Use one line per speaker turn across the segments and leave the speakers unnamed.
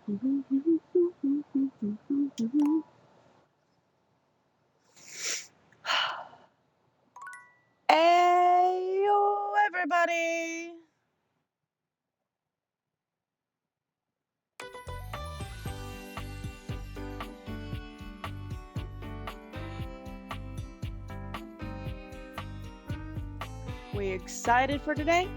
Ayo, everybody! We excited for today?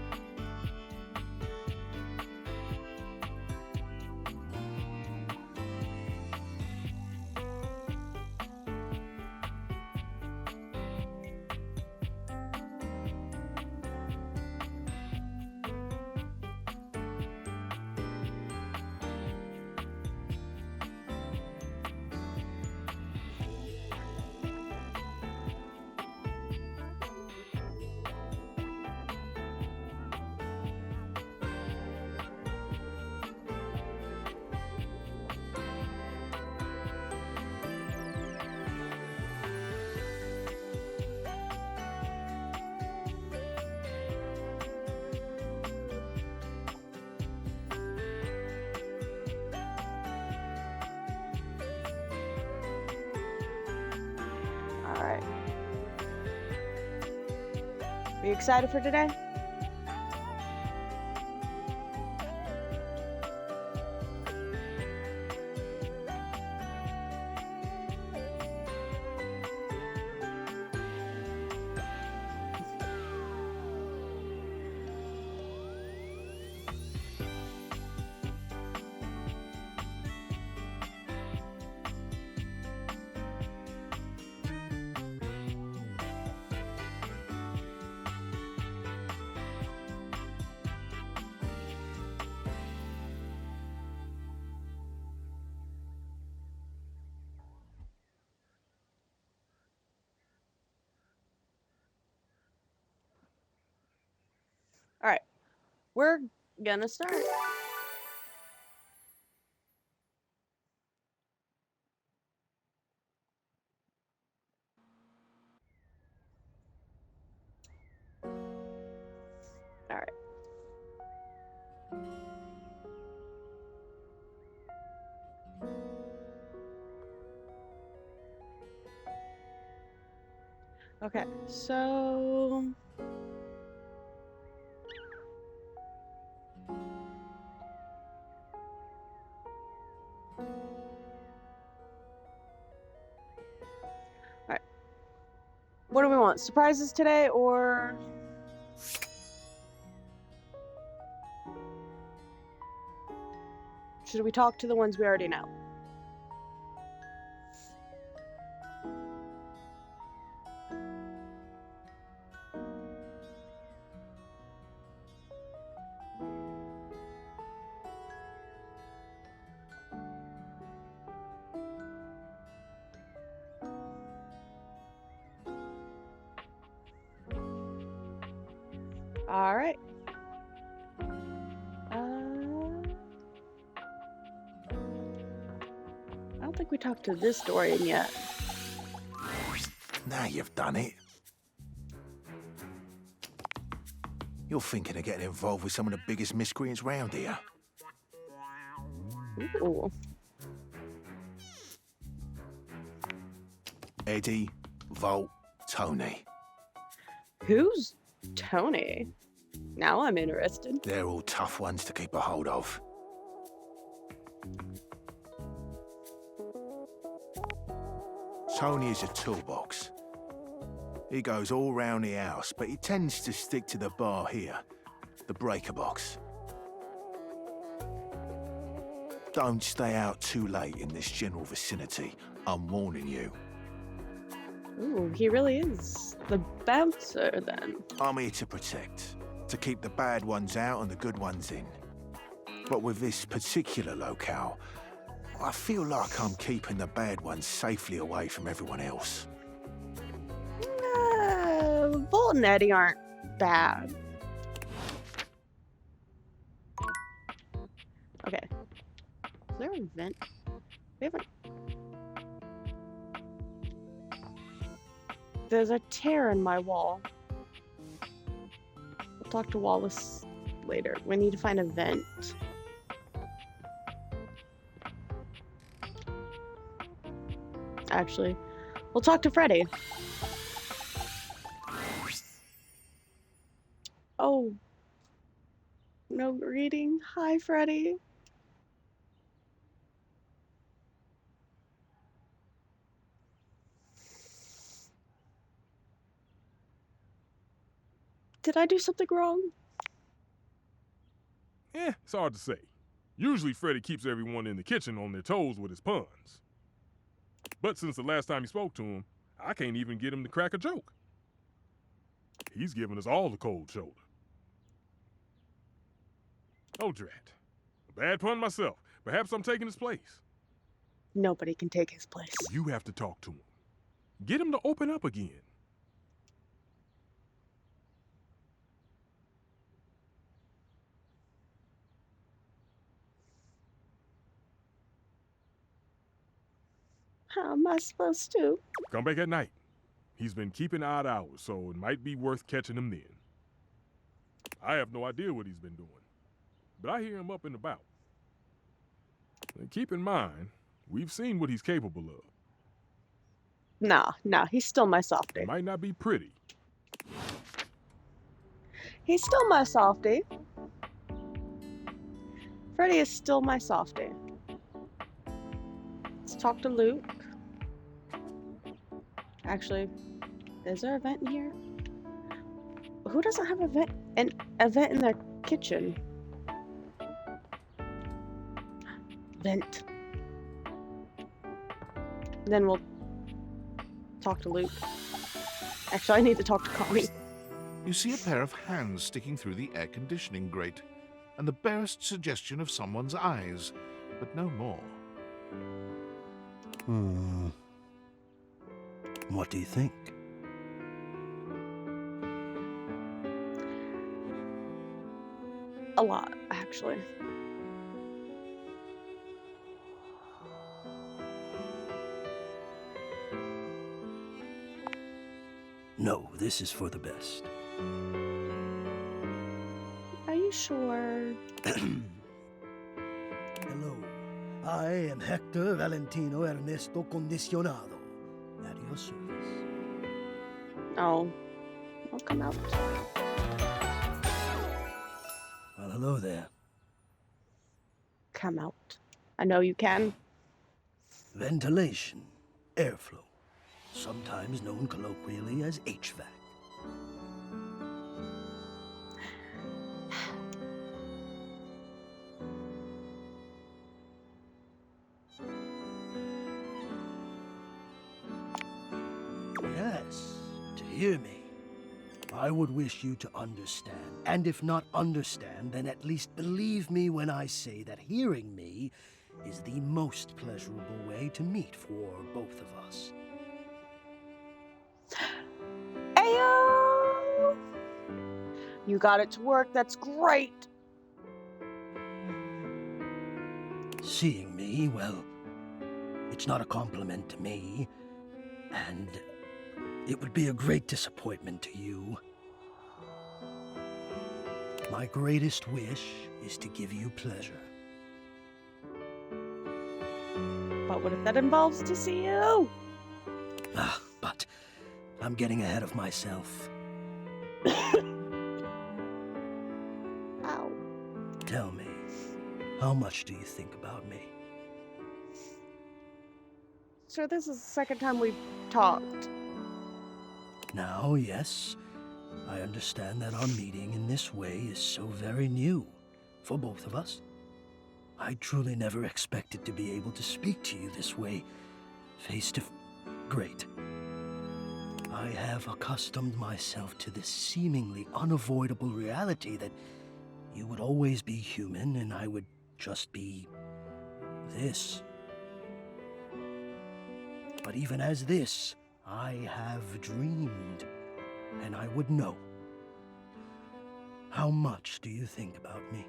Alright. Are you excited for today? Alright. We're gonna start. Alright. Okay, so... Alright. What do we want? Surprises today, or... should we talk to the ones we already know? Alright. I don't think we talked to this Dorian yet.
Now you've done it. You're thinking of getting involved with some of the biggest miscreants round here.
Ooh.
Eddie, Volt, Tony.
Who's Tony? Now I'm interested.
They're all tough ones to keep a hold of. Tony is a toolbox. He goes all round the house, but he tends to stick to the bar here, the breaker box. Don't stay out too late in this general vicinity, I'm warning you.
Ooh, he really is the bouncer then.
I'm here to protect, to keep the bad ones out and the good ones in. But with this particular locale, I feel like I'm keeping the bad ones safely away from everyone else.
Volt and Eddie aren't bad. Okay. Is there a vent? We haven't... There's a tear in my wall. We'll talk to Wallace later. We need to find a vent. actually. We'll talk to Freddy. Oh. No greeting. Hi, Freddy. Did I do something wrong?
It's hard to say. Usually Freddy keeps everyone in the kitchen on their toes with his puns. But since the last time you spoke to him, I can't even get him to crack a joke. He's giving us all the cold shoulder. Oh, drat. A bad pun myself. Perhaps I'm taking his place.
Nobody can take his place.
You have to talk to him. Get him to open up again.
How am I supposed to?
Come back at night. He's been keeping odd hours, so it might be worth catching him then. I have no idea what he's been doing, but I hear him up and about. And keep in mind, we've seen what he's capable of.
Nah, he's still my
It
softie.
might not be pretty.
He's still my softie. Freddy is still my softie. Let's talk to Luke. Actually, is there a vent in here? Who doesn't have a vent in their kitchen? Vent. Then we'll talk to Luke. Actually, I need to talk to Connie.
You see a pair of hands sticking through the air conditioning grate, and the barest suggestion of someone's eyes, but no more.
What do you think?
A lot, actually.
No, this is for the best.
Are you sure?
Hello, I am Hector Valentino Ernesto Condicionado. At your service.
Oh, I'll come out.
Well, hello there.
Come out. I know you can.
Ventilation, airflow, sometimes known colloquially as HVAC. Yes, to hear me. I would wish you to understand, and if not understand, then at least believe me when I say that hearing me is the most pleasurable way to meet for both of us.
Ayo! You got it to work. That's great.
Seeing me, well, it's not a compliment to me, and it would be a great disappointment to you. My greatest wish is to give you pleasure.
But what if that involves to see you?
But I'm getting ahead of myself.
Ow.
Tell me, how much do you think about me?
So this is the second time we've talked.
Now, yes, I understand that our meeting in this way is so very new for both of us. I truly never expected to be able to speak to you this way, face to face. Great. I have accustomed myself to this seemingly unavoidable reality that you would always be human and I would just be this. But even as this, I have dreamed, and I would know. How much do you think about me?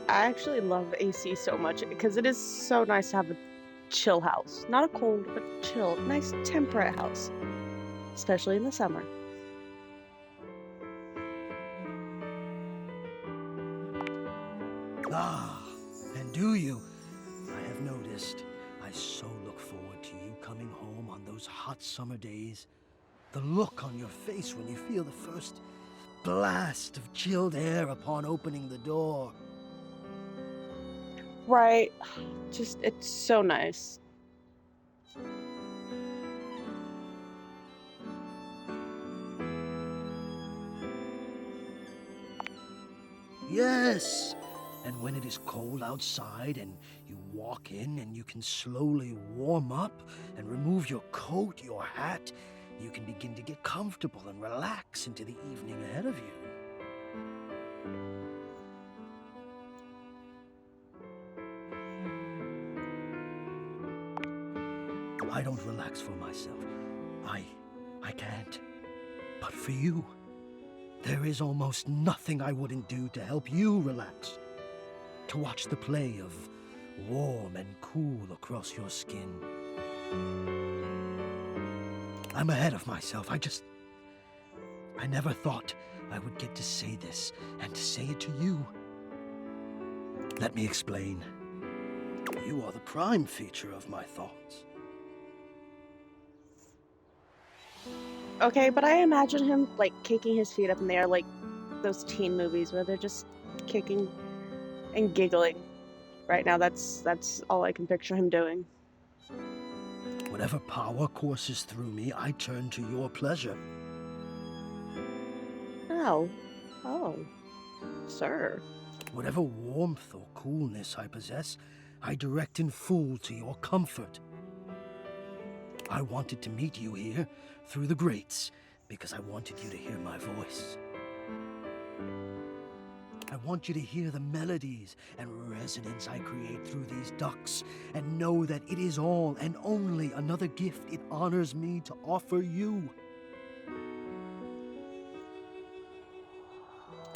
I actually love AC so much because it is so nice to have a chill house. Not a cold, but chill, nice temperate house. Especially in the summer.
Ah, and do you? I have noticed. I so look forward to you coming home on those hot summer days. The look on your face when you feel the first blast of chilled air upon opening the door.
Right. Just, it's so nice.
Yes! And when it is cold outside and you walk in and you can slowly warm up and remove your coat, your hat, you can begin to get comfortable and relax into the evening ahead of you. I don't relax for myself. I can't. But for you, there is almost nothing I wouldn't do to help you relax. To watch the play of warm and cool across your skin. I'm ahead of myself. I never thought I would get to say this and to say it to you. Let me explain. You are the prime feature of my thoughts.
Okay, but I imagine him, like, kicking his feet up in the air like those teen movies where they're just kicking and giggling. Right now, that's all I can picture him doing.
Whatever power courses through me, I turn to your pleasure.
Oh, sir.
Whatever warmth or coolness I possess, I direct in full to your comfort. I wanted to meet you here through the grates because I wanted you to hear my voice. I want you to hear the melodies and resonance I create through these ducts and know that it is all and only another gift it honors me to offer you.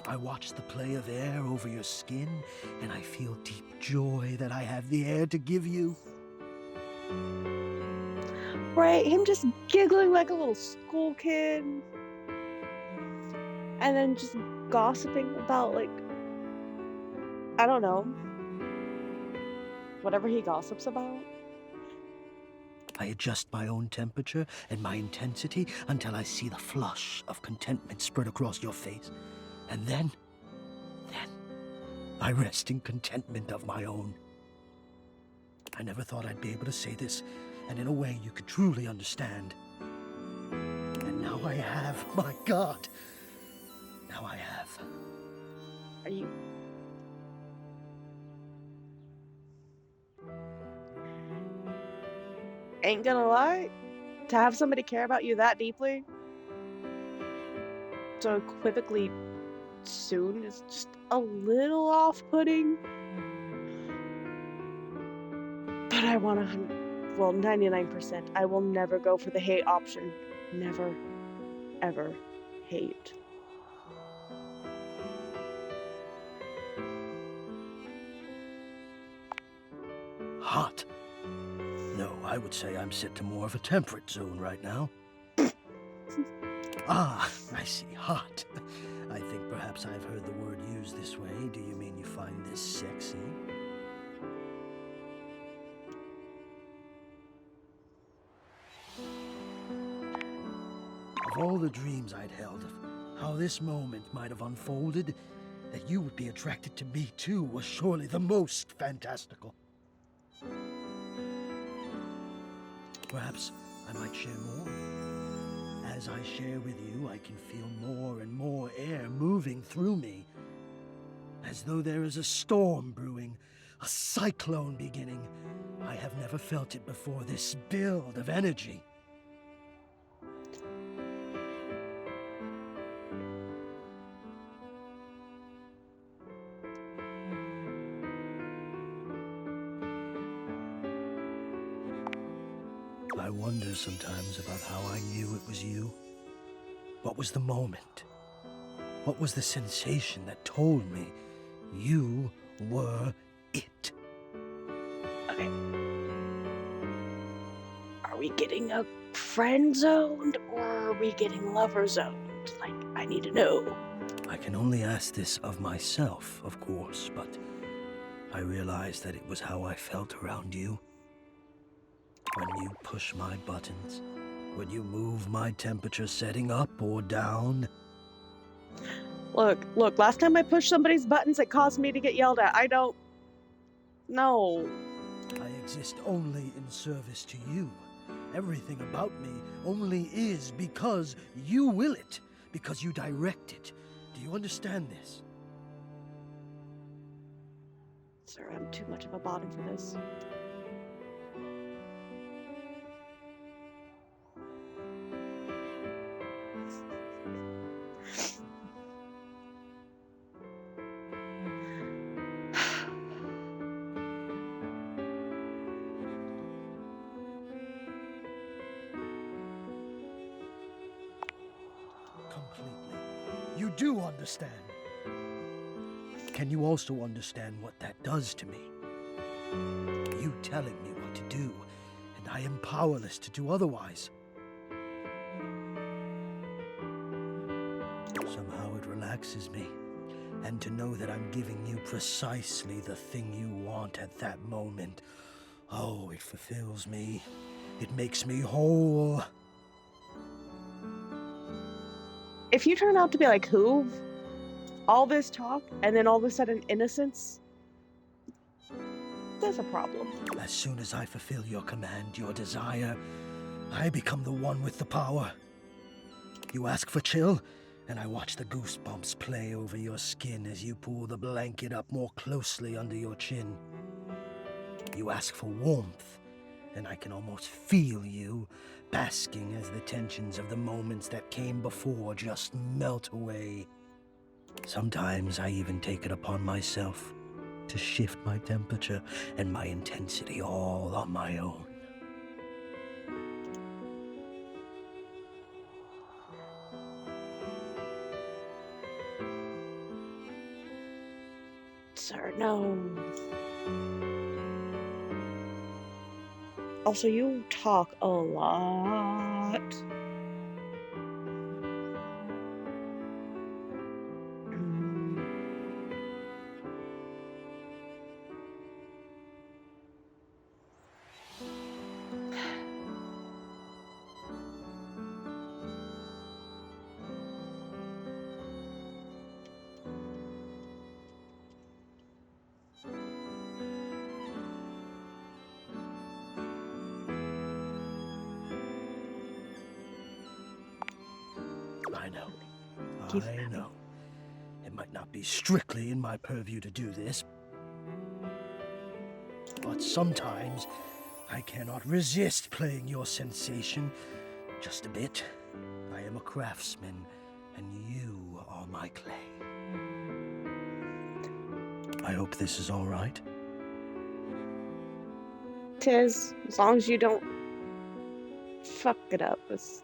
I watch the play of air over your skin and I feel deep joy that I have the air to give you.
Right, him just giggling like a little school kid. And then just gossiping about, like, I don't know, whatever he gossips about.
I adjust my own temperature and my intensity until I see the flush of contentment spread across your face. And then I rest in contentment of my own. I never thought I'd be able to say this, and in a way you could truly understand. And now I have, my God. Now I have.
Are you... Ain't gonna lie, to have somebody care about you that deeply, so equivocally soon, is just a little off-putting. But I want to, well, 99%. I will never go for the hate option. Never, ever hate.
Hot. No, I would say I'm set to more of a temperate zone right now. Ah, I see. Hot. I think perhaps I've heard the word used this way. Do you mean you find this sexy? Of all the dreams I'd held of how this moment might have unfolded, that you would be attracted to me too was surely the most fantastical. Perhaps I might share more. As I share with you, I can feel more and more air moving through me, as though there is a storm brewing, a cyclone beginning. I have never felt it before, this build of energy. I wonder sometimes about how I knew it was you. What was the moment? What was the sensation that told me you were it?
Okay. Are we getting a friend zoned or are we getting lover zoned? Like, I need to know.
I can only ask this of myself, of course, but I realized that it was how I felt around you. When you push my buttons, when you move my temperature setting up or down.
Look, last time I pushed somebody's buttons, it caused me to get yelled at. I don't... No.
I exist only in service to you. Everything about me only is because you will it, because you direct it. Do you understand this?
Sir, I'm too much of a bottom for this.
Completely. You do understand. Can you also understand what that does to me? You telling me what to do, and I am powerless to do otherwise. Somehow it relaxes me, and to know that I'm giving you precisely the thing you want at that moment. Oh, it fulfills me. It makes me whole.
If you turn out to be like Hoove, all this talk, and then all of a sudden innocence, there's a problem.
As soon as I fulfill your command, your desire, I become the one with the power. You ask for chill, and I watch the goosebumps play over your skin as you pull the blanket up more closely under your chin. You ask for warmth, and I can almost feel you, basking as the tensions of the moments that came before just melt away. Sometimes I even take it upon myself to shift my temperature and my intensity all on my own.
Sir, no. Also, you talk a lot.
I know. It might not be strictly in my purview to do this, but sometimes I cannot resist playing your sensation just a bit. I am a craftsman, and you are my clay. I hope this is all right.
Tis, as long as you don't fuck it up. It's...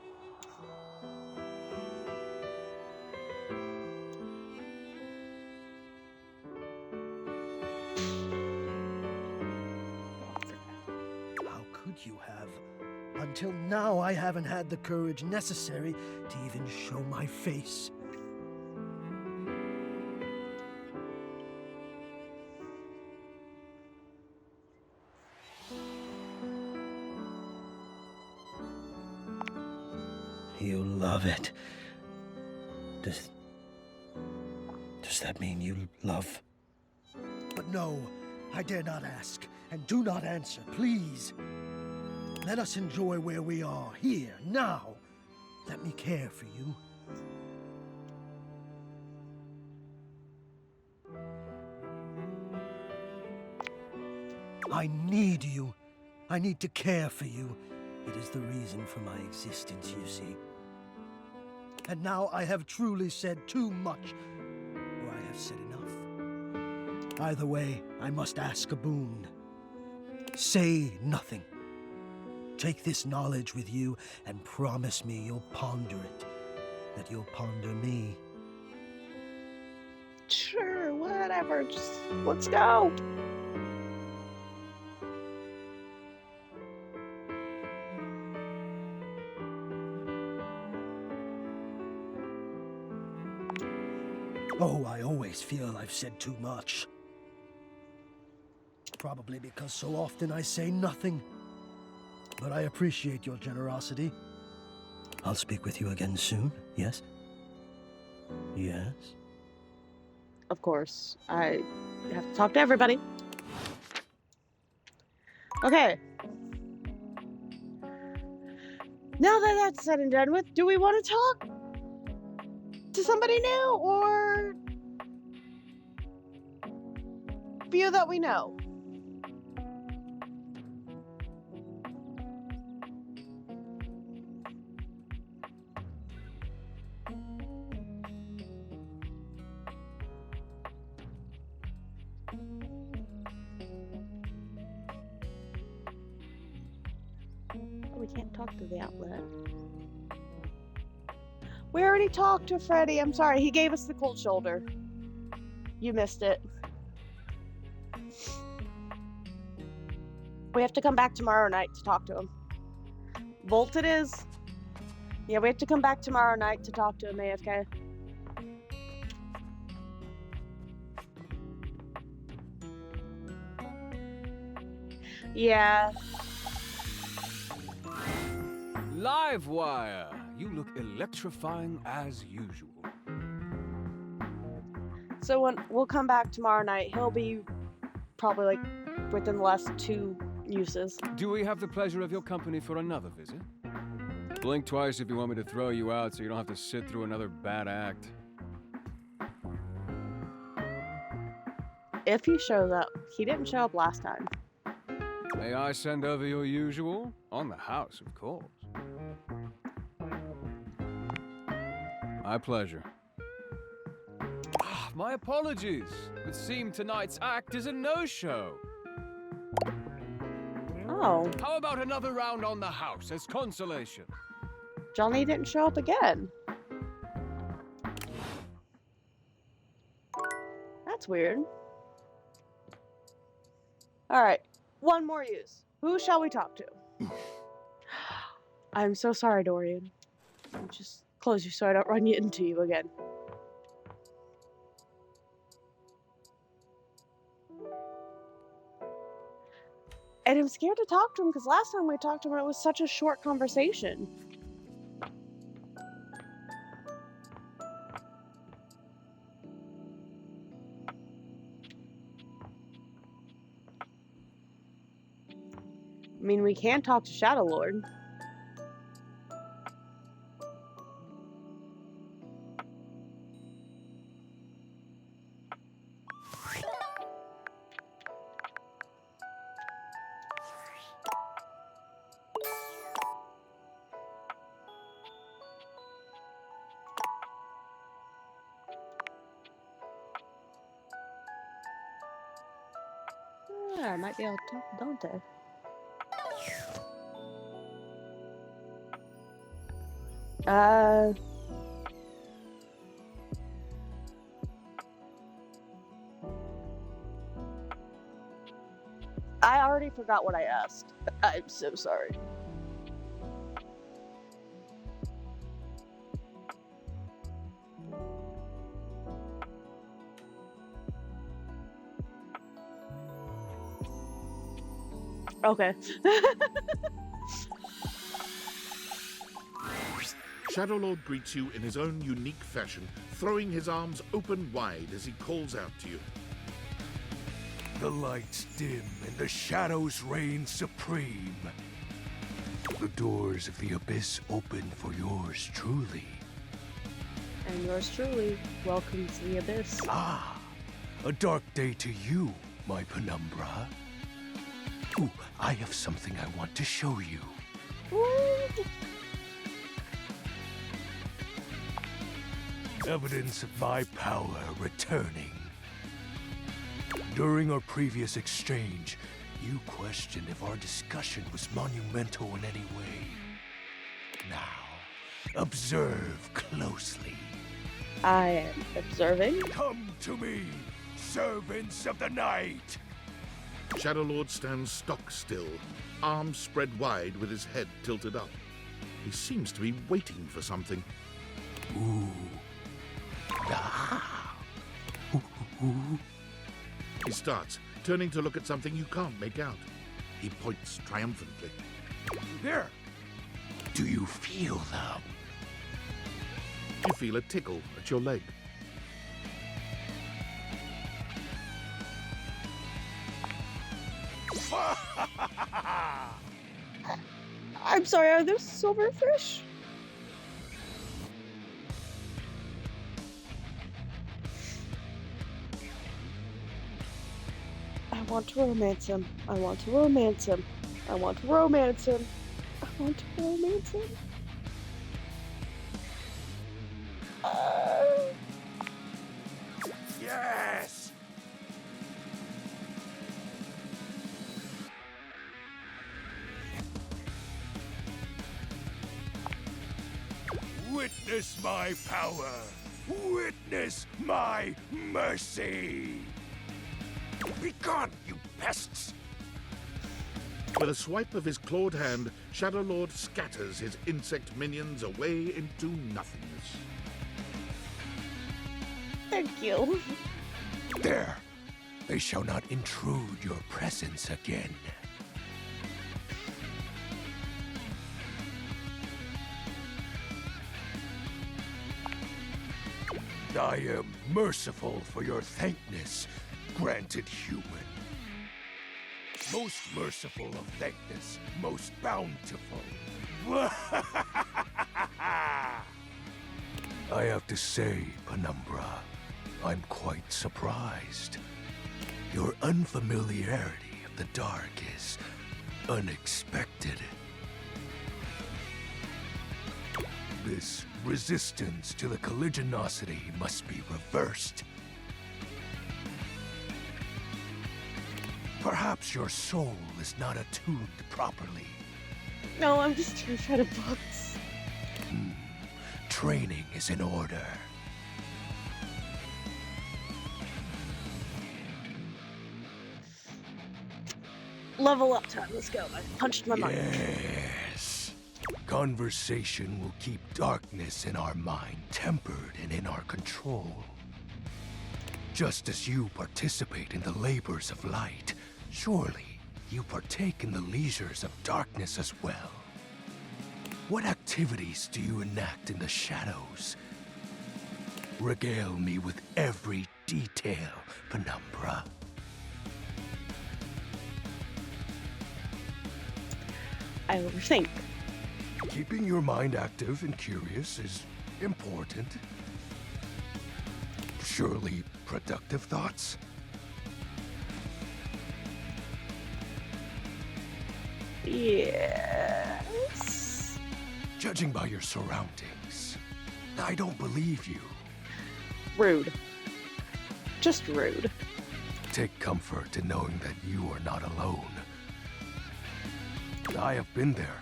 How could you have? Until now, I haven't had the courage necessary to even show my face. You love it. Does that mean you love? But no, I dare not ask, and do not answer, please. Let us enjoy where we are, here, now. Let me care for you. I need you. I need to care for you. It is the reason for my existence, you see. And now I have truly said too much, or I have said enough. Either way, I must ask a boon. Say nothing. Take this knowledge with you and promise me you'll ponder it, that you'll ponder me.
Sure, whatever, just let's go.
Oh, I always feel I've said too much. probably because so often I say nothing. But I appreciate your generosity. I'll speak with you again soon, yes? Yes?
Of course. I have to talk to everybody. Okay. Now that that's said and done with, do we want to talk to somebody new or few that we know? We can't talk to the outlet. We already talked to Freddy. I'm sorry. He gave us the cold shoulder. You missed it. We have to come back tomorrow night to talk to him. Volt it is. Yeah, we have to come back tomorrow night to talk to him, AFK. Yeah.
Livewire! You look electrifying as usual.
So when we'll come back tomorrow night, he'll be probably like within the last 2 uses.
Do we have the pleasure of your company for another visit? Blink twice if you want me to throw you out so you don't have to sit through another bad act.
If he shows up. He didn't show up last time.
May I send over your usual? On the house, of course. My pleasure. My apologies. It seemed tonight's act is a no-show.
Oh,
How about another round on the house as consolation?
Johnny didn't show up again. That's weird. Alright, one more use. Who shall we talk to? I'm so sorry, Dorian. Just close you so I don't run into you again. And I'm scared to talk to him because last time we talked to him, it was such a short conversation. I mean, we can talk to Shadow Lord. I might be able to talk to Dante. I already forgot what I asked. I'm so sorry. Okay.
Shadowlord greets you in his own unique fashion, throwing his arms open wide as he calls out to you.
The lights dim and the shadows reign supreme. The doors of the abyss open for yours truly.
And yours truly, welcome to the abyss.
Ah, a dark day to you, my penumbra. Ooh, I have something I want to show you.
Ooh.
Evidence of my power returning. During our previous exchange, you questioned if our discussion was monumental in any way. Now, observe closely.
I am observing.
Come to me, servants of the night!
Shadowlord stands stock still, arms spread wide with his head tilted up. He seems to be waiting for something.
Ooh. Ah. Ooh.
He starts, turning to look at something you can't make out. He points triumphantly.
There! Do you feel them?
You feel a tickle at your leg.
I'm sorry, are those silverfish? I want to romance him. I want to romance him. I want to romance him. I want to romance him.
Yes! Witness my power! Witness my mercy! Begone, you pests!
With a swipe of his clawed hand, Shadow Lord scatters his insect minions away into nothingness.
Thank you.
There! They shall not intrude your presence again. I am merciful for your thankness, granted human. Most merciful of thankness, most bountiful. I have to say, Penumbra, I'm quite surprised. Your unfamiliarity of the dark is unexpected. This resistance to the colligiosity must be reversed. Perhaps your soul is not attuned properly.
No, I'm just terrified of bugs.
Training is in order.
Level up time, let's go. I punched my mind.
Yes. Conversation will keep darkness in our mind tempered and in our control. Just as you participate in the labors of light, surely you partake in the leisures of darkness as well. What activities do you enact in the shadows? Regale me with every detail, Penumbra.
I overthink.
Keeping your mind active and curious is important. Surely productive thoughts?
Yes.
Judging by your surroundings, I don't believe you.
Rude. Just rude.
Take comfort in knowing that you are not alone. I have been there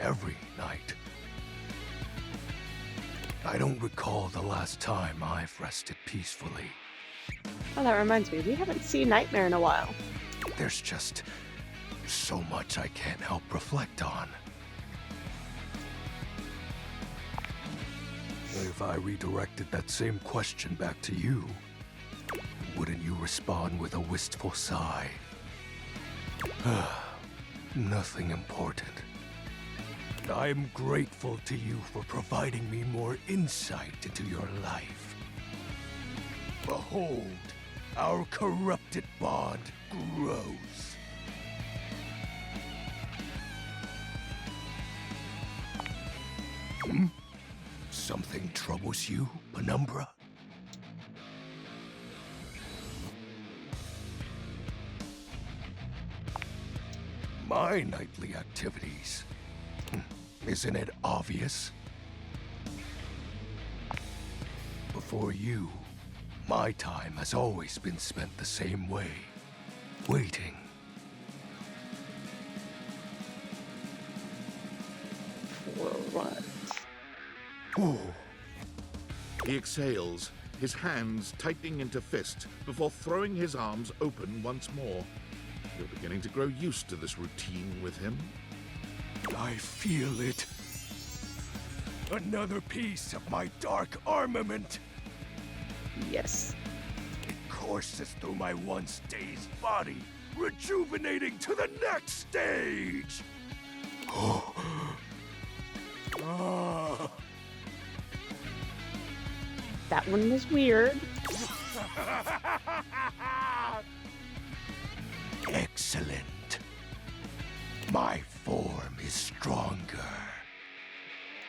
every night. I don't recall the last time I've rested peacefully.
Oh, that reminds me, we haven't seen Nightmare in a while.
There's just so much I can't help reflect on. If I redirected that same question back to you, wouldn't you respond with a wistful sigh? Nothing important. I'm grateful to you for providing me more insight into your life. Behold, our corrupted bond grows. Something troubles you, Penumbra? My nightly activities. Isn't it obvious? Before you, my time has always been spent the same way. Waiting.
What?
Ooh.
He exhales, his hands tightening into fist before throwing his arms open once more. You're beginning to grow used to this routine with him.
I feel it. Another piece of my dark armament.
Yes.
It courses through my once dazed body, rejuvenating to the next stage. Ah.
That one was weird.
Excellent. My form is stronger,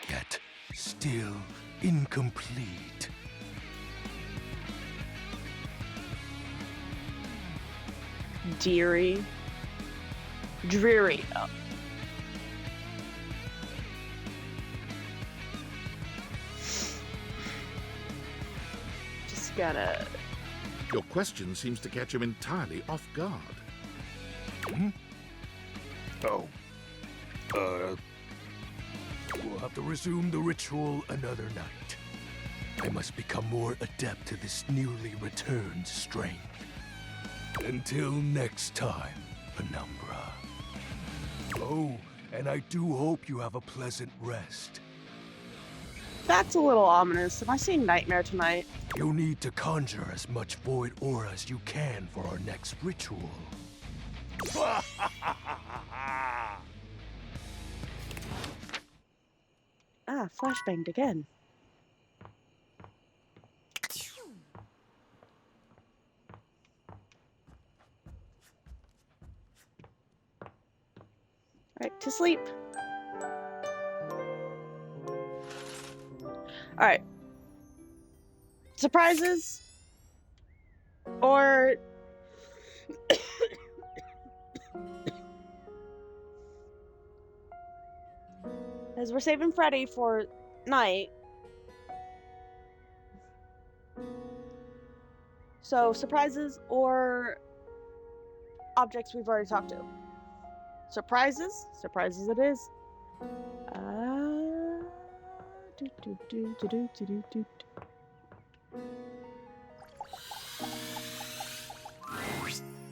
yet still incomplete.
Dreary. Oh. Just gotta.
Your question seems to catch him entirely off guard.
Oh. We'll have to resume the ritual another night. I must become more adept to this newly returned strength. Until next time, Penumbra. Oh, and I do hope you have a pleasant rest.
That's a little ominous. Am I seeing Nightmare tonight?
You'll need to conjure as much void aura as you can for our next ritual.
Ah, flashbanged again. Alright, to sleep. Alright. Surprises? Or... as we're saving Freddy for night. So, surprises or objects we've already talked to? Surprises? Surprises it is.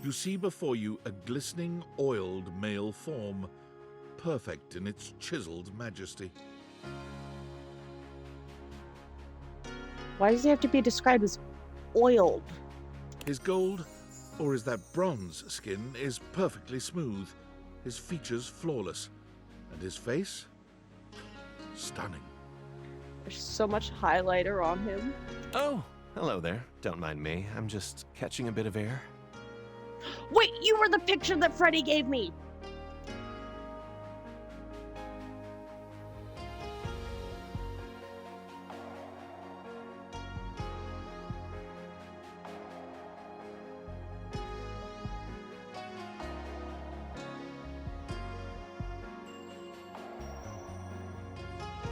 You see before you a glistening, oiled male form, perfect in its chiseled majesty.
Why does he have to be described as oiled?
His gold, or is that bronze skin, is perfectly smooth, his features flawless, and his face stunning.
There's so much highlighter on him.
Oh, hello there. Don't mind me. I'm just catching a bit of air.
Wait, you were the picture that Freddy gave me!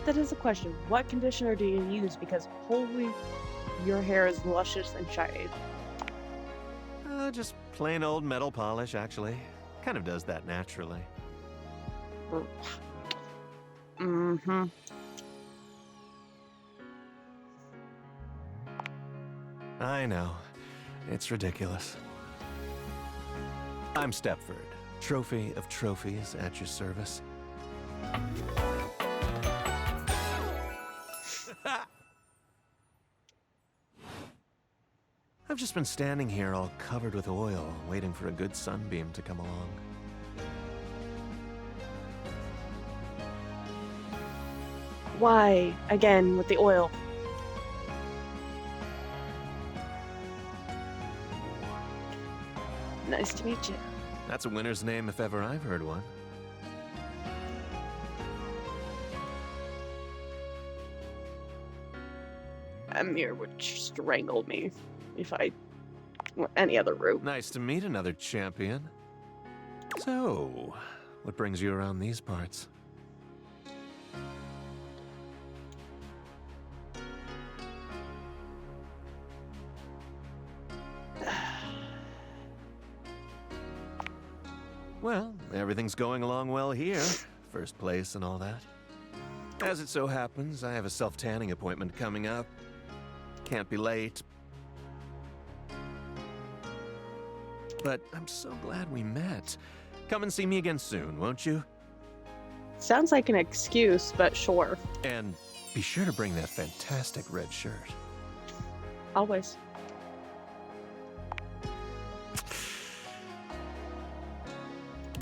That is a question. What conditioner do you use? Because holy, your hair is luscious and shiny.
Just plain old metal polish, actually. Kind of does that naturally.
Mm-hmm.
I know. It's ridiculous. I'm Stepford, trophy of trophies at your service. I've just been standing here all covered with oil, waiting for a good sunbeam to come along.
Why? Again, with the oil. Nice to meet you.
That's a winner's name if ever I've heard one.
Amir would strangle me if I went any other route.
Nice to meet another champion. So, what brings you around these parts? Well, everything's going along well here. First place and all that. As it so happens, I have a self-tanning appointment coming up. Can't be late. But I'm so glad we met. Come and see me again soon, won't you?
Sounds like an excuse, but sure.
And be sure to bring that fantastic red shirt.
Always.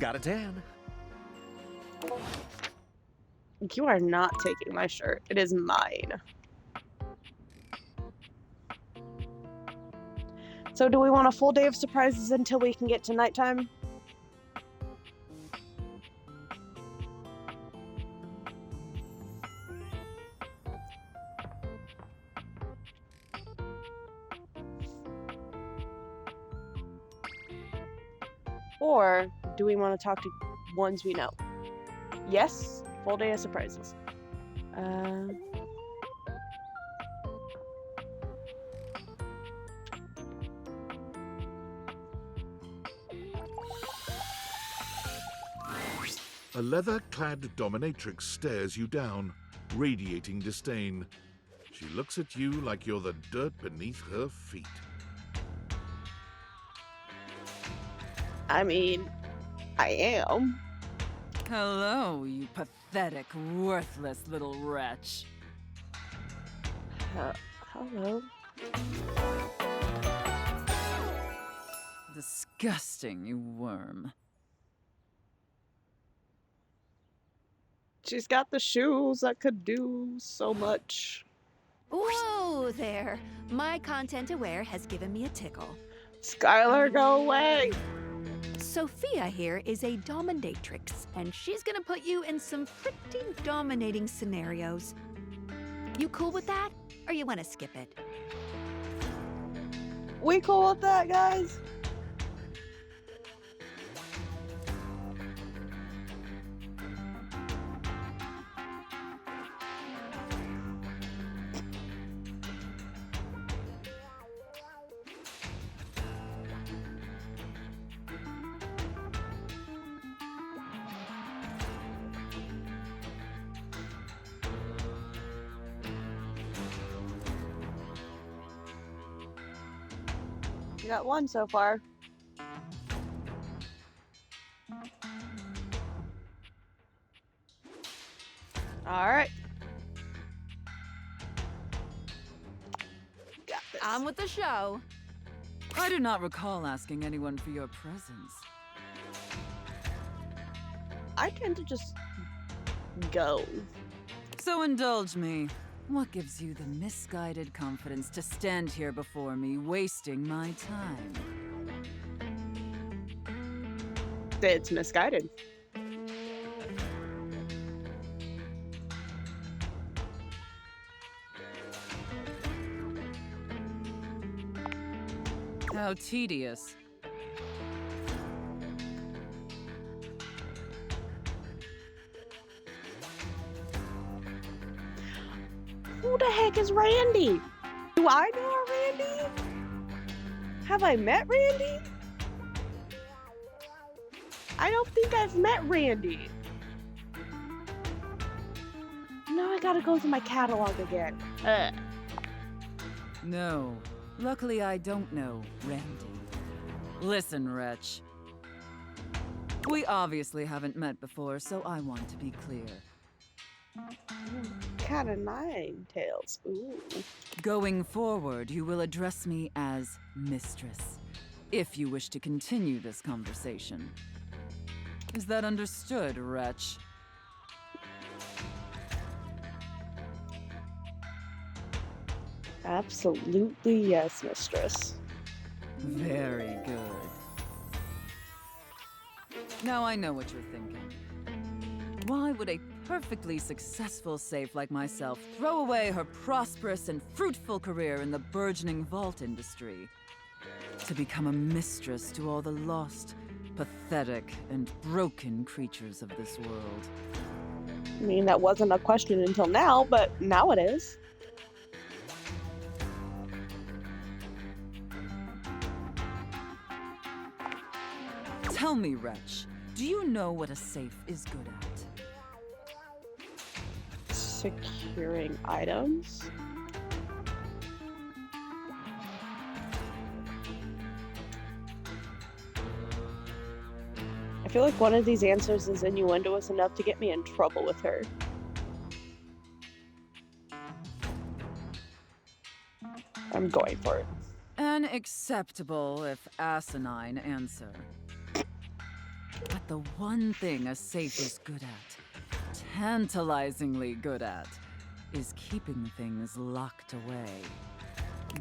Got a tan.
You are not taking my shirt. It is mine. So do we want a full day of surprises until we can get to nighttime? Or do we want to talk to ones we know? Yes, full day of surprises.
A leather-clad dominatrix stares you down, radiating disdain. She looks at you like you're the dirt beneath her feet.
I mean, I am.
Hello, you pathetic, worthless little wretch.
Hello.
Disgusting, you worm.
She's got the shoes that could do so much.
Whoa there! My content aware has given me a tickle.
Skylar, go away!
Sophia here is a dominatrix, and she's gonna put you in some pretty dominating scenarios. You cool with that? Or you wanna skip it?
We cool with that, guys? You got one so far. Alright. Got this.
On with the show.
I do not recall asking anyone for your presence.
I tend to just go.
So indulge me. What gives you the misguided confidence to stand here before me, wasting my time?
It's misguided.
How tedious.
Who the heck is Randy? Do I know a Randy? Have I met Randy? I don't think I've met Randy. Now I gotta go through my catalog again.
No. Luckily, I don't know Randy. Listen, wretch. We obviously haven't met before, so I want to be clear.
Cat of nine tails. Ooh.
Going forward, you will address me as Mistress, if you wish to continue this conversation. Is that understood, wretch?
Absolutely yes, mistress.
Very good. Now I know what you're thinking. Why would a perfectly successful safe like myself throw away her prosperous and fruitful career in the burgeoning vault industry to become a mistress to all the lost, pathetic, and broken creatures of this world?
I mean, that wasn't a question until now, but now it is.
Tell me, wretch, do you know what a safe is good at?
Securing items. I feel like one of these answers is innuendoous enough to get me in trouble with her. I'm going for it.
An acceptable, if asinine, answer. But the one thing a safe is good at, tantalizingly good at, is keeping things locked away.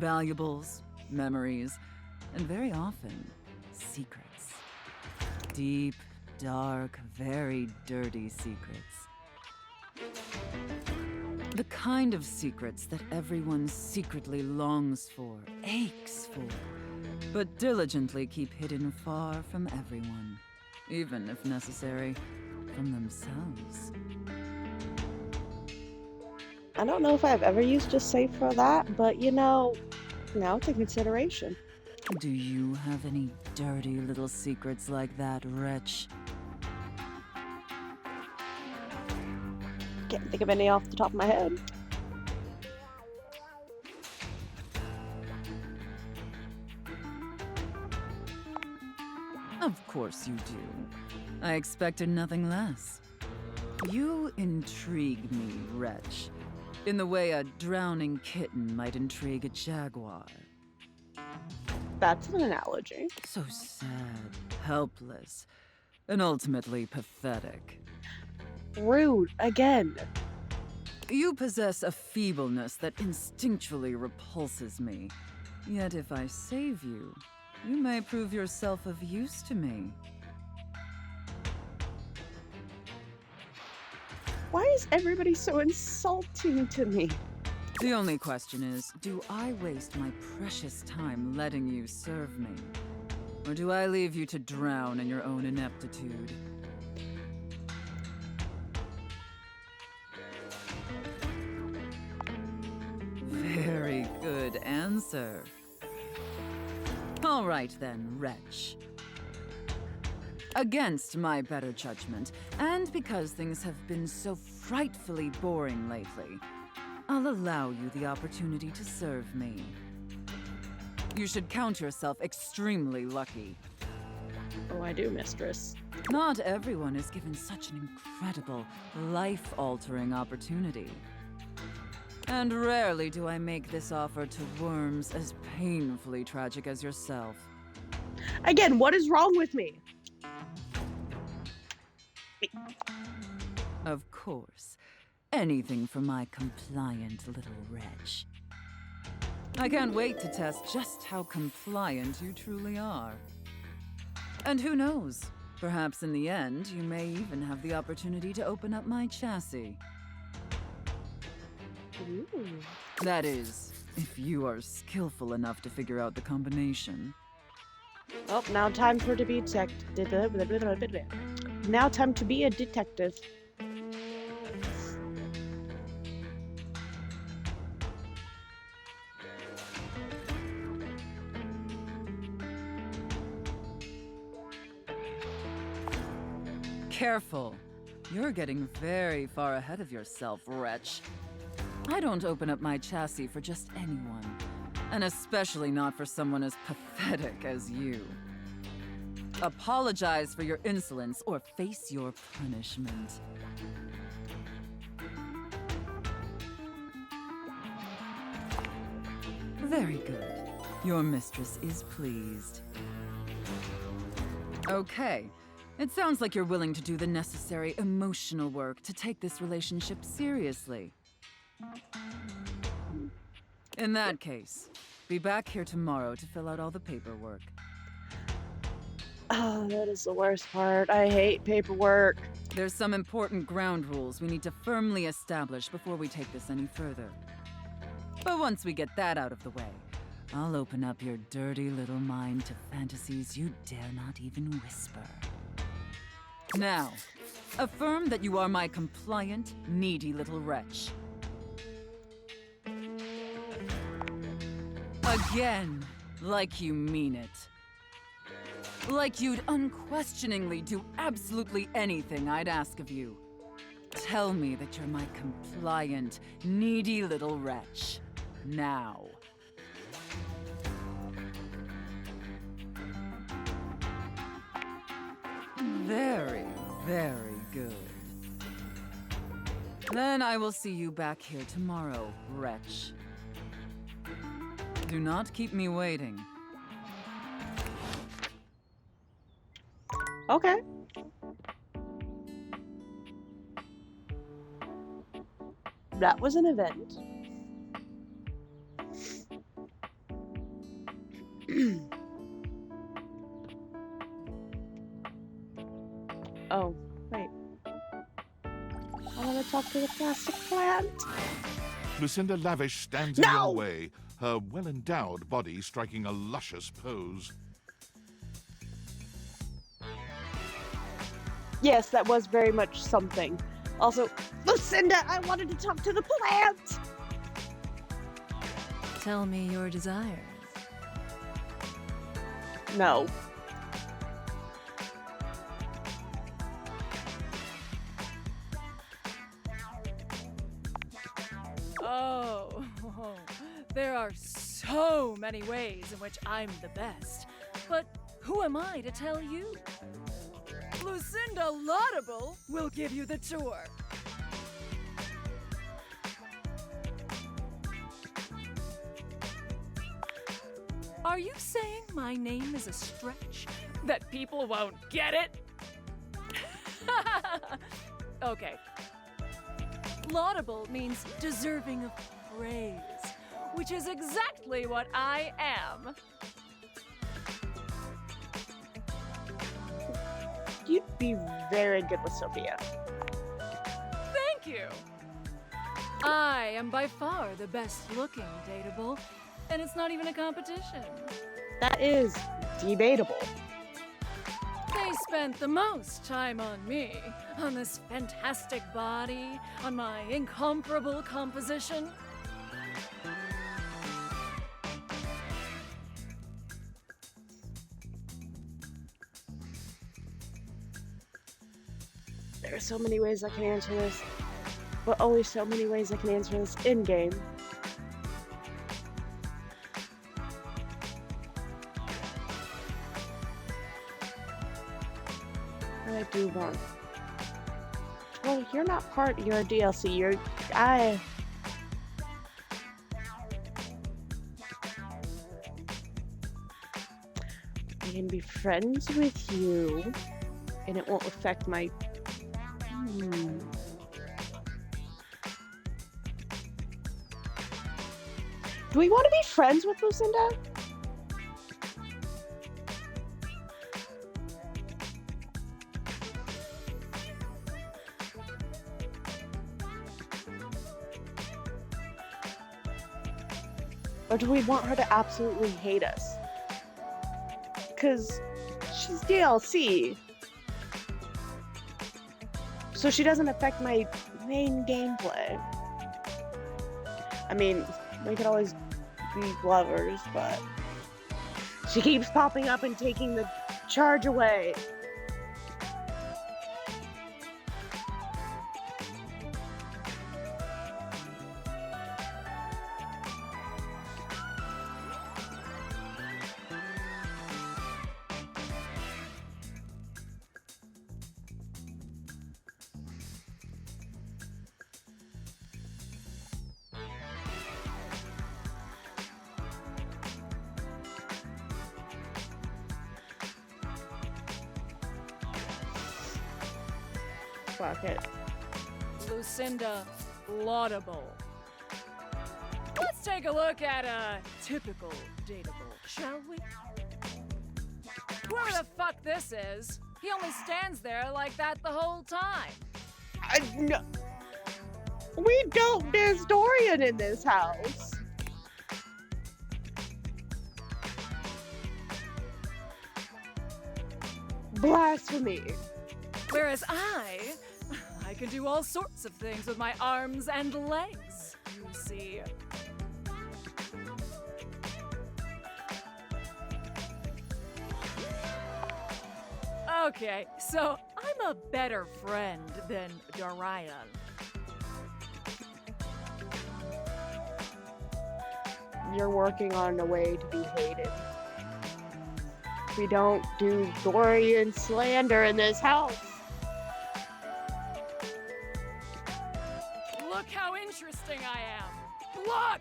Valuables, memories, and very often, secrets. Deep, dark, very dirty secrets. The kind of secrets that everyone secretly longs for, aches for, but diligently keep hidden far from everyone, even if necessary, from themselves.
I don't know if I've ever used a safe for that, but you know, now it's a consideration.
Do you have any dirty little secrets like that, wretch?
Can't think of any off the top of my head.
Of course you do. I expected nothing less. You intrigue me, wretch, in the way a drowning kitten might intrigue a jaguar.
That's an analogy.
So sad, helpless, and ultimately pathetic.
Rude, again.
You possess a feebleness that instinctually repulses me. Yet if I save you, you may prove yourself of use to me.
Why is everybody so insulting to me?
The only question is, do I waste my precious time letting you serve me? Or do I leave you to drown in your own ineptitude? Very good answer. All right then, wretch. Against my better judgment, and because things have been so frightfully boring lately, I'll allow you the opportunity to serve me. You should count yourself extremely lucky.
Oh, I do, mistress.
Not everyone is given such an incredible, life-altering opportunity. And rarely do I make this offer to worms as painfully tragic as yourself.
Again, what is wrong with me?
Of course. Anything for my compliant little wretch. I can't wait to test just how compliant you truly are. And who knows? Perhaps in the end, you may even have the opportunity to open up my chassis.
Ooh.
That is, if you are skillful enough to figure out the combination.
Oh, now time for to be Now time to be a detective.
Careful. You're getting very far ahead of yourself, wretch. I don't open up my chassis for just anyone, and especially not for someone as pathetic as you. Apologize for your insolence or face your punishment. Very good. Your mistress is pleased. Okay. It sounds like you're willing to do the necessary emotional work to take this relationship seriously. In that case, be back here tomorrow to fill out all the paperwork.
Oh, that is the worst part. I hate paperwork.
There's some important ground rules we need to firmly establish before we take this any further. But once we get that out of the way, I'll open up your dirty little mind to fantasies you dare not even whisper. Now, affirm that you are my compliant, needy little wretch. Again, like you mean it. Like you'd unquestioningly do absolutely anything I'd ask of you. Tell me that you're my compliant, needy little wretch. Now. Very, very good. Then I will see you back here tomorrow, wretch. Do not keep me waiting.
Okay. That was an event. Oh, wait. I want to talk to the plastic plant.
Lucinda Lavish stands in
No!
your way, her well-endowed body striking a luscious pose.
Yes, that was very much something. Also, Lucinda, I wanted to talk to the plant!
Tell me your desires.
No.
Oh, there are so many ways in which I'm the best. But who am I to tell you? Lucinda Laudable will give you the tour. Are you saying my name is a stretch? That people won't get it? Okay. Laudable means deserving of praise, which is exactly what I am.
You'd be very good with Sophia.
Thank you. I am by far the best looking dateable, and it's not even a competition.
That is debatable.
They spent the most time on me, on this fantastic body, on my incomparable composition.
There are so many ways I can answer this, but only so many ways I can answer this in-game. I do want. Well, you're not part of your DLC. I can be friends with you, and it won't affect my. Do we want to be friends with Lucinda? Or do we want her to absolutely hate us? Because she's DLC. So she doesn't affect my main gameplay. I mean, we could always be lovers, but she keeps popping up and taking the charge away. Fuck it.
Lucinda Laudable. Let's take a look at a typical dateable, shall we? Whoever the fuck this is, he only stands there like that the whole time.
No. We don't dance Dorian in this house. Blasphemy.
Whereas I can do all sorts of things with my arms and legs, you see. Okay, so I'm a better friend than Dorian.
You're working on a way to be hated. We don't do Dorian slander in this house.
Look how interesting I am. Look!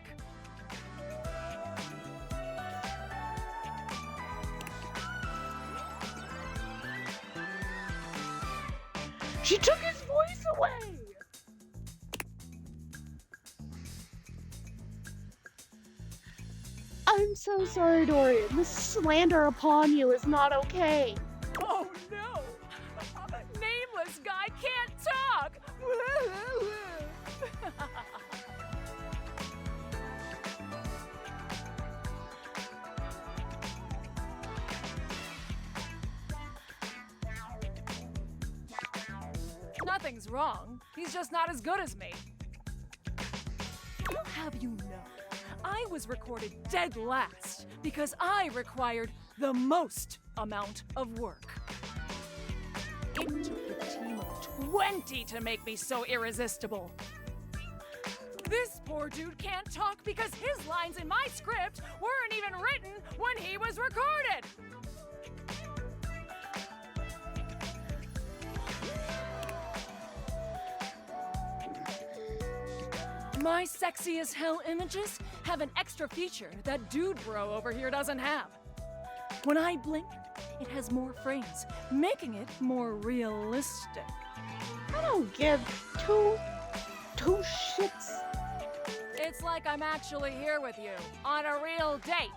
She took his voice away! sorry, Dorian. This slander upon you is not okay.
Oh no! Nameless guy can't talk! Nothing's wrong. He's just not as good as me. I'll have you know, I was recorded dead last because I required the most amount of work. It took a team of 20 to make me so irresistible. This poor dude can't talk because his lines in my script weren't even written when he was recorded. My sexy as hell images have an extra feature that dude bro over here doesn't have. When I blink, it has more frames, making it more realistic.
I don't give two shits.
It's like I'm actually here with you on a real date.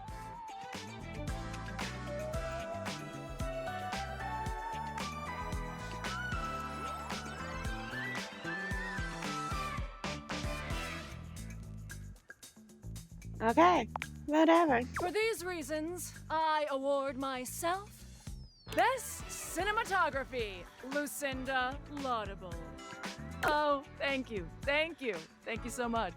Okay, whatever.
For these reasons, I award myself Best Cinematography, Lucinda Laudable. Oh, thank you, thank you, thank you so much.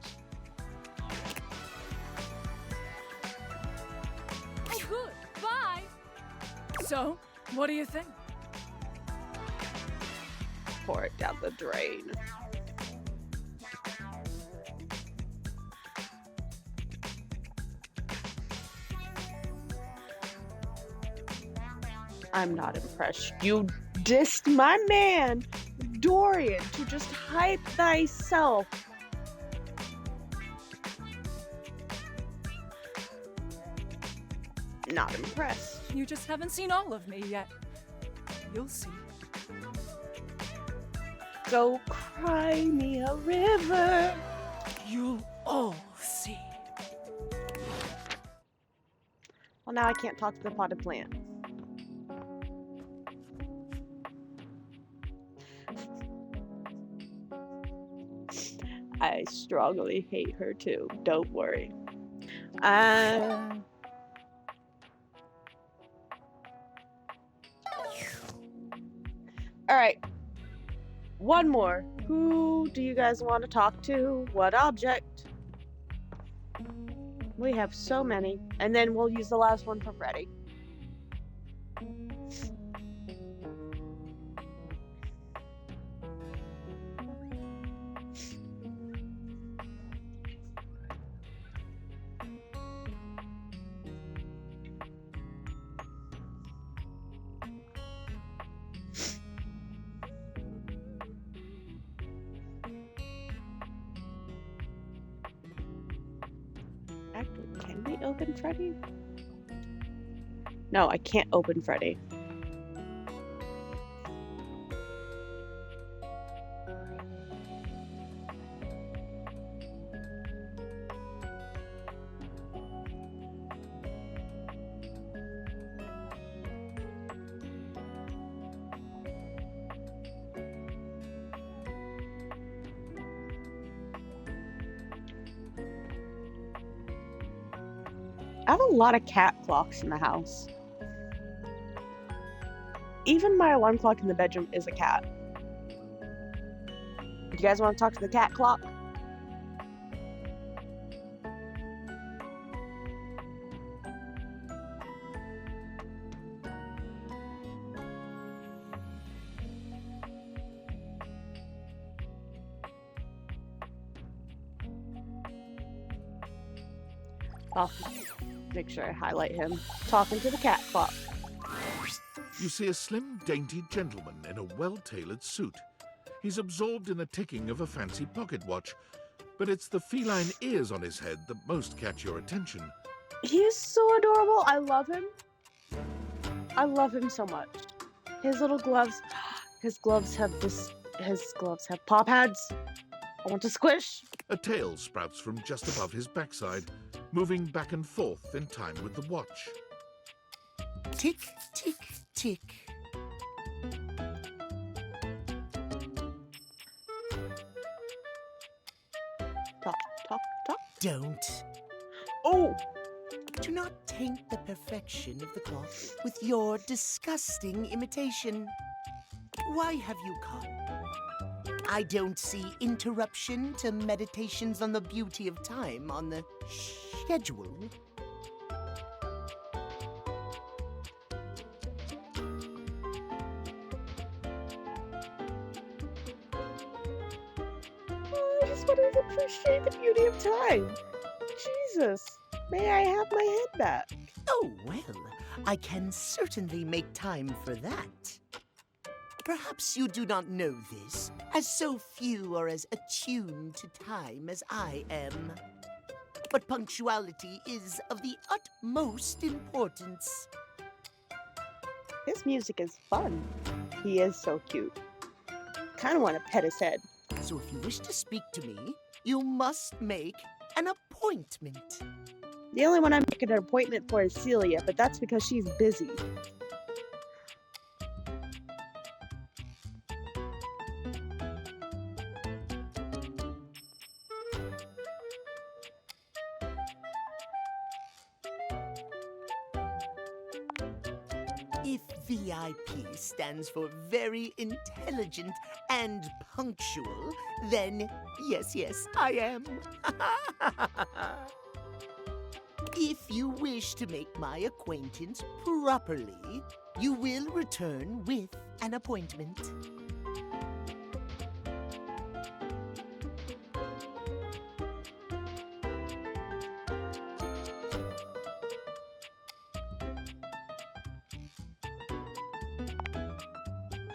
Oh, good, bye. So, what do you think?
Pour it down the drain. I'm not impressed. You dissed my man, Dorian, to just hype thyself. Not impressed.
You just haven't seen all of me yet. You'll see.
Go cry me a river.
You'll all see.
Well, now I can't talk to the potted plant. I strongly hate her too. Don't worry. Alright. One more. Who do you guys want to talk to? What object? We have so many. And then we'll use the last one for Freddy. Actually, can we open Freddy? No, I can't open Freddy. I have a lot of cat clocks in the house. Even my alarm clock in the bedroom is a cat. Do you guys want to talk to the cat clock? I'll make sure I highlight him talking to the cat clock.
You see a slim, dainty gentleman in a well-tailored suit. He's absorbed in the ticking of a fancy pocket watch, but it's the feline ears on his head that most catch your attention.
He's so adorable. I love him. I love him so much. His little gloves. His gloves have paw pads. I want to squish.
A tail sprouts from just above his backside, moving back and forth in time with the watch.
Tick, tick, tick.
Talk, talk, talk.
Don't.
Oh!
Do not taint the perfection of the clock with your disgusting imitation. Why have you come? I don't see interruption to meditations on the beauty of time on the schedule.
Oh, I just wanted to appreciate the beauty of time. Jesus, may I have my head back?
Oh, well, I can certainly make time for that. Perhaps you do not know this, as so few are as attuned to time as I am. But punctuality is of the utmost importance.
His music is fun. He is so cute. Kind of want to pet his head.
So if you wish to speak to me, you must make an appointment.
The only one I'm making an appointment for is Celia, but that's because she's busy.
If VIP stands for very intelligent and punctual, then yes, I am. If you wish to make my acquaintance properly, you will return with an appointment.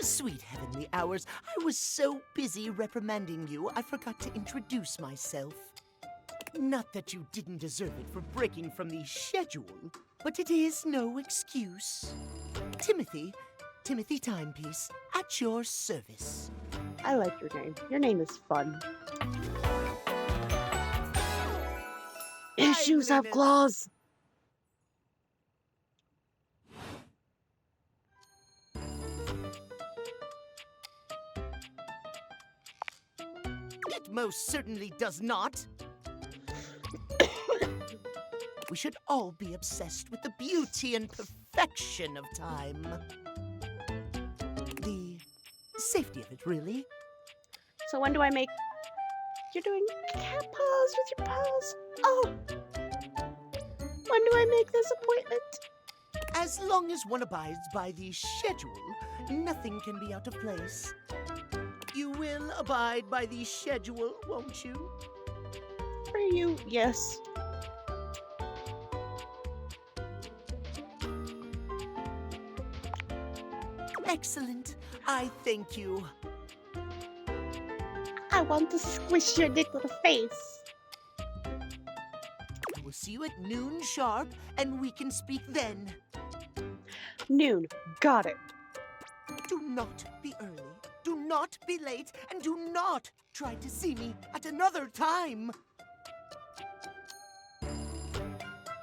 Sweet heavenly hours, I was so busy reprimanding you, I forgot to introduce myself. Not that you didn't deserve it for breaking from the schedule, but it is no excuse. Timothy Timepiece, at your service.
I like your name. Your name is fun. His shoes have claws.
It most certainly does not. We should all be obsessed with the beauty and perfection of time. The safety of it, really.
So when do I make... You're doing cat paws with your paws. Oh! When do I make this appointment?
As long as one abides by the schedule, nothing can be out of place. You will abide by the schedule, won't you?
For you, yes.
Excellent. I thank you.
I want to squish your little face.
I will see you at noon sharp, and we can speak then.
Noon. Got it.
Do not be early, do not be late, and do not try to see me at another time.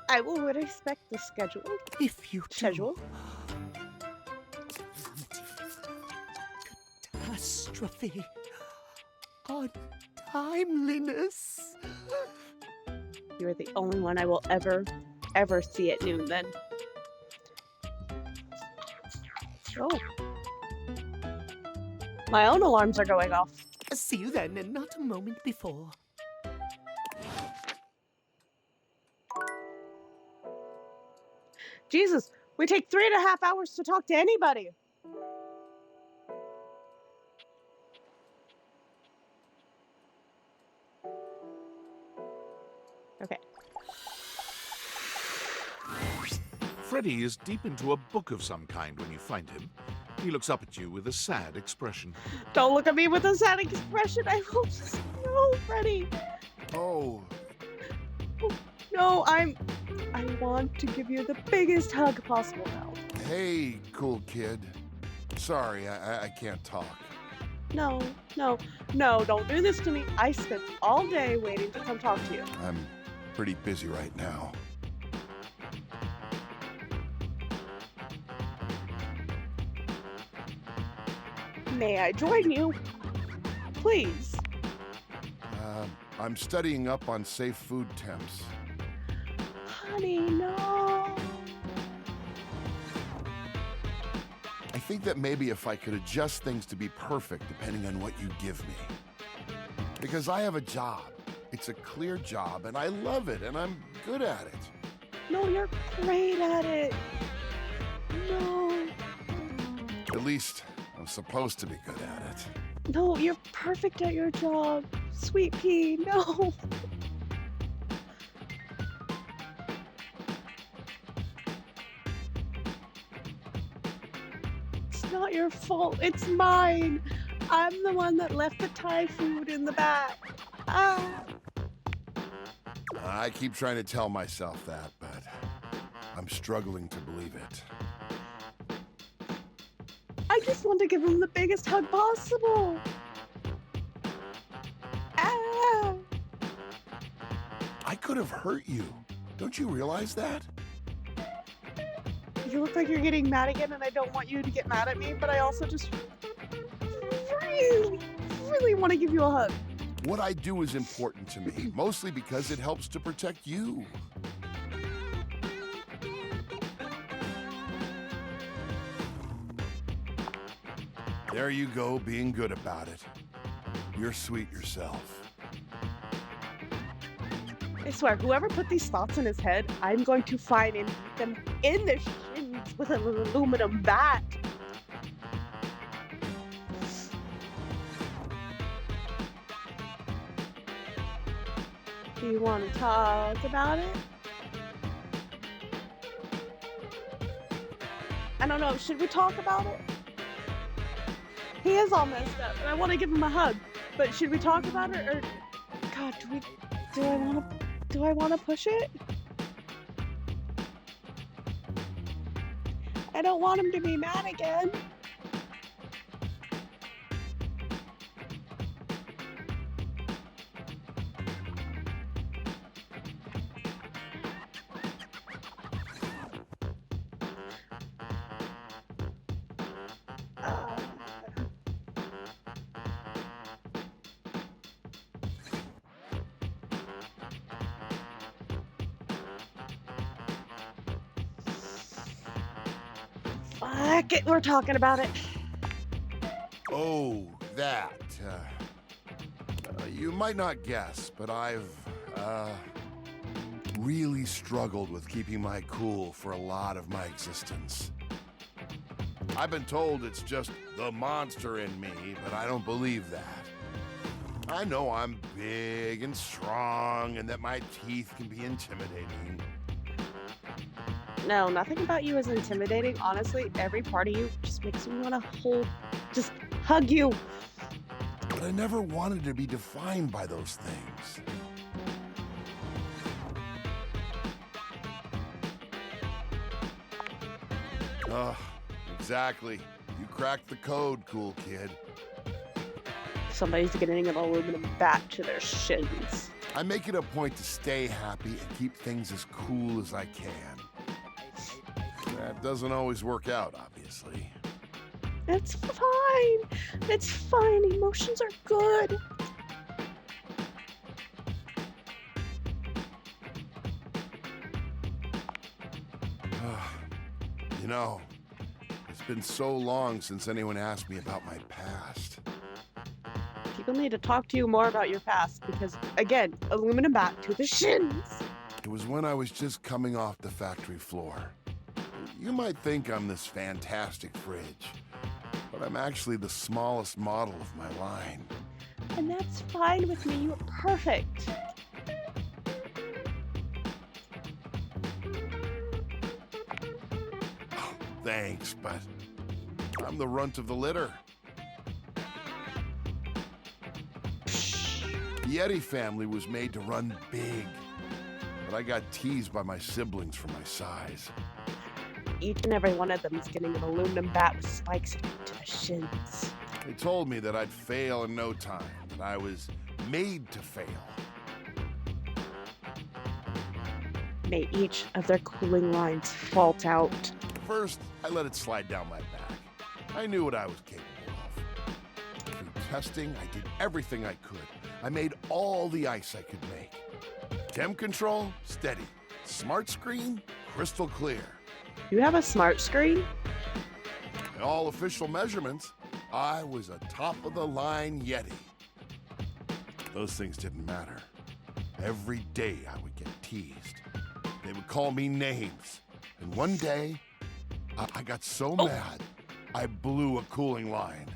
I will respect the schedule.
If you do.
Schedule?
Catastrophe. Untimeliness.
You're the only one I will ever see at noon then. Oh. My own alarms are going off.
See you then, and not a moment before.
Jesus, we take 3.5 hours to talk to anybody. Okay.
Freddy is deep into a book of some kind when you find him. He looks up at you with a sad expression.
Don't look at me with a sad expression. I hope no, Freddy.
Oh.
No, I want to give you the biggest hug possible now.
Hey, cool kid. Sorry, I can't talk.
No, don't do this to me. I spent all day waiting to come talk to you.
pretty busy right now.
May I join you? Please.
I'm studying up on safe food temps.
Honey, no.
I think that maybe if I could adjust things to be perfect depending on what you give me. Because I have a job. It's a clear job, and I love it, and I'm good at it.
No, you're great at it. No.
At least, I'm supposed to be good at it.
No, you're perfect at your job. Sweet pea, no. It's not your fault. It's mine. I'm the one that left the Thai food in the back. Ah.
I keep trying to tell myself that, but I'm struggling to believe it.
I just want to give him the biggest hug possible. Ah.
I could have hurt you. Don't you realize that?
You look like you're getting mad again, and I don't want you to get mad at me, but I also just really want to give you a hug.
What I do is important to me, mostly because it helps to protect you. There you go, being good about it. You're sweet yourself.
I swear, whoever put these thoughts in his head, I'm going to find and beat them in the shins with an aluminum bat. Do you want to talk about it? I don't know, should we talk about it? He is all messed up, and I want to give him a hug. But should we talk about it, or God, do I want to push it? I don't want him to be mad again. Fuck it, we're talking about it.
Oh, that. You might not guess, but I've, really struggled with keeping my cool for a lot of my existence. I've been told it's just the monster in me, but I don't believe that. I know I'm big and strong and that my teeth can be intimidating.
No, nothing about you is intimidating. Honestly, every part of you just makes me want to just hug you.
But I never wanted to be defined by those things. Exactly. You cracked the code, cool kid.
Somebody's getting an aluminum bat to their shins.
I make it a point to stay happy and keep things as cool as I can. That doesn't always work out, obviously.
It's fine. It's fine. Emotions are good.
You know, it's been so long since anyone asked me about my past.
People need to talk to you more about your past because, again, aluminum bat to the shins.
It was when I was just coming off the factory floor. You might think I'm this fantastic fridge, but I'm actually the smallest model of my line.
And that's fine with me. You're perfect.
Thanks, but I'm the runt of the litter. The Yeti family was made to run big, but I got teased by my siblings for my size.
Each and every one of them is getting an aluminum bat with spikes to the shins.
They told me that I'd fail in no time, that I was made to fail.
may each of their cooling lines fault out.
First, I let it slide down my back. I knew what I was capable of. Through testing, I did everything I could. I made all the ice I could make. Temp control, steady. Smart screen, crystal clear.
You have a smart screen?
By all official measurements, I was a top-of-the-line Yeti. Those things didn't matter. Every day I would get teased. They would call me names. And one day, I got so mad, I blew a cooling line.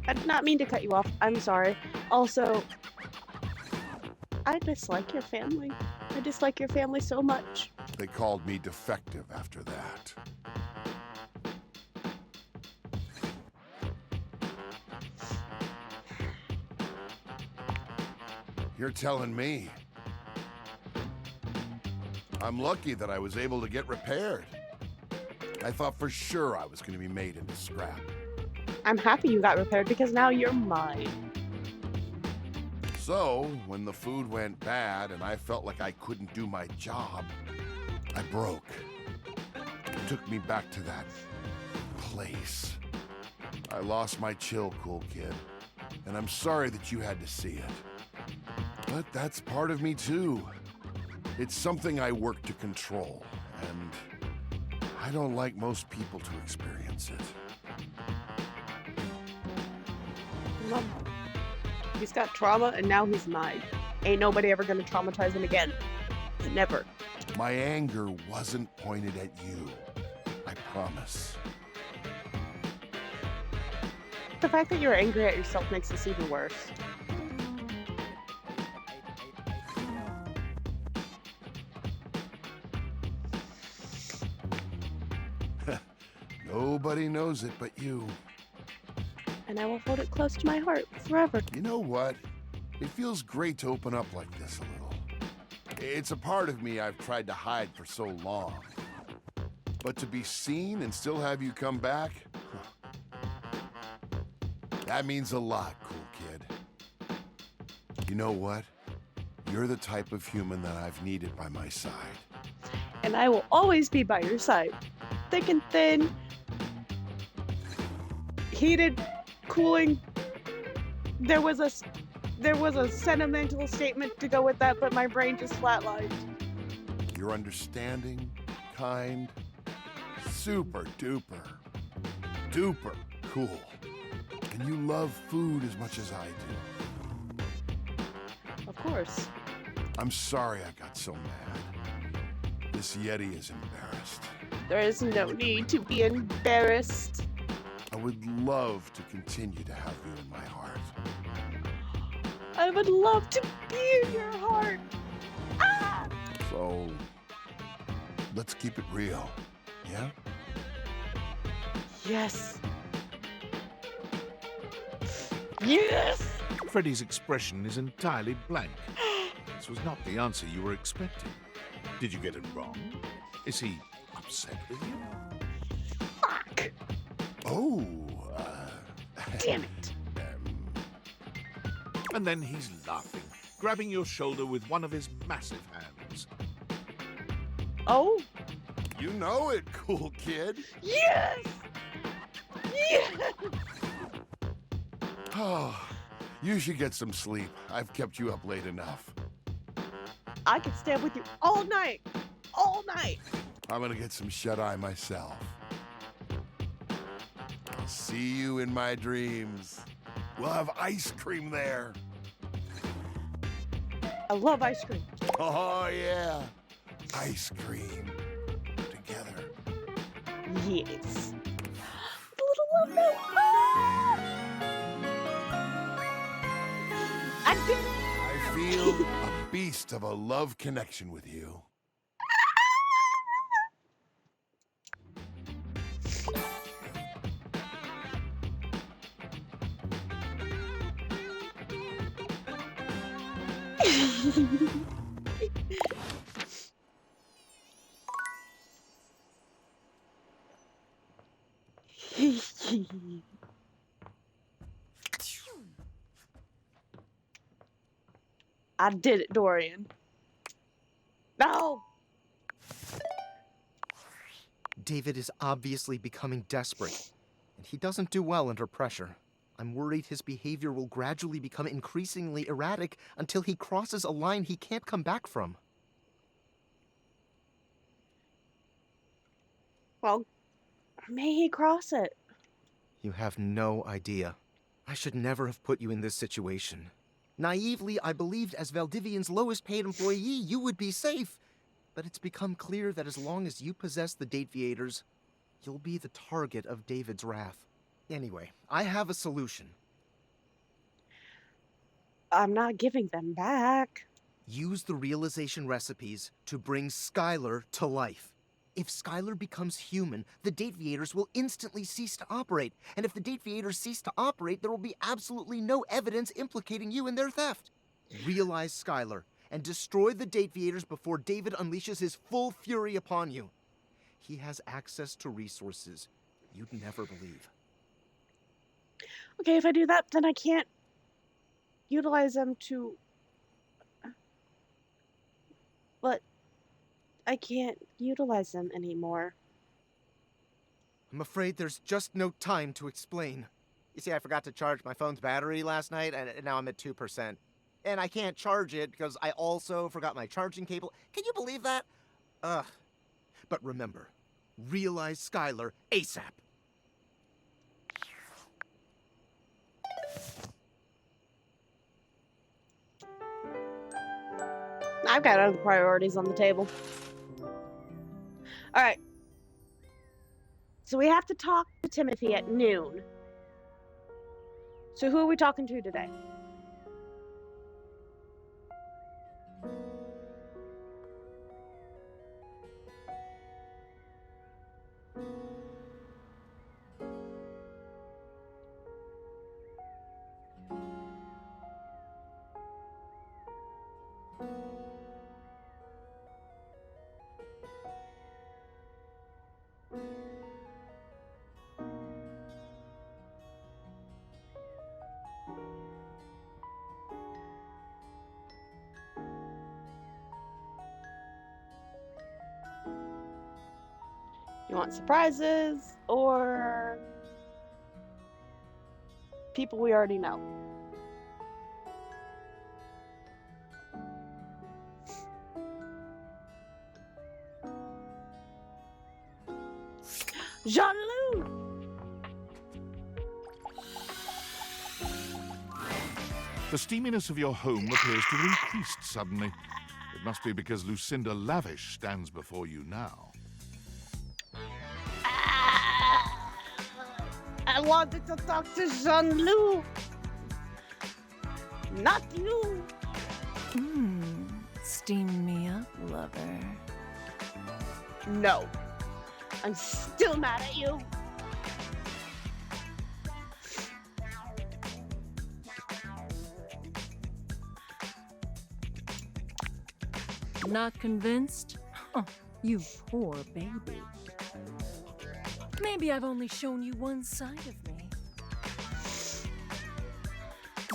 I did not mean to cut you off. I'm sorry. Also, I dislike your family. I dislike your family so much.
They called me defective after that. You're telling me. I'm lucky that I was able to get repaired. I thought for sure I was going to be made into scrap.
I'm happy you got repaired because now you're mine.
So, when the food went bad and I felt like I couldn't do my job, I broke. It took me back to that place. I lost my chill, cool kid, and I'm sorry that you had to see it. But that's part of me too. It's something I work to control, and I don't like most people to experience it.
Love. He's got trauma and now he's mine. Ain't nobody ever gonna traumatize him again. Never.
My anger wasn't pointed at you. I promise.
The fact that you're angry at yourself makes this even worse.
Nobody knows it but you.
And I will hold it close to my heart forever.
You know what? It feels great to open up like this a little. It's a part of me I've tried to hide for so long. But to be seen and still have you come back? That means a lot, cool kid. You know what? You're the type of human that I've needed by my side.
And I will always be by your side. Thick and thin. Heated, cooling. There was a sentimental statement to go with that, but my brain just flatlined.
You're understanding, kind, super duper, duper cool. And you love food as much as I do.
Of course.
I'm sorry I got so mad. This Yeti is embarrassed.
There is no need to be embarrassed.
I would love to continue to have you in my heart.
I would love to be in your heart. Ah!
So, let's keep it real, yeah?
Yes. Yes!
Freddy's expression is entirely blank. This was not the answer you were expecting. Did you get it wrong? Is he upset with you?
Fuck!
Oh,
Damn it.
And then he's laughing, grabbing your shoulder with one of his massive hands.
Oh?
You know it, cool kid.
Yes! Yes!
Oh, you should get some sleep. I've kept you up late enough.
I could stay up with you all night. All night.
I'm gonna get some shut-eye myself. I'll see you in my dreams. We'll have ice cream there.
I love ice cream.
Oh, yeah. Ice cream. Together.
Yes. The little love note. Ah! I did it.
I feel a beast of a love connection with you.
I did it, Dorian. No!
David is obviously becoming desperate, and he doesn't do well under pressure. I'm worried his behavior will gradually become increasingly erratic until he crosses a line he can't come back from.
Well, may he cross it?
You have no idea. I should never have put you in this situation. Naively, I believed as Valdivian's lowest paid employee, you would be safe. But it's become clear that as long as you possess the Dateviators, you'll be the target of David's wrath. Anyway, I have a solution.
I'm not giving them back.
Use the realization recipes to bring Skylar to life. If Skylar becomes human, the Dateviators will instantly cease to operate. And if the Dateviators cease to operate, there will be absolutely no evidence implicating you in their theft. Realize Skylar and destroy the Dateviators before David unleashes his full fury upon you. He has access to resources you'd never believe.
Okay, if I do that, then I can't utilize them to... But I can't utilize them anymore.
I'm afraid there's just no time to explain. You see, I forgot to charge my phone's battery last night, and now I'm at 2%. And I can't charge it because I also forgot my charging cable. Can you believe that? Ugh. But remember, realize Skylar ASAP.
I've got other priorities on the table. Alright. So we have to talk to Timothy at noon. So who are we talking to today? You want surprises or people we already know? Jean-Loup!
The steaminess of your home appears to have increased suddenly. It must be because Lucinda Lavish stands before you now.
I wanted to talk to Jean-Loup. Not you.
Steam me up, lover.
No. I'm still mad at you.
Not convinced? Huh, you poor baby. Maybe I've only shown you one side of me.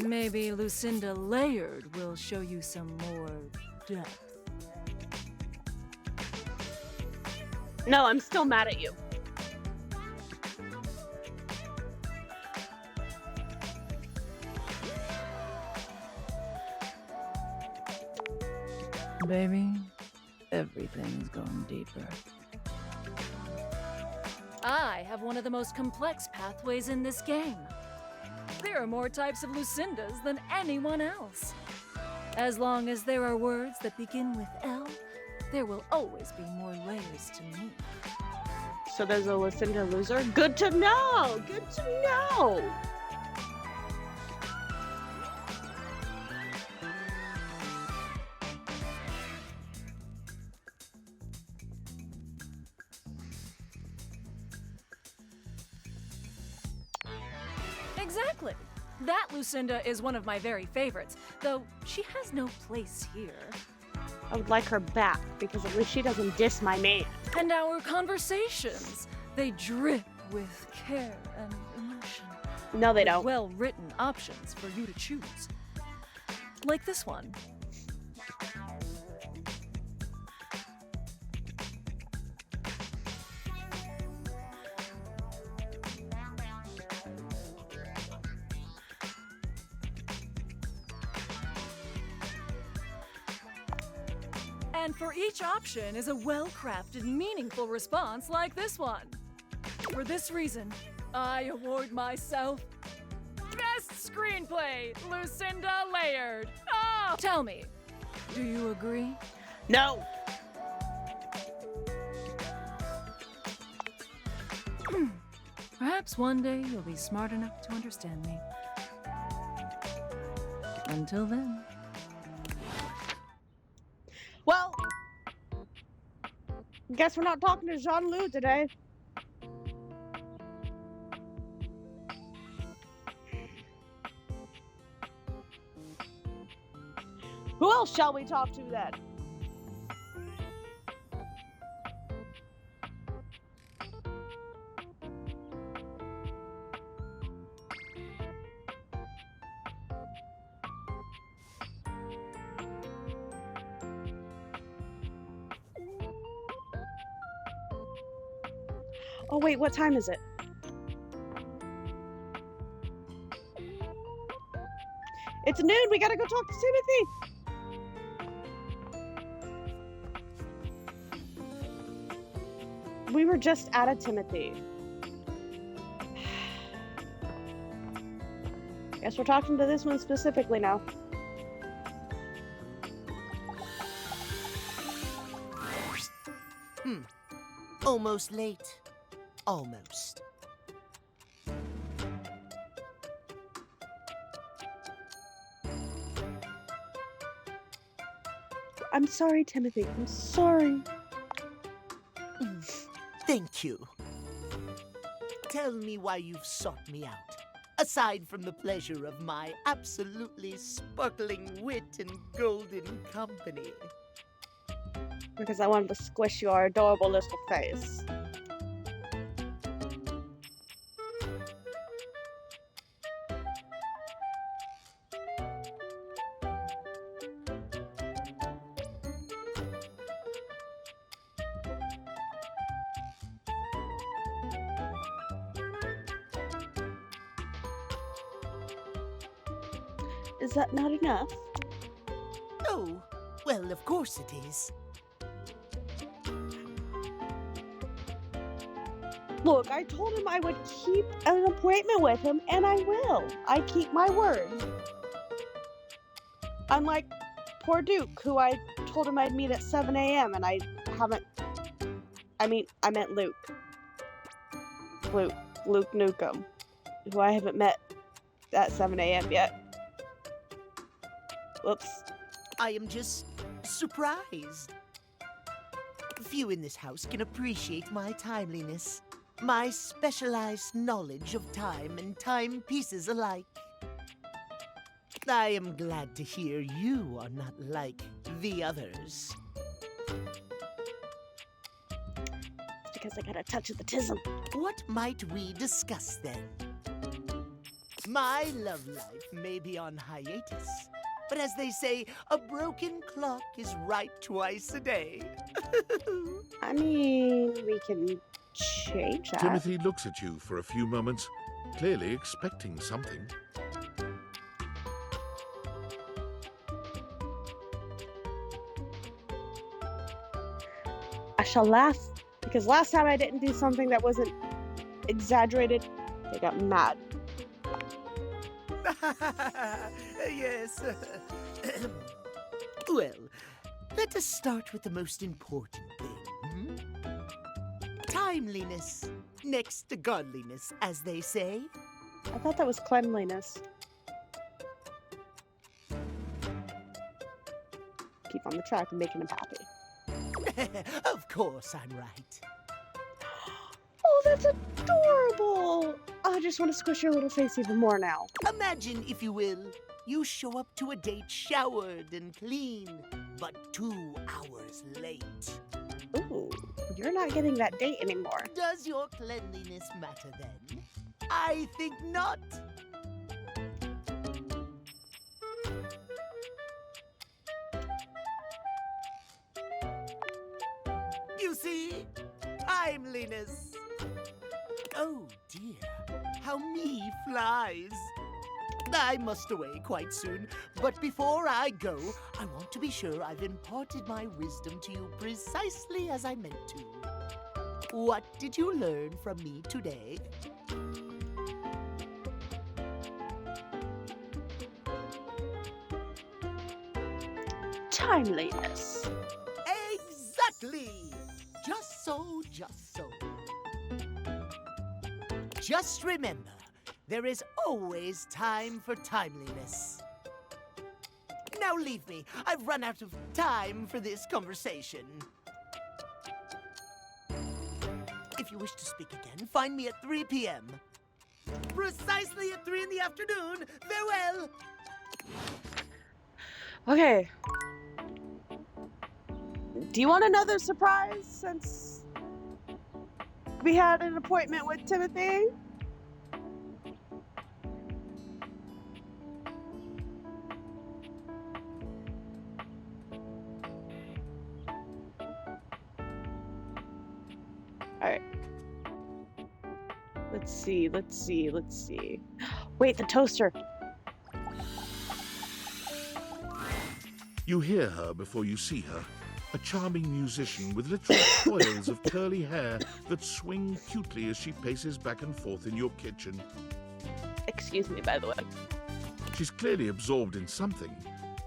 Maybe Lucinda Layered will show you some more depth.
No, I'm still mad at you.
Baby, everything's going deeper. I have one of the most complex pathways in this game. There are more types of Lucindas than anyone else. As long as there are words that begin with L, there will always be more layers to me.
So there's a Lucinda loser? Good to know! Good to know!
Exactly. That Lucinda is one of my very favorites, though she has no place here.
I would like her back, because at least she doesn't diss my man.
And our conversations, they drip with care and emotion.
No, they don't.
Well-written options for you to choose. Like this one. And for each option is a well-crafted, meaningful response like this one. For this reason, I award myself Best Screenplay, Lucinda Laird. Oh! Tell me, do you agree?
No.
Perhaps one day you'll be smart enough to understand me. Until then.
Well, guess we're not talking to Jean-Loup today. Who else shall we talk to then? Oh wait, what time is it? It's noon, we gotta go talk to Timothy. We were just out of Timothy. Guess we're talking to this one specifically now.
Almost late. Almost.
I'm sorry, Timothy. I'm sorry.
Thank you. Tell me why you've sought me out. Aside from the pleasure of my absolutely sparkling wit and golden company.
Because I wanted to squish your adorable little face. Is that not enough?
Oh, well, of course it is.
Look, I told him I would keep an appointment with him, and I will. I keep my word. Unlike poor Duke, who I told him I'd meet at 7 a.m. and I haven't... I meant Luke. Luke Nukem, who I haven't met at 7 a.m. yet. Whoops.
I am just surprised. Few in this house can appreciate my timeliness. My specialized knowledge of time and timepieces alike. I am glad to hear you are not like the others.
It's because I got a touch of the tism.
What might we discuss then? My love life may be on hiatus, but as they say, a broken clock is right twice a day.
I mean, we can change that.
Timothy looks at you for a few moments, clearly expecting something.
I shall laugh, because last time I didn't do something that wasn't exaggerated. They got mad.
Yes. Well, let us start with the most important thing. Timeliness, next to godliness, as they say.
I thought that was cleanliness. Keep on the track of making him happy.
Of course I'm right.
Oh, that's adorable! I just want to squish your little face even more now.
Imagine, if you will, you show up to a date showered and clean, but 2 hours late.
Ooh, you're not getting that date anymore.
Does your cleanliness matter then? I think not. You see? Timeliness. Oh dear, how me flies. I must away quite soon. But before I go, I want to be sure I've imparted my wisdom to you precisely as I meant to. What did you learn from me today?
Timeliness.
Exactly! Just so, just so. Just remember, there is always time for timeliness. Now leave me. I've run out of time for this conversation. If you wish to speak again, find me at 3 p.m. Precisely at 3 in the afternoon. Farewell!
Okay. Do you want another surprise since we had an appointment with Timothy? Alright. Let's see. Wait, the toaster.
You hear her before you see her. A charming musician with little coils of curly hair that swing cutely as she paces back and forth in your kitchen.
Excuse me, by the way.
She's clearly absorbed in something.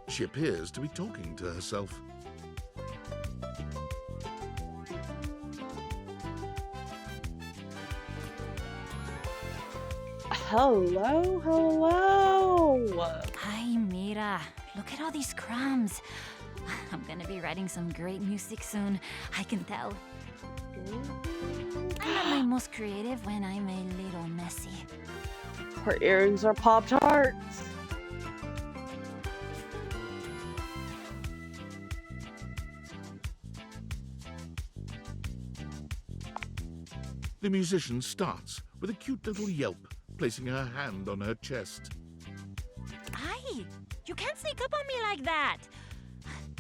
She appears to be talking to herself.
Hello.
Ay, mira. Look at all these crumbs. I'm gonna be writing some great music soon. I can tell. I'm at my most creative when I'm a little messy.
Her earrings are Pop-Tarts.
The musician starts with a cute little yelp, placing her hand on her chest.
Ay, you can't sneak up on me like that.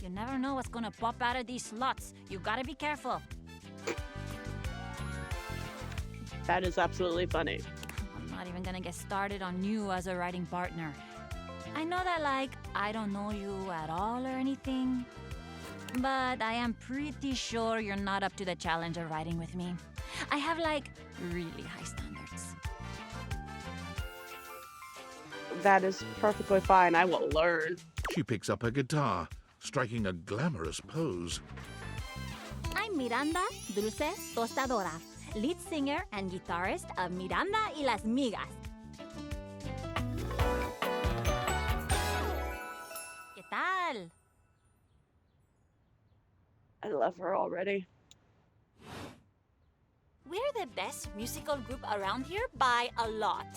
You never know what's gonna pop out of these slots. You gotta be careful.
That is absolutely funny.
I'm not even gonna get started on you as a writing partner. I know that, I don't know you at all or anything, but I am pretty sure you're not up to the challenge of writing with me. I have, really high standards.
That is perfectly fine. I will learn.
She picks up her guitar, striking a glamorous pose.
I'm Miranda Dulce Tostadora, lead singer and guitarist of Miranda y las Migas. ¿Qué tal?
I love her already.
We're the best musical group around here by a lot.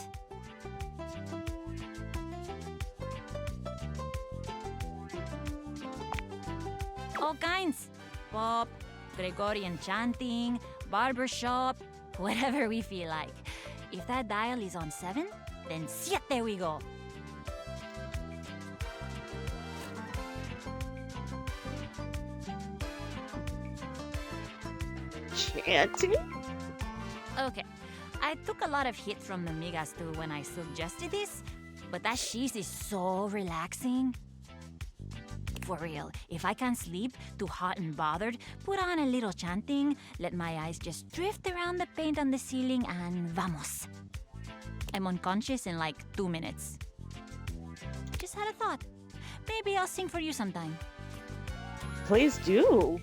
All kinds. Pop, Gregorian chanting, barbershop, whatever we feel like. If that dial is on 7, then siete we go.
Chanting?
Okay, I took a lot of hit from the Migas too when I suggested this, but that cheese is so relaxing. For real, if I can't sleep, too hot and bothered, put on a little chanting, let my eyes just drift around the paint on the ceiling, and vamos. I'm unconscious in 2 minutes. Just had a thought. Maybe I'll sing for you sometime.
Please do.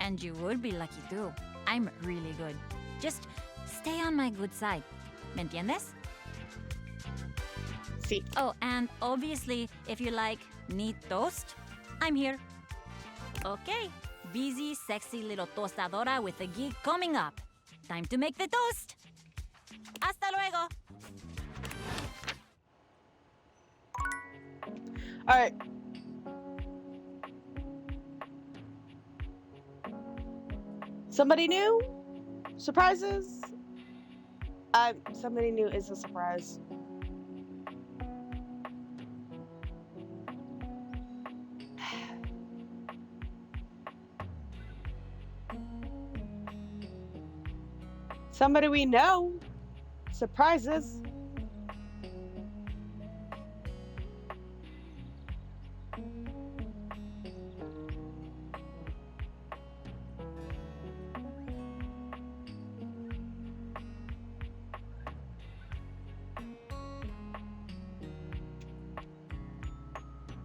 And you would be lucky too. I'm really good. Just stay on my good side. ¿Me entiendes?
Sí.
Oh, and obviously, if you need toast, I'm here. Okay, busy, sexy little tostadora with a gig coming up. Time to make the toast. Hasta luego.
All right. Somebody new? Surprises? Somebody new is a surprise. Somebody we know. Surprises!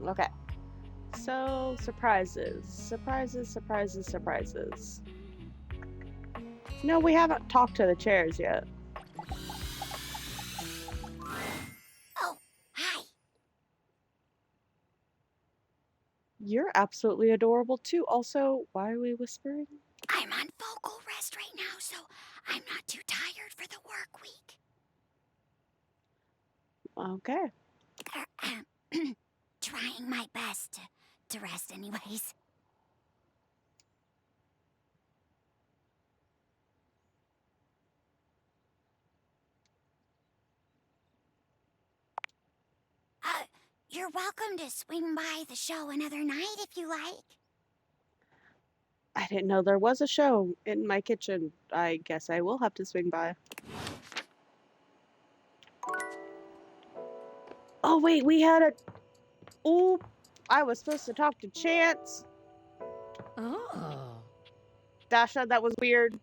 Okay. So, surprises. Surprises, surprises, surprises. No, we haven't talked to the chairs yet.
Oh, hi.
You're absolutely adorable too. Also, why are we whispering?
I'm on vocal rest right now, so I'm not too tired for the work week.
Okay.
Trying my best to rest anyways. You're welcome to swing by the show another night if you like.
I didn't know there was a show in my kitchen. I guess I will have to swing by. Oh, wait, we had a... Oh, I was supposed to talk to Chance.
Oh.
Dasha, that was weird.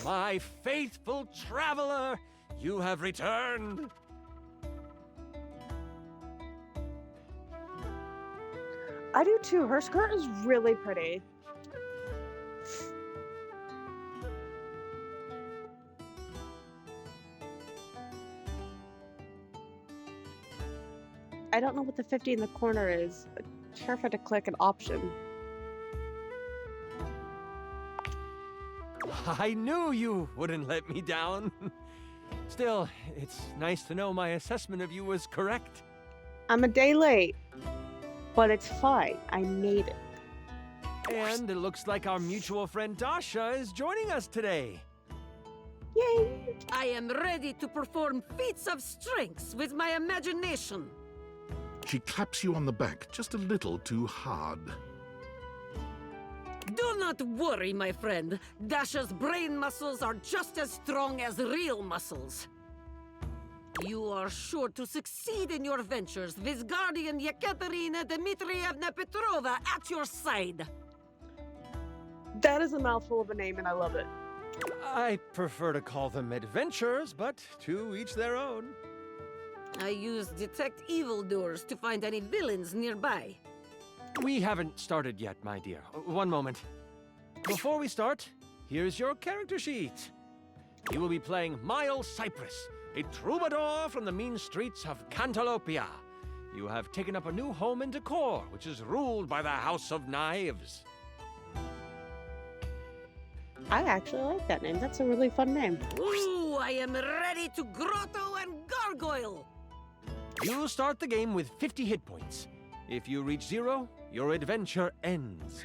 My faithful traveler, you have returned.
I do too. Her skirt is really pretty. I don't know what the 50 in the corner is. Careful to click an option.
I knew you wouldn't let me down. Still, it's nice to know my assessment of you was correct.
I'm a day late, but it's fine. I made it.
And it looks like our mutual friend Dasha is joining us today.
Yay!
I am ready to perform feats of strength with my imagination.
She claps you on the back just a little too hard.
Do not worry, my friend. Dasha's brain muscles are just as strong as real muscles. You are sure to succeed in your ventures with Guardian Yekaterina Dmitrievna Petrova at your side.
That is a mouthful of a name, and I love it.
I prefer to call them adventures, but to each their own.
I use detect evildoers to find any villains nearby.
We haven't started yet, my dear. One moment. Before we start, here's your character sheet. You will be playing Miles Cypress, a troubadour from the mean streets of Cantalopia. You have taken up a new home in Decor, which is ruled by the House of Knives.
I actually like that name. That's a really fun name.
Ooh, I am ready to grotto and gargoyle.
You start the game with 50 hit points. If you reach 0, your adventure ends.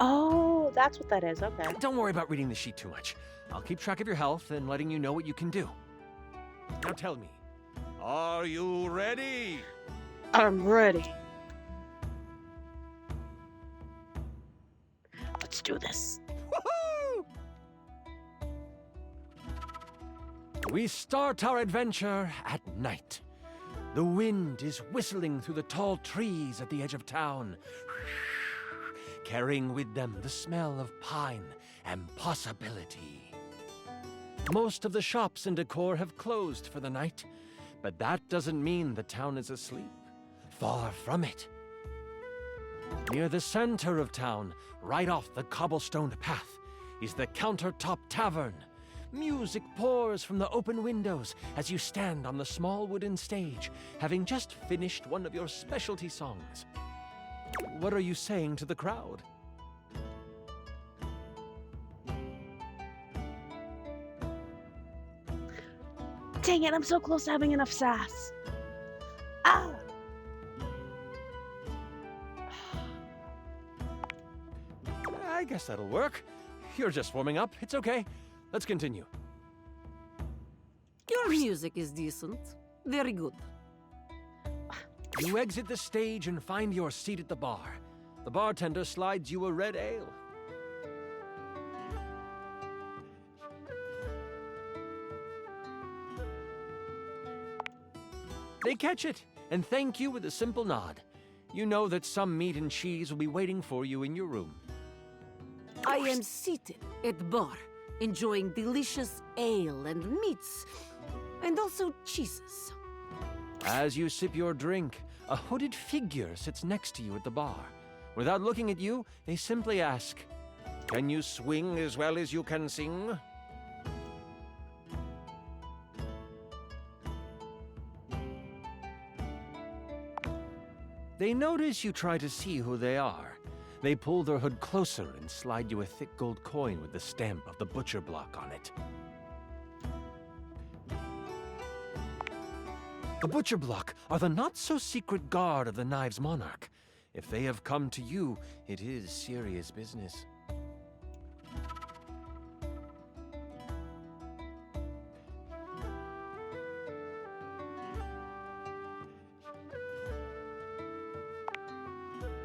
Oh, that's what that is. Okay.
Don't worry about reading the sheet too much. I'll keep track of your health and letting you know what you can do. Now tell me, are you ready?
I'm ready. Let's do this.
Woohoo! We start our adventure at night. The wind is whistling through the tall trees at the edge of town, carrying with them the smell of pine and possibility. Most of the shops in Decor have closed for the night, but that doesn't mean the town is asleep. Far from it. Near the center of town, right off the cobblestoned path, is the Countertop Tavern. Music pours from the open windows as you stand on the small wooden stage, having just finished one of your specialty songs. What are you saying to the crowd?
Dang it, I'm so close to having enough sass. Ah!
I guess that'll work. You're just warming up. It's okay. Let's continue.
Your music is decent. Very good.
You exit the stage and find your seat at the bar. The bartender slides you a red ale. They catch it and thank you with a simple nod. You know that some meat and cheese will be waiting for you in your room.
I am seated at the bar, enjoying delicious ale and meats, and also cheeses.
As you sip your drink, a hooded figure sits next to you at the bar. Without looking at you, they simply ask, "Can you swing as well as you can sing?" They notice you try to see who they are. They pull their hood closer and slide you a thick gold coin with the stamp of the butcher block on it. The butcher block are the not-so-secret guard of the Knives Monarch. If they have come to you, it is serious business.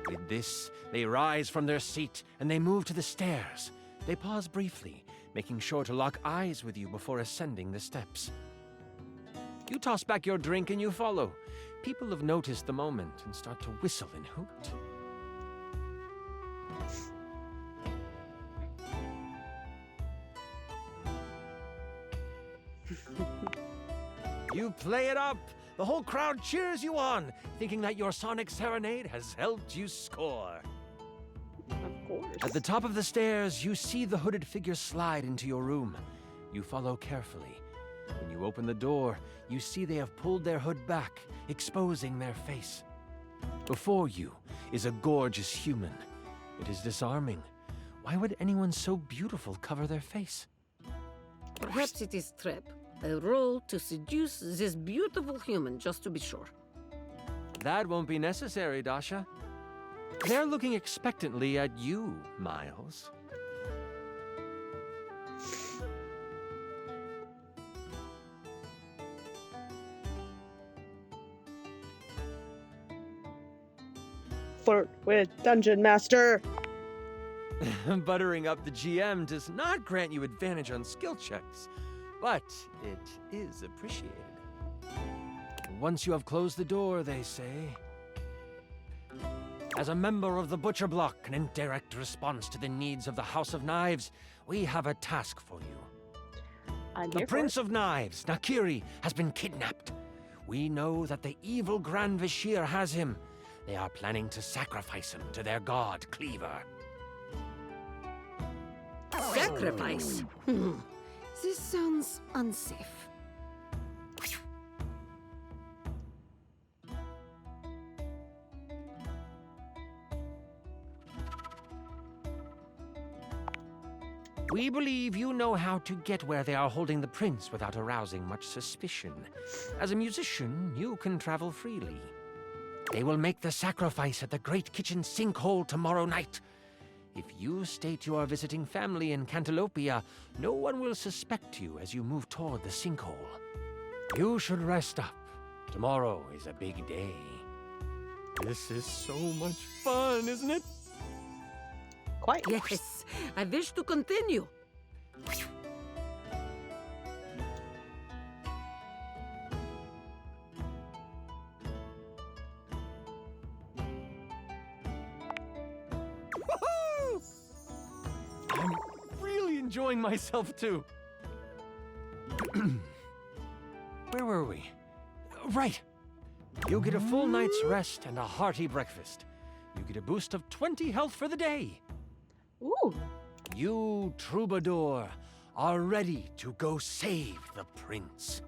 With this, they rise from their seat and they move to the stairs. They pause briefly, making sure to lock eyes with you before ascending the steps. You toss back your drink and you follow. People have noticed the moment and start to whistle and hoot. You play it up. The whole crowd cheers you on, thinking that your sonic serenade has helped you score.
Of course.
At the top of the stairs, you see the hooded figure slide into your room. You follow carefully. When you open the door, you see they have pulled their hood back, exposing their face. Before you is a gorgeous human. It is disarming. Why would anyone so beautiful cover their face?
Perhaps it is trap. A role to seduce this beautiful human, just to be sure.
That won't be necessary, Dasha. They're looking expectantly at you, Miles.
Flirt with Dungeon Master.
Buttering up the GM does not grant you advantage on skill checks, but it is appreciated. Once you have closed the door, they say, "As a member of the Butcher Block and in direct response to the needs of the House of Knives, we have a task for you. The Prince of Knives, Nakiri, has been kidnapped. We know that the evil Grand Vashir has him. They are planning to sacrifice him to their god, Cleaver."
Sacrifice? This sounds unsafe.
We believe you know how to get where they are holding the prince without arousing much suspicion. As a musician, you can travel freely. They will make the sacrifice at the Great Kitchen Sinkhole tomorrow night. If you state you are visiting family in Cantalopia, no one will suspect you as you move toward the sinkhole. You should rest up. Tomorrow is a big day. This is so much fun, isn't it?
Quite.
Yes, I wish to continue.
I'm really enjoying myself, too. Where were we? Right. You get a full night's rest and a hearty breakfast. You get a boost of 20 health for the day.
Ooh.
You, Troubadour, are ready to go save the prince.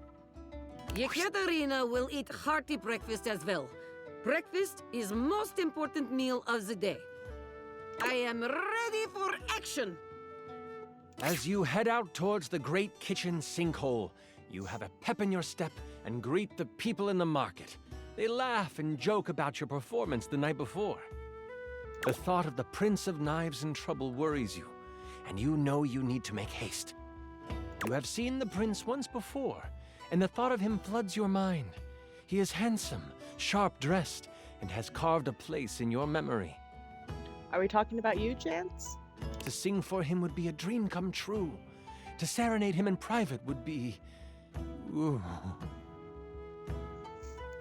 Yekaterina will eat hearty breakfast as well. Breakfast is most important meal of the day. I am ready for action.
As you head out towards the Great Kitchen Sinkhole, you have a pep in your step and greet the people in the market. They laugh and joke about your performance the night before. The thought of the Prince of Knives in trouble worries you, and you know you need to make haste. You have seen the prince once before, and the thought of him floods your mind. He is handsome, sharp-dressed, and has carved a place in your memory.
Are we talking about you, Chance?
To sing for him would be a dream come true. To serenade him in private would be... Ooh.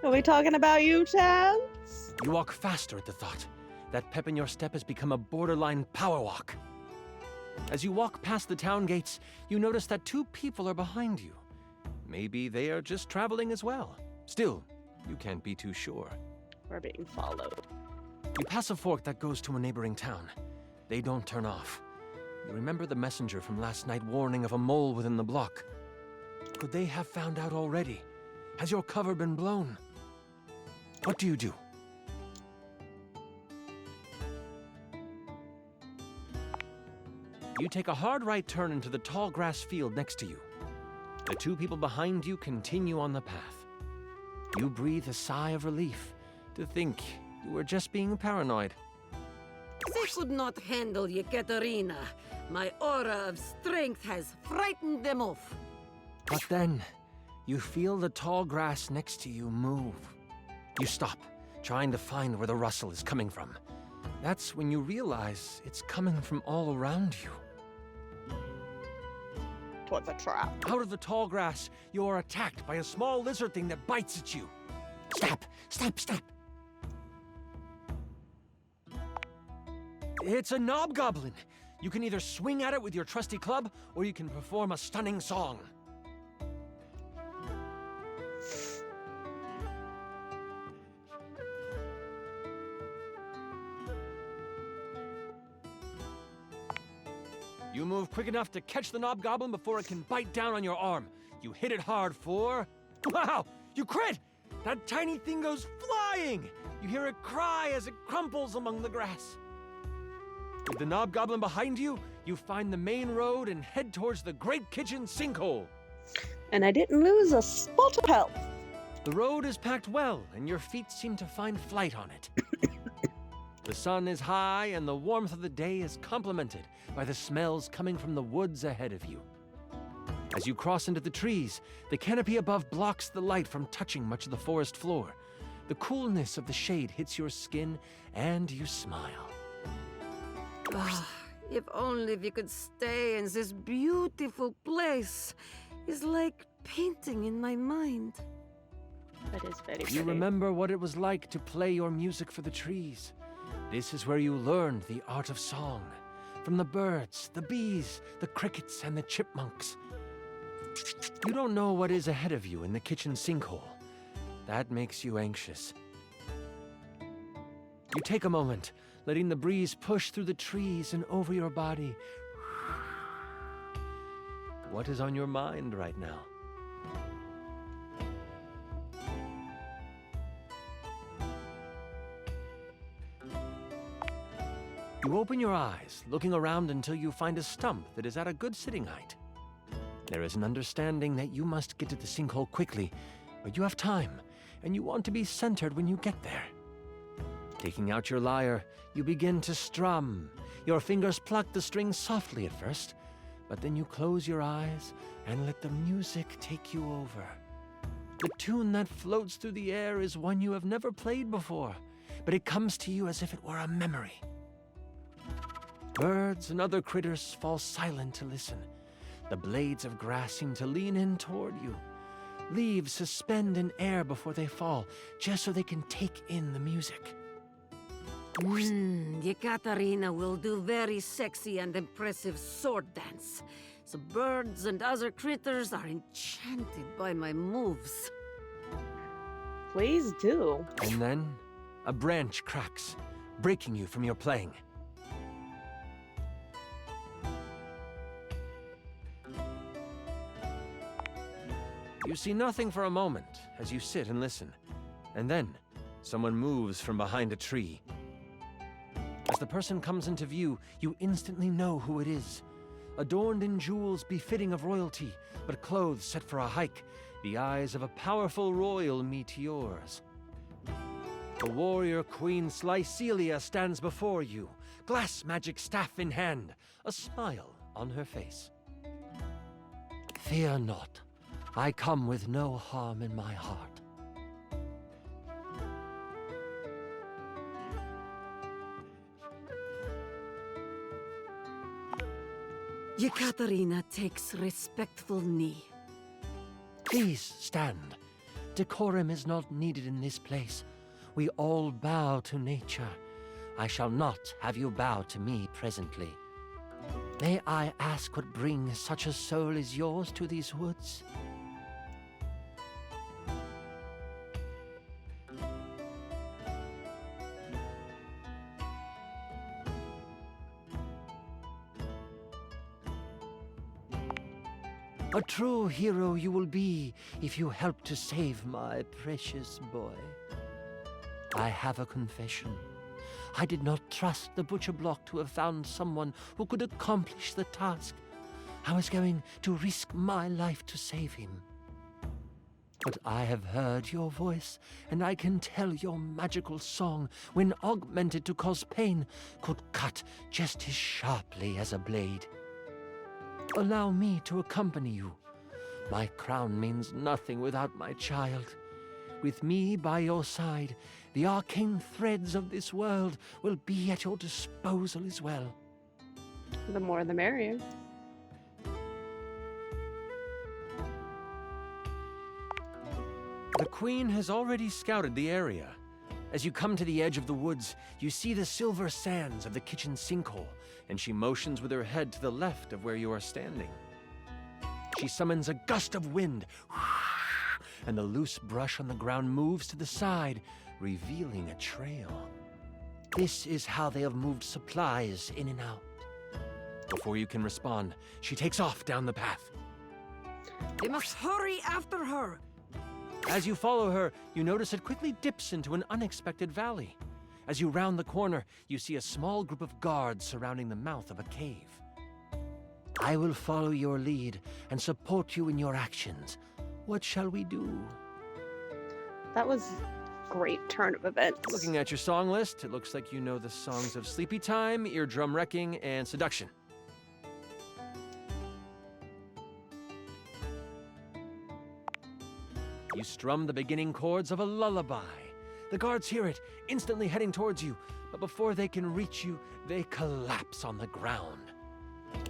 Are we talking about you, Chance?
You walk faster at the thought. That pep in your step has become a borderline power walk. As you walk past the town gates, you notice that 2 people are behind you. Maybe they are just traveling as well. Still, you can't be too sure.
We're being followed.
You pass a fork that goes to a neighboring town. They don't turn off. You remember the messenger from last night warning of a mole within the block. Could they have found out already? Has your cover been blown? What do you do? You take a hard right turn into the tall grass field next to you. The 2 people behind you continue on the path. You breathe a sigh of relief to think you were just being paranoid.
They could not handle Yekaterina. My aura of strength has frightened them off.
But then, you feel the tall grass next to you move. You stop, trying to find where the rustle is coming from. That's when you realize it's coming from all around you.
Towards a trap.
Out of the tall grass, you are attacked by a small lizard thing that bites at you. Stop! Stop! Stop! It's a Knobgoblin. You can either swing at it with your trusty club, or you can perform a stunning song. You move quick enough to catch the Knobgoblin before it can bite down on your arm. You hit it hard for... Wow! You crit! That tiny thing goes flying! You hear it cry as it crumples among the grass. With the Knobgoblin behind you, you find the main road and head towards the Great Kitchen Sinkhole.
And I didn't lose a spot of health.
The road is packed well, and your feet seem to find flight on it. The sun is high, and the warmth of the day is complemented by the smells coming from the woods ahead of you. As you cross into the trees, the canopy above blocks the light from touching much of the forest floor. The coolness of the shade hits your skin, and you smile.
Ah, if only we could stay in this beautiful place. It's like painting in my mind.
That is very pretty.
You remember what it was like to play your music for the trees. This is where you learned the art of song. From the birds, the bees, the crickets, and the chipmunks. You don't know what is ahead of you in the kitchen sinkhole. That makes you anxious. You take a moment, letting the breeze push through the trees and over your body. What is on your mind right now? You open your eyes, looking around until you find a stump that is at a good sitting height. There is an understanding that you must get to the sinkhole quickly, but you have time, and you want to be centered when you get there. Taking out your lyre, you begin to strum. Your fingers pluck the strings softly at first, but then you close your eyes and let the music take you over. The tune that floats through the air is one you have never played before, but it comes to you as if it were a memory. Birds and other critters fall silent to listen. The blades of grass seem to lean in toward you. Leaves suspend in air before they fall, just so they can take in the music.
Yekaterina will do very sexy and impressive sword dance. The birds and other critters are enchanted by my moves.
Please do.
And then, a branch cracks, breaking you from your playing. You see nothing for a moment as you sit and listen. And then, someone moves from behind a tree. As the person comes into view, you instantly know who it is. Adorned in jewels befitting of royalty, but clothes set for a hike, the eyes of a powerful royal meet yours. The warrior queen Slycelia stands before you, glass magic staff in hand, a smile on her face. Fear not. I come with no harm in my heart.
Yekaterina takes respectful knee.
Please stand. decorum is not needed in this place. We all bow to nature. I shall not have you bow to me presently. May I ask what brings such a soul as yours to these woods? A true hero you will be if you help to save my precious boy. I have a confession. I did not trust the butcher block to have found someone who could accomplish the task. I was going to risk my life to save him. But I have heard your voice, and I can tell your magical song, when augmented to cause pain, could cut just as sharply as a blade. Allow me to accompany you. My crown means nothing without my child. With me by your side, the arcane threads of this world will be at your disposal as well.
The more the merrier.
The Queen has already scouted the area. As you come to the edge of the woods, you see the silver sands of the kitchen sinkhole, and she motions with her head to the left of where you are standing. She summons a gust of wind, and the loose brush on the ground moves to the side, revealing a trail. This is how they have moved supplies in and out. Before you can respond, she takes off down the path.
We must hurry after her.
As you follow her, you notice it quickly dips into an unexpected valley. As you round the corner, you see a small group of guards surrounding the mouth of a cave. I will follow your lead and support you in your actions. What shall we do?
That was a great turn of events.
Looking at your song list, it looks like you know the songs of Sleepy Time, Eardrum Wrecking, and Seduction. You strum the beginning chords of a lullaby. The guards hear it, instantly heading towards you, but before they can reach you, they collapse on the ground.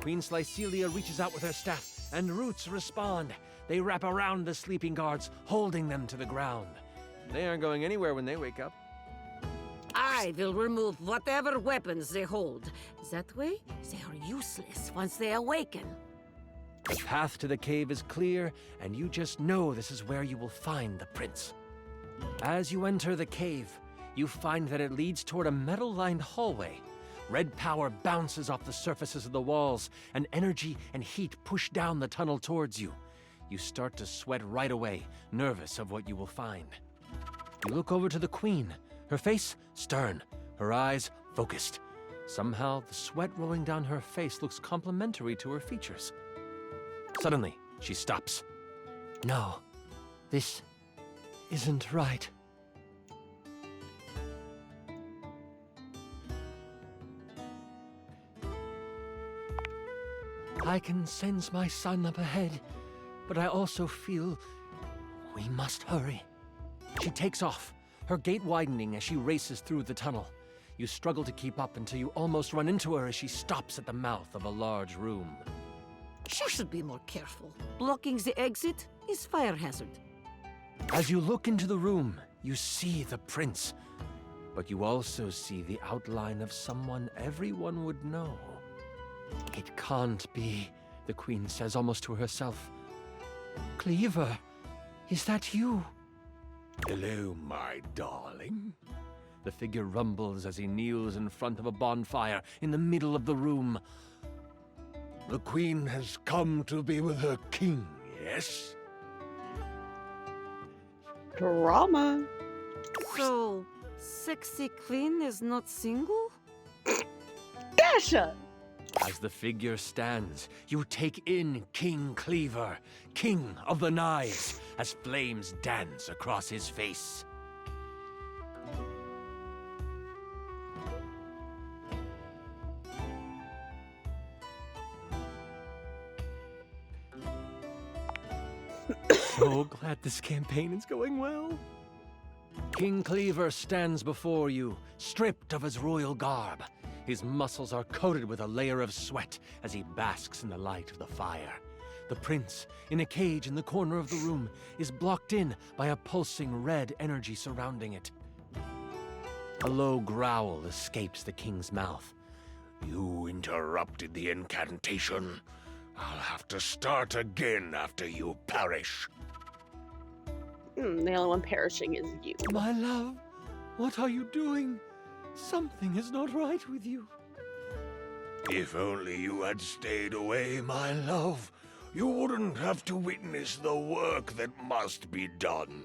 Queen Slycelia reaches out with her staff, and roots respond. They wrap around the sleeping guards, holding them to the ground. They aren't going anywhere when they wake up.
I will remove whatever weapons they hold. That way, they are useless once they awaken.
The path to the cave is clear, and you just know this is where you will find the prince. As you enter the cave, you find that it leads toward a metal-lined hallway. Red power bounces off the surfaces of the walls, and energy and heat push down the tunnel towards you. You start to sweat right away, nervous of what you will find. You look over to the queen, her face stern, her eyes focused. Somehow, the sweat rolling down her face looks complementary to her features. Suddenly, she stops.
No, this isn't right. I can sense my son up ahead, but I also feel we must hurry.
She takes off, her gait widening as she races through the tunnel. You struggle to keep up until you almost run into her as she stops at the mouth of a large room.
She should be more careful. Blocking the exit is fire hazard.
As you look into the room, you see the prince, but you also see the outline of someone everyone would know. It can't be, the queen says almost to herself.
Cleaver, is that you?
Hello, my darling. The figure rumbles as he kneels in front of a bonfire in the middle of the room.
The queen has come to be with her king, yes?
Drama.
So, sexy queen is not single?
Dasha!
As the figure stands, you take in King Cleaver, king of the knives, as flames dance across his face. So glad this campaign is going well. King Cleaver stands before you, stripped of his royal garb. His muscles are coated with a layer of sweat as he basks in the light of the fire. The prince, in a cage in the corner of the room, is blocked in by a pulsing red energy surrounding it. A low growl escapes the king's mouth.
You interrupted the incantation. I'll have to start again after you perish.
The only one perishing is you.
My love, what are you doing? Something is not right with you.
If only you had stayed away, my love, you wouldn't have to witness the work that must be done.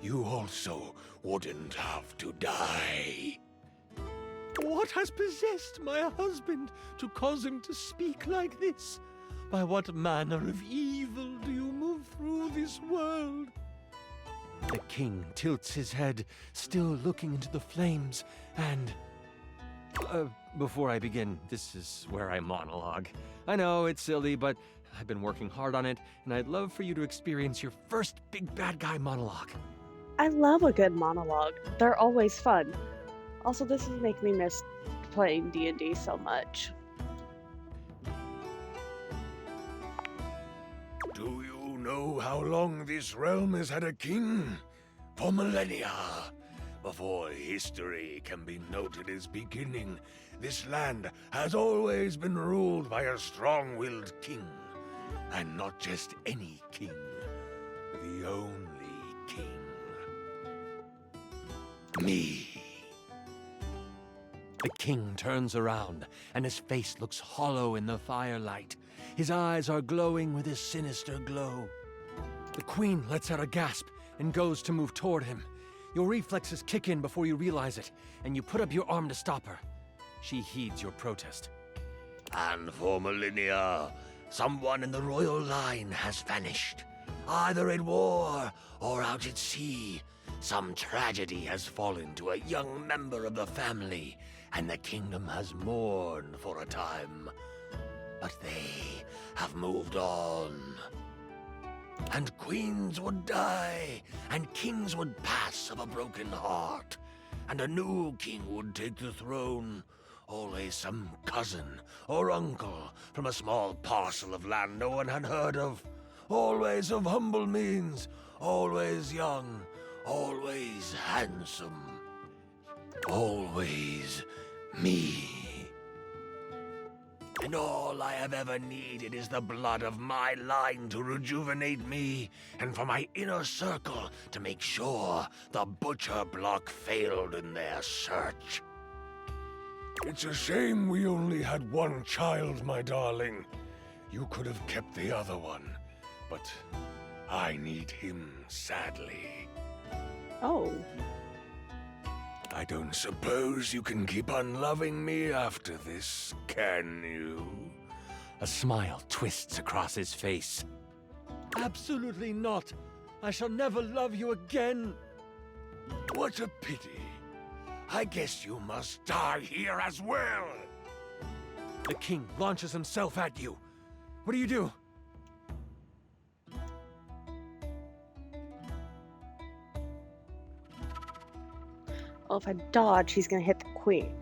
You also wouldn't have to die.
What has possessed my husband to cause him to speak like this? By what manner of evil do you move through this world? The king tilts his head, still looking into the flames, and... before I begin, this is where I monologue. I know, it's silly, but I've been working hard on it, and I'd love for you to experience your first big bad guy monologue.
I love a good monologue. They're always fun. Also, this is making me miss playing D&D so much.
Do you know how long this realm has had a king? For millennia. Before history can be noted as beginning, this land has always been ruled by a strong-willed king. And not just any king. The only king. Me.
The king turns around, and his face looks hollow in the firelight. His eyes are glowing with a sinister glow. The queen lets out a gasp and goes to move toward him. Your reflexes kick in before you realize it, and you put up your arm to stop her. She heeds your protest.
And for millennia, someone in the royal line has vanished. Either at war or out at sea. Some tragedy has fallen to a young member of the family, and the kingdom has mourned for a time. But they have moved on. And queens would die, and kings would pass of a broken heart, and a new king would take the throne. Always some cousin or uncle from a small parcel of land no one had heard of. Always of humble means, always young, always handsome. Always me. And all I have ever needed is the blood of my line to rejuvenate me, and for my inner circle to make sure the butcher block failed in their search.
It's a shame we only had one child, my darling. You could have kept the other one, but I need him sadly.
Oh.
I don't suppose you can keep on loving me after this, can you?
A smile twists across his face. Absolutely not. I shall never love you again.
What a pity. I guess you must die here as well.
The king launches himself at you. What do you do?
Well, if I dodge, he's gonna hit the queen.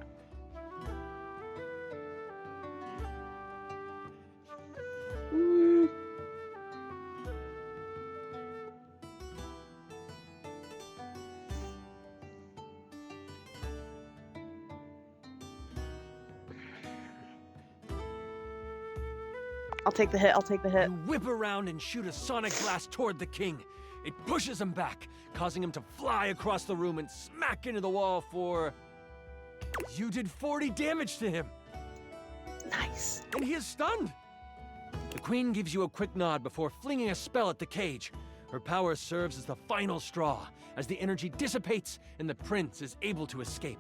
I'll take the hit, I'll take the hit.
You whip around and shoot a sonic blast toward the king. It pushes him back, causing him to fly across the room and smack into the wall for... You did 40 damage to him.
Nice.
And he is stunned. The queen gives you a quick nod before flinging a spell at the cage. Her power serves as the final straw, as the energy dissipates and the prince is able to escape.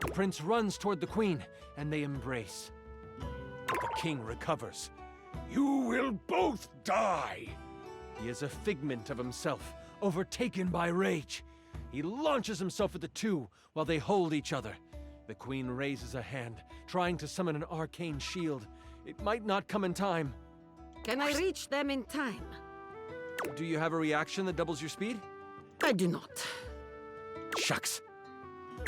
The prince runs toward the queen, and they embrace. The king recovers.
You will both die!
He is a figment of himself, overtaken by rage. He launches himself at the two while they hold each other. The queen raises a hand, trying to summon an arcane shield. It might not come in time.
Can I reach them in time?
Do you have a reaction that doubles your speed?
I do not.
Shucks.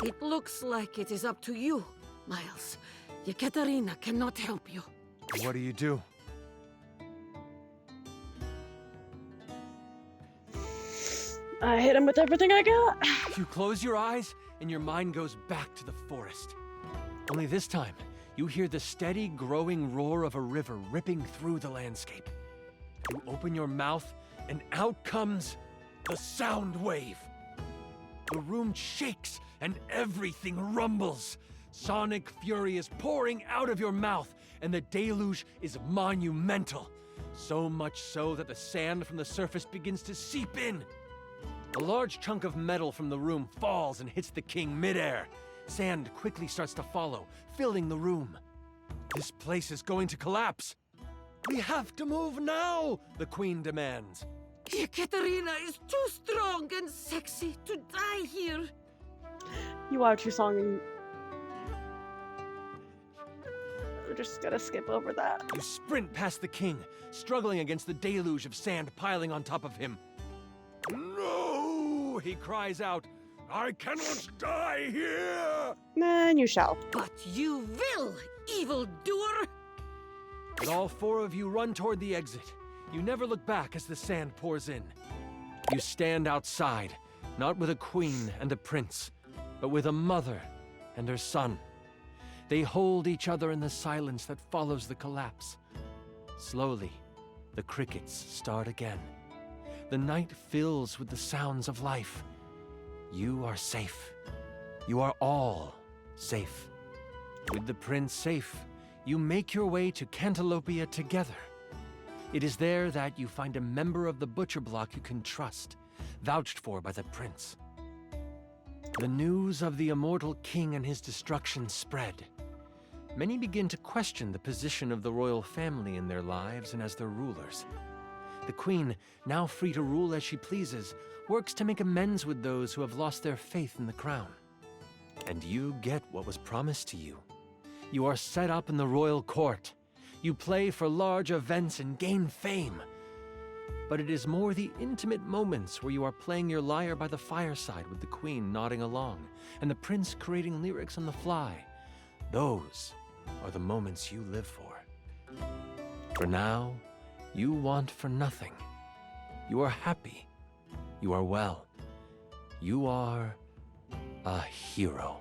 It looks like it is up to you, Miles. Yekaterina cannot help you.
What do you do?
I hit him with everything I got.
You close your eyes, and your mind goes back to the forest. Only this time, you hear the steady, growing roar of a river ripping through the landscape. You open your mouth, and out comes the sound wave. The room shakes, and everything rumbles. Sonic fury is pouring out of your mouth, and the deluge is monumental. So much so that the sand from the surface begins to seep in. A large chunk of metal from the room falls and hits the king midair. Sand quickly starts to follow, filling the room. This place is going to collapse. We have to move now, the queen demands.
Ekaterina is too strong and sexy to die here.
You watch your song and we're just gonna skip over that.
You sprint past the king, struggling against the deluge of sand piling on top of him. No! He cries out. I cannot die here!
And you shall.
But you will, evildoer!
But all four of you run toward the exit. You never look back as the sand pours in. You stand outside, not with a queen and a prince, but with a mother and her son. They hold each other in the silence that follows the collapse. Slowly, the crickets start again. The night fills with the sounds of life. You are safe. You are all safe. With the prince safe, you make your way to Cantalopia together. It is there that you find a member of the Butcher Block you can trust, vouched for by the prince. The news of the immortal king and his destruction spread. Many begin to question the position of the royal family in their lives and as their rulers. The queen, now free to rule as she pleases, works to make amends with those who have lost their faith in the crown. And you get what was promised to you. You are set up in the royal court. You play for large events and gain fame. But it is more the intimate moments where you are playing your lyre by the fireside with the queen nodding along, and the prince creating lyrics on the fly. Those are the moments you live for. For now, you want for nothing. You are happy. You are well. You are a hero.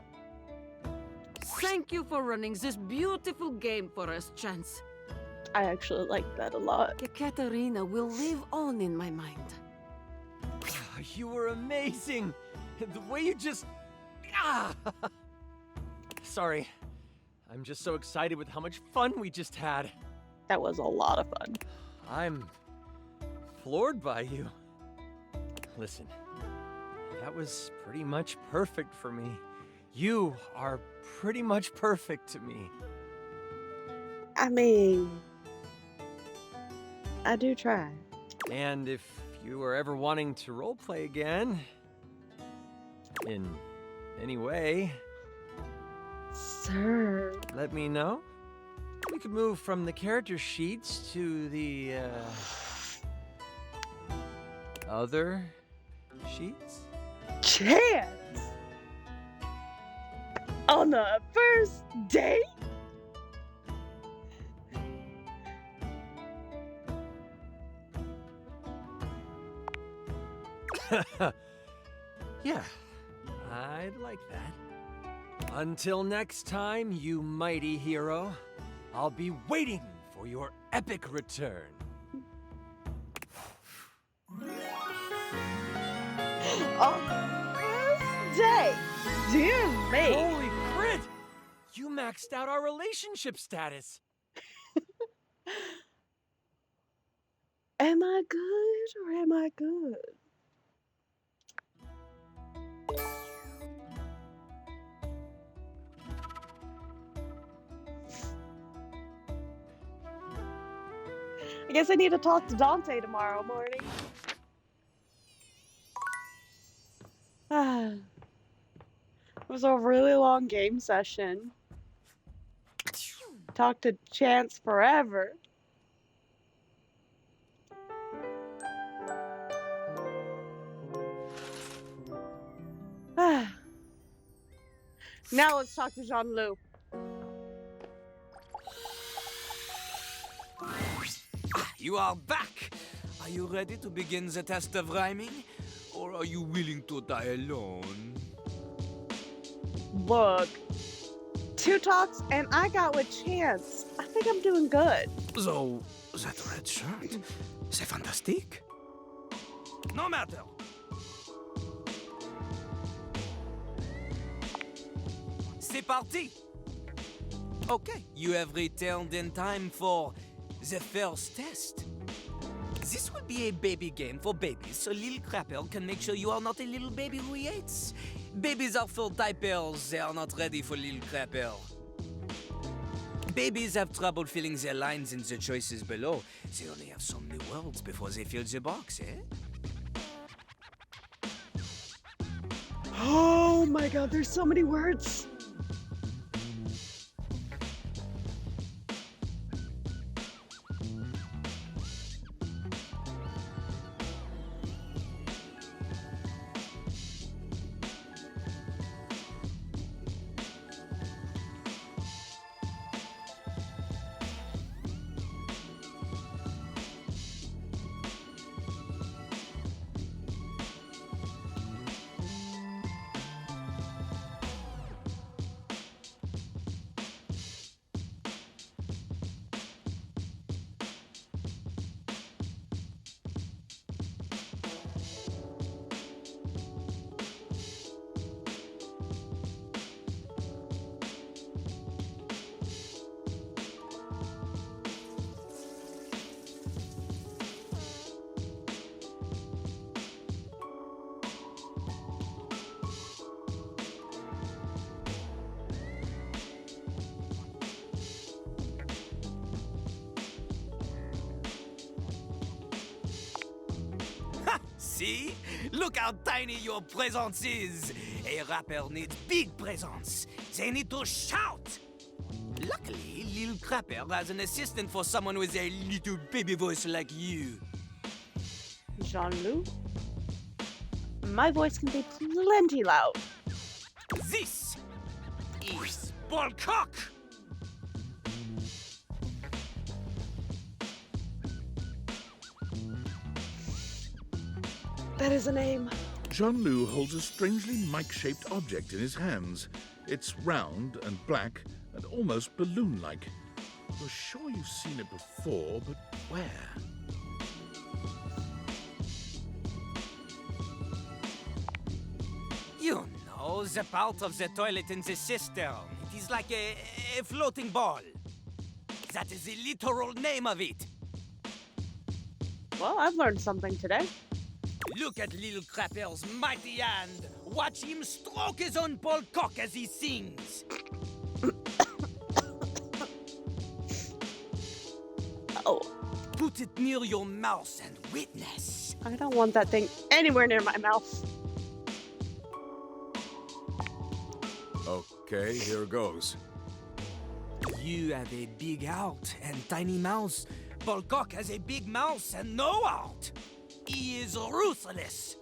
Thank you for running this beautiful game for us, Chance.
I actually like that a lot.
Ekaterina will live on in my mind.
You were amazing. The way you just... Sorry. I'm just so excited with how much fun we just had.
That was a lot of fun.
I'm floored by you. Listen, that was pretty much perfect for me. You are pretty much perfect to me.
I mean, I do try.
And if you were ever wanting to roleplay again, in any way,
sir,
let me know. We could move from the character sheets to the other sheets.
Chance! On the first date?
Yeah, I'd like that. Until next time, you mighty hero, I'll be waiting for your epic return.
On the first day? Dear me!
Holy crit! You maxed out our relationship status.
Am I good or am I good? I guess I need to talk to Dante tomorrow morning. It was a really long game session. Talked to Chance forever. Now let's talk to Jean-Loup.
You are back! Are you ready to begin the test of rhyming? Or are you willing to die alone?
Look, 2 talks and I got with Chance. I think I'm doing good.
So, that red shirt, c'est fantastique. No matter. C'est parti. Okay, you have returned in time for the first test. This will be a baby game for babies, so Little Crapper can make sure you are not a little baby who he hates. Babies are full diapers, they are not ready for Little Crapper. Babies have trouble filling their lines in the choices below. They only have so many words before they fill the box, eh?
Oh my god, there's so many words.
See? Look how tiny your presence is. A rapper needs big presence. They need to shout. Luckily, Little Crapper has an assistant for someone with a little baby voice like you.
Jean-Loup? My voice can be plenty loud.
This is Ballcock.
That is a name.
Jean-Loup holds a strangely mic-shaped object in his hands. It's round and black and almost balloon-like. You're sure you've seen it before, but where?
You know, the part of the toilet in the cistern. It is like a floating ball. That is the literal name of it.
Well, I've learned something today.
Look at Little Crapper's mighty hand. Watch him stroke his own Ballcock as he sings.
Oh.
Put it near your mouth and witness.
I don't want that thing anywhere near my mouth.
Okay, here goes.
You have a big heart and tiny mouth. Ballcock has a big mouth and no heart. He is ruthless.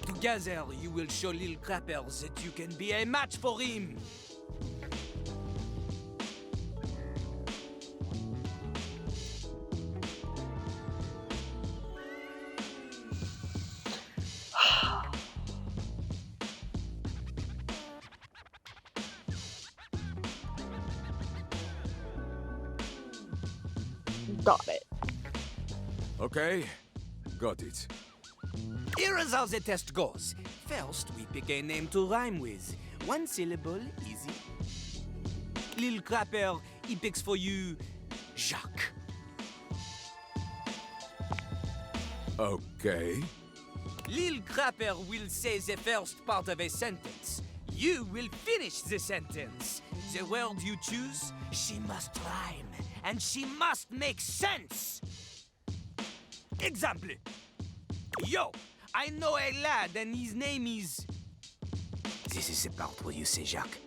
Together, you will show Little Crapper that you can be a match for him.
Got it.
Okay, got it.
Here is how the test goes. First, we pick a name to rhyme with. 1 syllable, easy. Little Crapper, he picks for you Jacques.
Okay.
Little Crapper will say the first part of a sentence. You will finish the sentence. The word you choose, she must rhyme, and she must make sense. Example. Yo, I know a lad and his name is... This is the part where you say Jacques.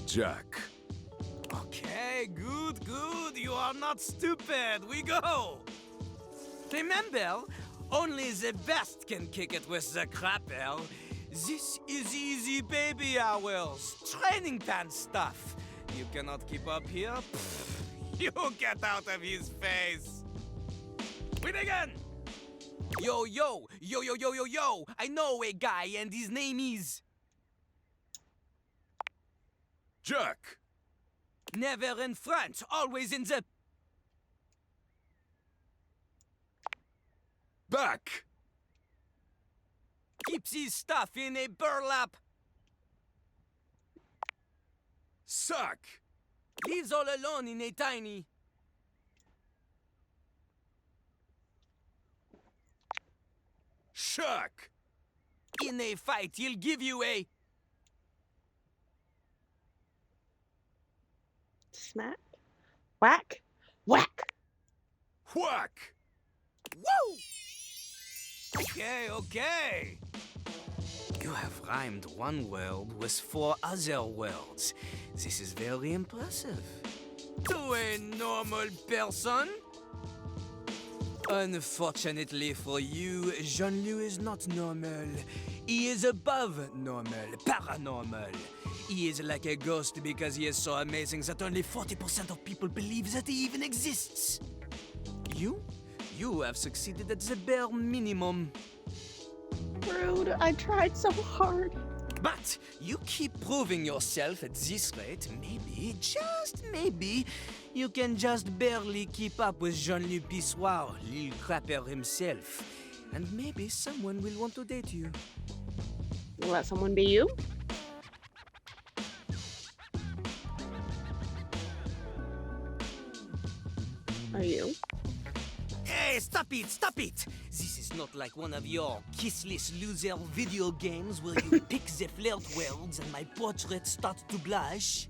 Jack.
Okay, good, good. You are not stupid. We go. Remember, only the best can kick it with the Crapper. This is easy baby hours. Training pants stuff. You cannot keep up here? Pfft, you get out of his face. We begin. Yo, yo, yo, yo, yo, yo, yo! I know a guy, and his name is...
Jack!
Never in front, always in the...
Back!
Keeps his stuff in a burlap.
Sack!
Lives all alone in a tiny...
Shack!
In a fight, he'll give you a...
Smack? Whack? Whack!
Whack!
Woo! Okay, okay. You have rhymed one word with 4 other words. This is very impressive. To a normal person? Unfortunately for you, Jean-Louis is not normal. He is above normal, paranormal. He is like a ghost because he is so amazing that only 40% of people believe that he even exists. You have succeeded at the bare minimum.
Rude, I tried so hard.
But you keep proving yourself at this rate, maybe, just maybe, you can just barely keep up with Jean-Louis Pissoir, Lil Crapper himself. And maybe someone will want to date you.
Will that someone be you? Are you?
Hey, stop it, stop it! This is not like one of your kissless loser video games where you pick the flirt words and my portrait starts to blush.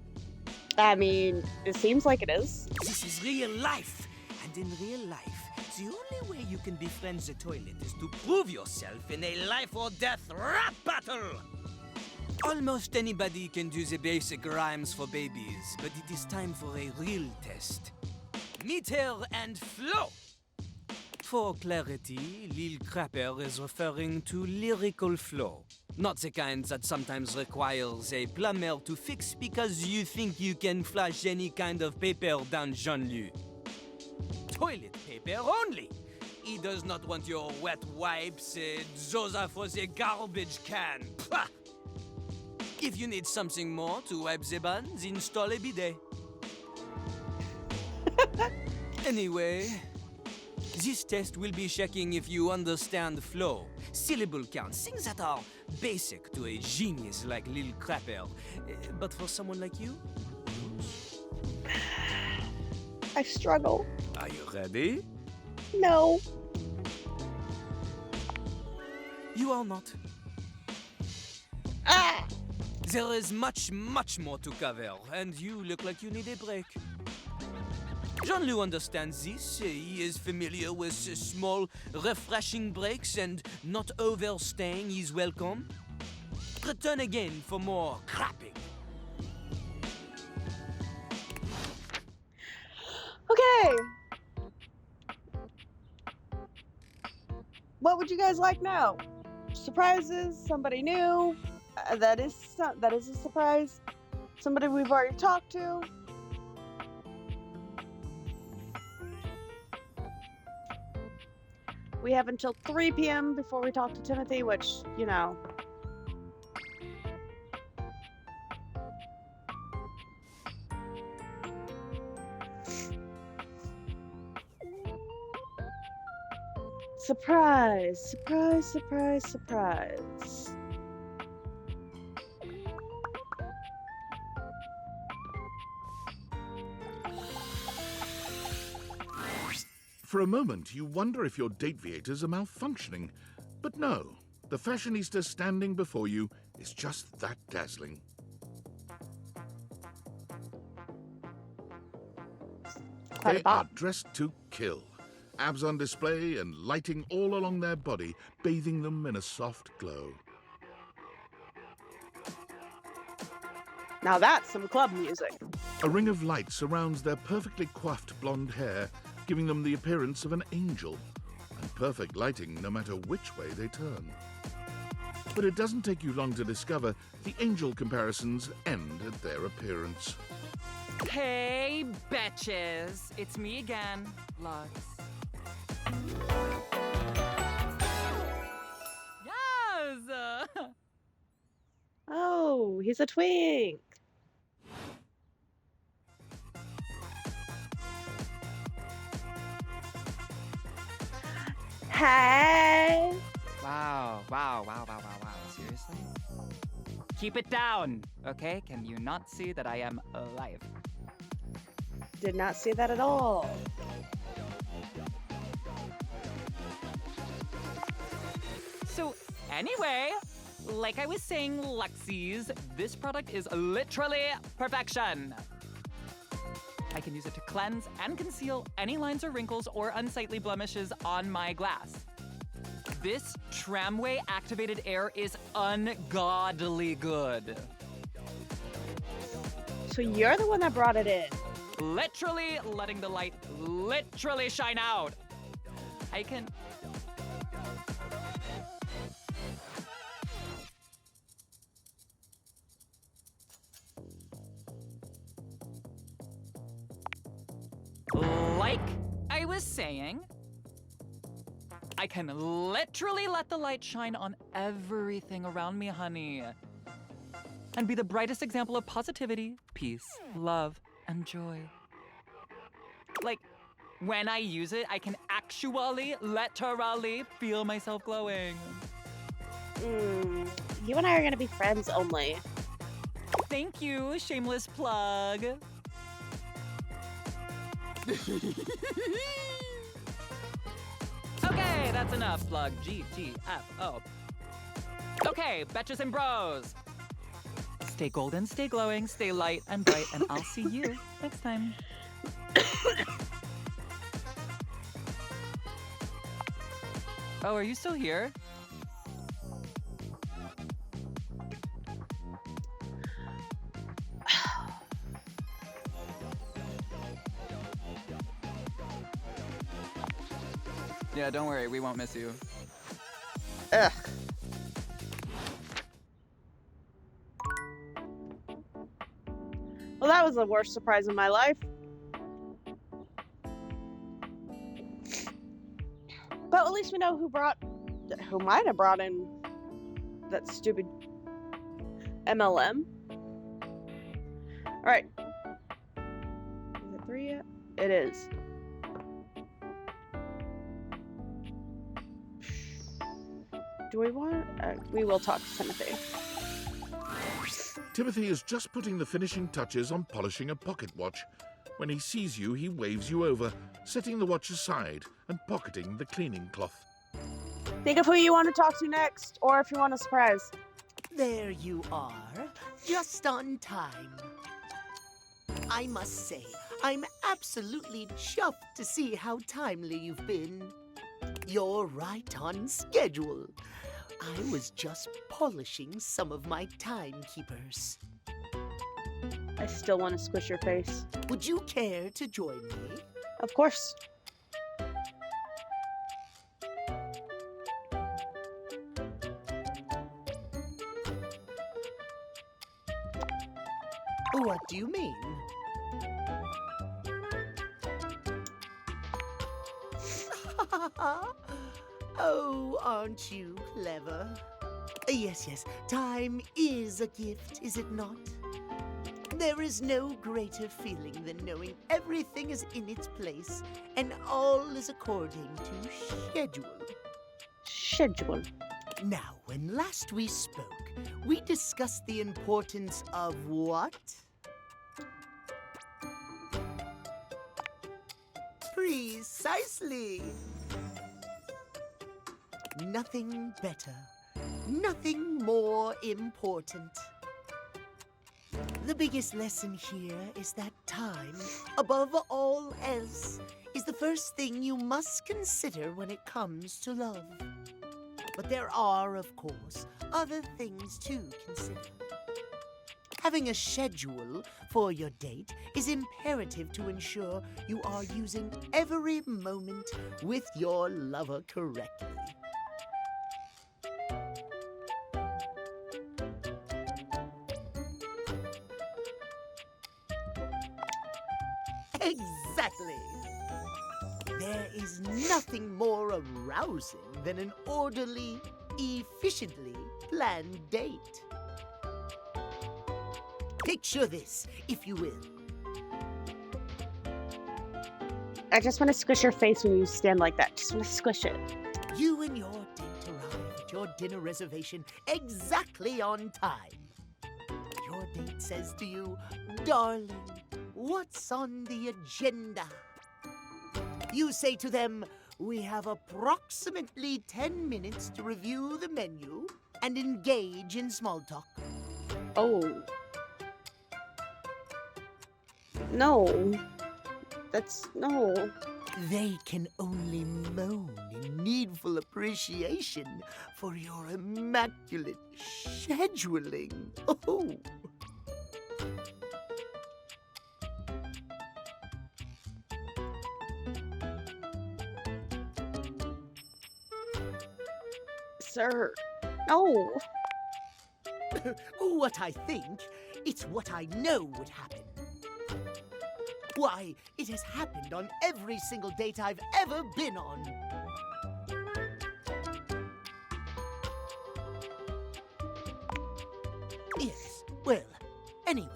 I mean, it seems like it is.
This is real life. And in real life, the only way you can befriend the toilet is to prove yourself in a life or death rap battle! Almost anybody can do the basic rhymes for babies, but it is time for a real test. Meter and flow! For clarity, Lil Crapper is referring to lyrical flow. Not the kind that sometimes requires a plumber to fix because you think you can flush any kind of paper down Jean-Louis. Toilet paper only! He does not want your wet wipes, Zosa for the garbage can. Pah! If you need something more to wipe the buns, install a bidet. Anyway, this test will be checking if you understand flow, syllable count, things that are basic to a genius like Lil Crapper. But for someone like you?
I struggle.
Are you ready?
No.
You are not.
Ah!
There is much, much more to cover, and you look like you need a break. Jean-Louis understands this. He is familiar with small, refreshing breaks and not overstaying his welcome. Return again for more crapping.
Okay. What would you guys like now? Surprises? Somebody new? That is a surprise. Somebody we've already talked to. We have until 3 p.m. before we talk to Timothy, which, you know. Surprise, surprise, surprise, surprise.
For a moment, you wonder if your Dateviators are malfunctioning. But no, the fashionista standing before you is just that dazzling. They are dressed to kill. Abs on display and lighting all along their body, bathing them in a soft glow.
Now that's some club music.
A ring of light surrounds their perfectly coiffed blonde hair, giving them the appearance of an angel, and perfect lighting no matter which way they turn. But it doesn't take you long to discover the angel comparisons end at their appearance.
Hey, betches! It's me again, Lux.
he's a twink. Hey.
Wow. Seriously? Keep it down, okay? Can you not see that I am alive?
Did not see that at all.
So, anyway, like I was saying, Lexies, this product is literally perfection. I can use it to cleanse and conceal any lines or wrinkles or unsightly blemishes on my glass. This tramway activated air is ungodly good.
So you're the one that brought it in.
Literally letting the light literally shine out. I can... Like I was saying, I can literally let the light shine on everything around me, honey. And be the brightest example of positivity, peace, love, and joy. Like, when I use it, I can actually, literally feel myself glowing.
You and I are gonna be friends only.
Thank you, shameless plug. Okay, that's enough. Plug G, T, F, O. Okay, betches and bros. Stay golden, stay glowing, stay light and bright, and I'll see you next time. Oh, are you still here? Yeah, don't worry, we won't miss you.
Ugh. Well, that was the worst surprise of my life. But at least we know who might have brought in that stupid MLM. All right. Is it 3 yet? It is. Do we want? We will talk to Timothy.
Timothy is just putting the finishing touches on polishing a pocket watch. When he sees you, he waves you over, setting the watch aside and pocketing the cleaning cloth.
Think of who you want to talk to next, or if you want a surprise.
There you are, just on time. I must say, I'm absolutely chuffed to see how timely you've been. You're right on schedule. I was just polishing some of my timekeepers.
I still want to squish your face.
Would you care to join me?
Of course.
What do you mean? Oh, aren't you clever? Yes, time is a gift, is it not? There is no greater feeling than knowing everything is in its place and all is according to schedule.
Schedule.
Now, when last we spoke, we discussed the importance of what? Precisely. Nothing better, nothing more important. The biggest lesson here is that time, above all else, is the first thing you must consider when it comes to love. But there are, of course, other things to consider. Having a schedule for your date is imperative to ensure you are using every moment with your lover correctly. Exactly. There is nothing more arousing than an orderly, efficiently planned date. Picture this, if you will.
I just want to squish your face when you stand like that. Just want to squish it.
You and your date arrive at your dinner reservation exactly on time. Your date says to you, "Darling, what's on the agenda?" You say to them, "We have approximately 10 minutes to review the menu and engage in small talk."
Oh. No. No.
They can only moan in needful appreciation for your immaculate scheduling. Oh.
Sir, no.
What I think, it's what I know would happen. Why, it has happened on every single date I've ever been on. Yes, well, anyway.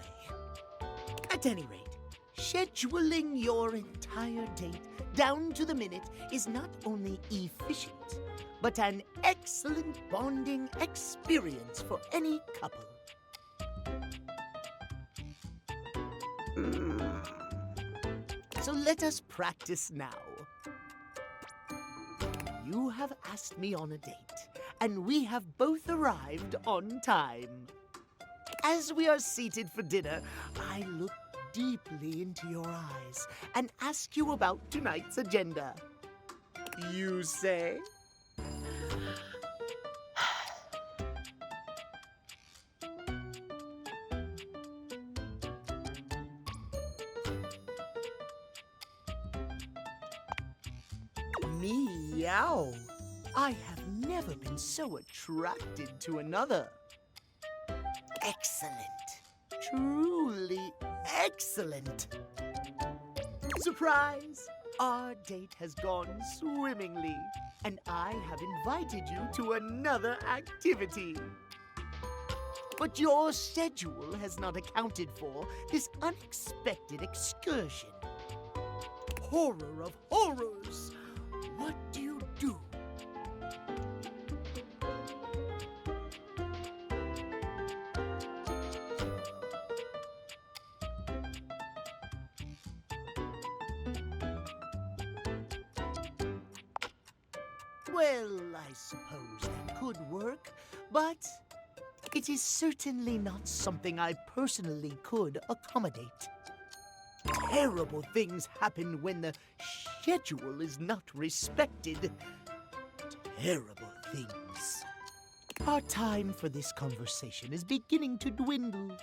At any rate, scheduling your entire date down to the minute is not only efficient, but an excellent bonding experience for any couple. So let us practice now. You have asked me on a date, and we have both arrived on time. As we are seated for dinner, I look deeply into your eyes and ask you about tonight's agenda. You say? Meow. I have never been so attracted to another. Excellent. Truly excellent. Surprise! Our date has gone swimmingly, and I have invited you to another activity. But your schedule has not accounted for this unexpected excursion. Horror of horrors! What do you do? Well, I suppose that could work, but it is certainly not something I personally could accommodate. Terrible things happen when the schedule is not respected. Terrible things. Our time for this conversation is beginning to dwindle.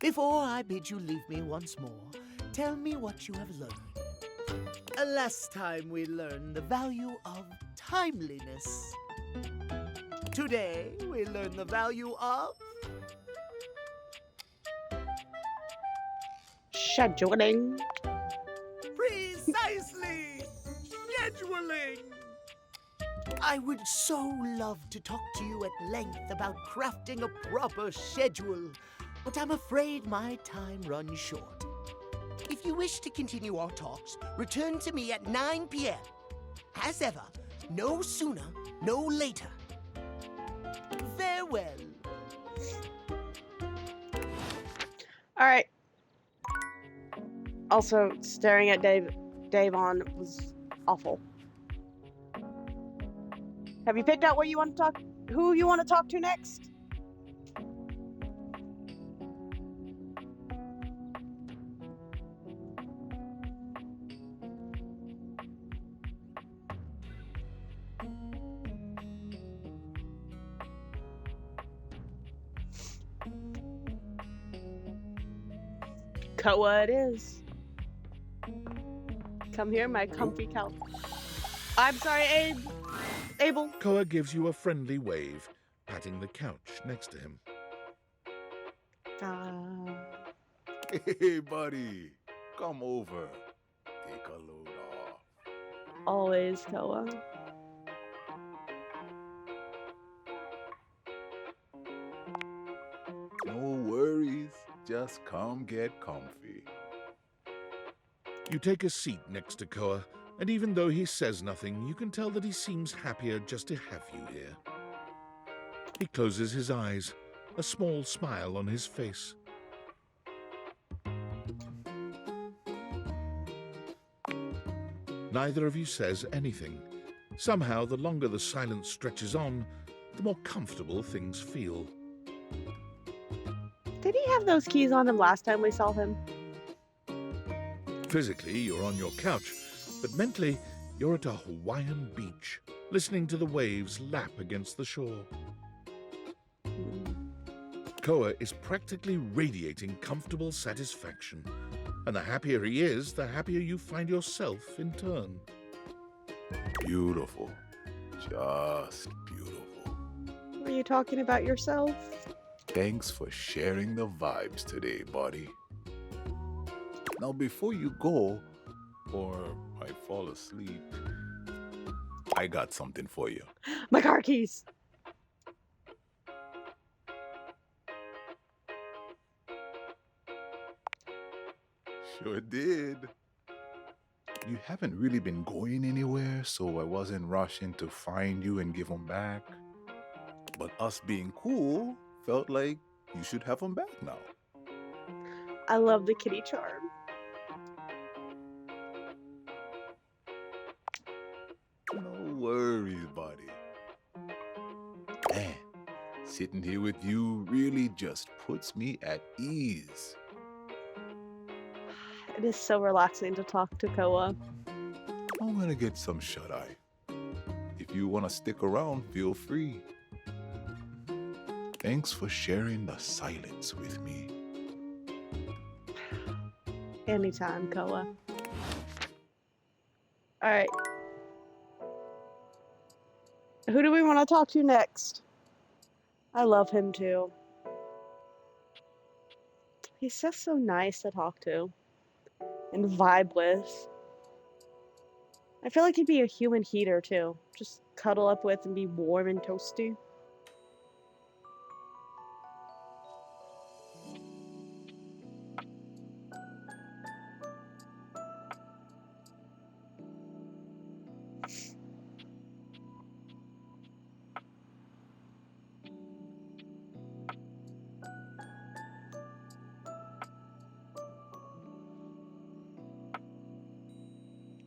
Before I bid you leave me once more, tell me what you have learned. Last time we learned the value of timeliness. Today we learn the value of
scheduling.
Precisely! Scheduling! I would so love to talk to you at length about crafting a proper schedule, but I'm afraid my time runs short. If you wish to continue our talks, return to me at 9 p.m. As ever, no sooner, no later. Farewell.
All right. Also, staring at Davon was awful. Have you picked out where you want to talk? Who you want to talk to next? Koa it is. Come here, my comfy couch. I'm sorry, Abel.
Koa gives you a friendly wave, patting the couch next to him.
Hey, buddy. Come over. Take a load off.
Always, Koa.
No worries.
just come get comfy.
You take a seat next to Koa, and even though he says nothing, you can tell that he seems happier just to have you here. He closes his eyes, a small smile on his face. Neither of you says anything. Somehow, the longer the silence stretches on, the more comfortable things feel.
Did he have those keys on him last time we saw him?
Physically, you're on your couch, but mentally, you're at a Hawaiian beach, listening to the waves lap against the shore. Koa is practically radiating comfortable satisfaction, and the happier he is, the happier you find yourself in turn.
Beautiful. Just beautiful.
Were you talking about yourself?
Thanks for sharing the vibes today, buddy. Now, before you go, or I fall asleep, I got something for you.
My car keys!
Sure did. You haven't really been going anywhere, so I wasn't rushing to find you and give them back. But us being cool felt like you should have them back now.
I love the kitty charm.
No worries, buddy. Man, sitting here with you really just puts me at ease.
It is so relaxing to talk to Koa.
I'm gonna get some shut-eye. If you want to stick around, feel free. Thanks for sharing the silence with me.
Anytime, Koa. Alright. Who do we want to talk to next? I love him too. He's just so nice to talk to and vibe with. I feel like he'd be a human heater too. Just cuddle up with and be warm and toasty.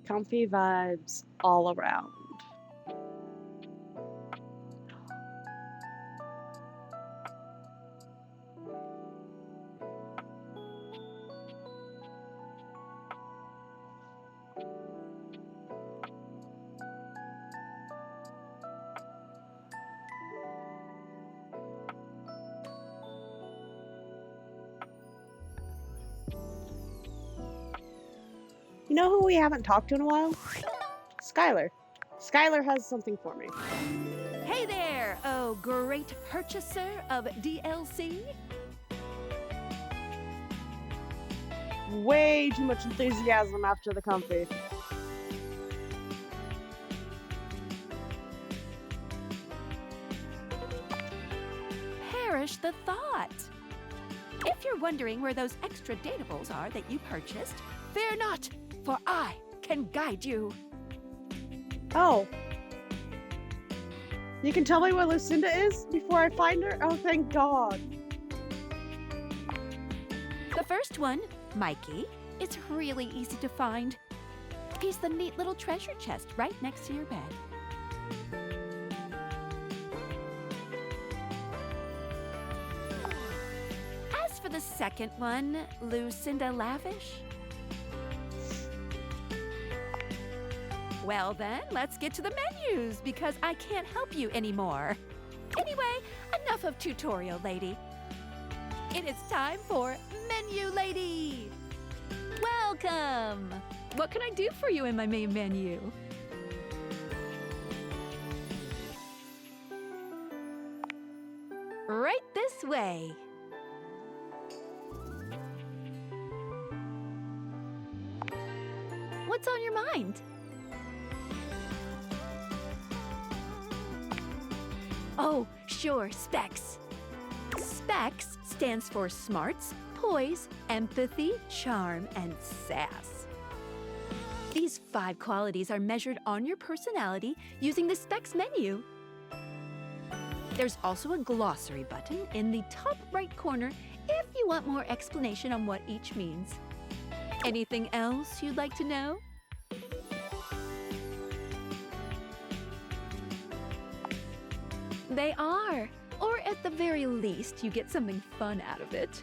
Comfy vibes all around. You know who we haven't talked to in a while? Skylar. Skylar has something for me.
Hey there, oh great purchaser of DLC.
Way too much enthusiasm after the comfy.
Perish the thought. If you're wondering where those extra datables are that you purchased, fear not, for I can guide you.
Oh. You can tell me where Lucinda is before I find her? Oh, thank God.
The first one, Mikey, is really easy to find. He's the neat little treasure chest right next to your bed. As for the second one, Lucinda Lavish, well then, let's get to the menus, because I can't help you anymore. Anyway, enough of tutorial lady. It is time for Menu Lady! Welcome! What can I do for you in my main menu? Right this way. What's on your mind? Oh, sure, Specs. Specs stands for Smarts, poise, empathy, charm, and sass. These 5 qualities are measured on your personality using the specs menu. There's also a glossary button in the top right corner if you want more explanation on what each means. Anything else you'd like to know? They are. Or at the very least, you get something fun out of it.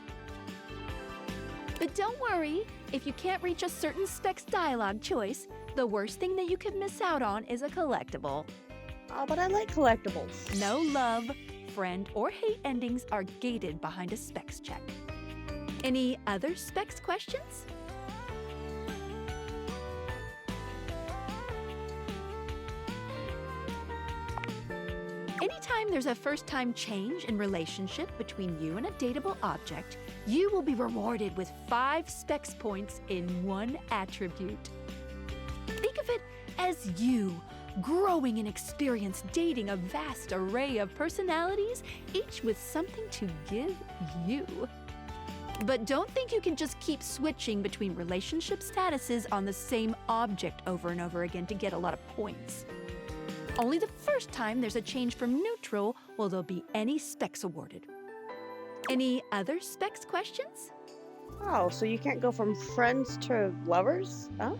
But don't worry, if you can't reach a certain specs dialogue choice, the worst thing that you could miss out on is a collectible.
Oh, but I like collectibles.
No love, friend, or hate endings are gated behind a specs check. Any other specs questions? Anytime there's a first-time change in relationship between you and a dateable object, you will be rewarded with 5 specs points in 1 attribute. Think of it as you growing in experience dating a vast array of personalities, each with something to give you. But don't think you can just keep switching between relationship statuses on the same object over and over again to get a lot of points. Only the first time there's a change from neutral will there be any specs awarded. Any other specs questions?
Oh, so you can't go from friends to lovers? Oh.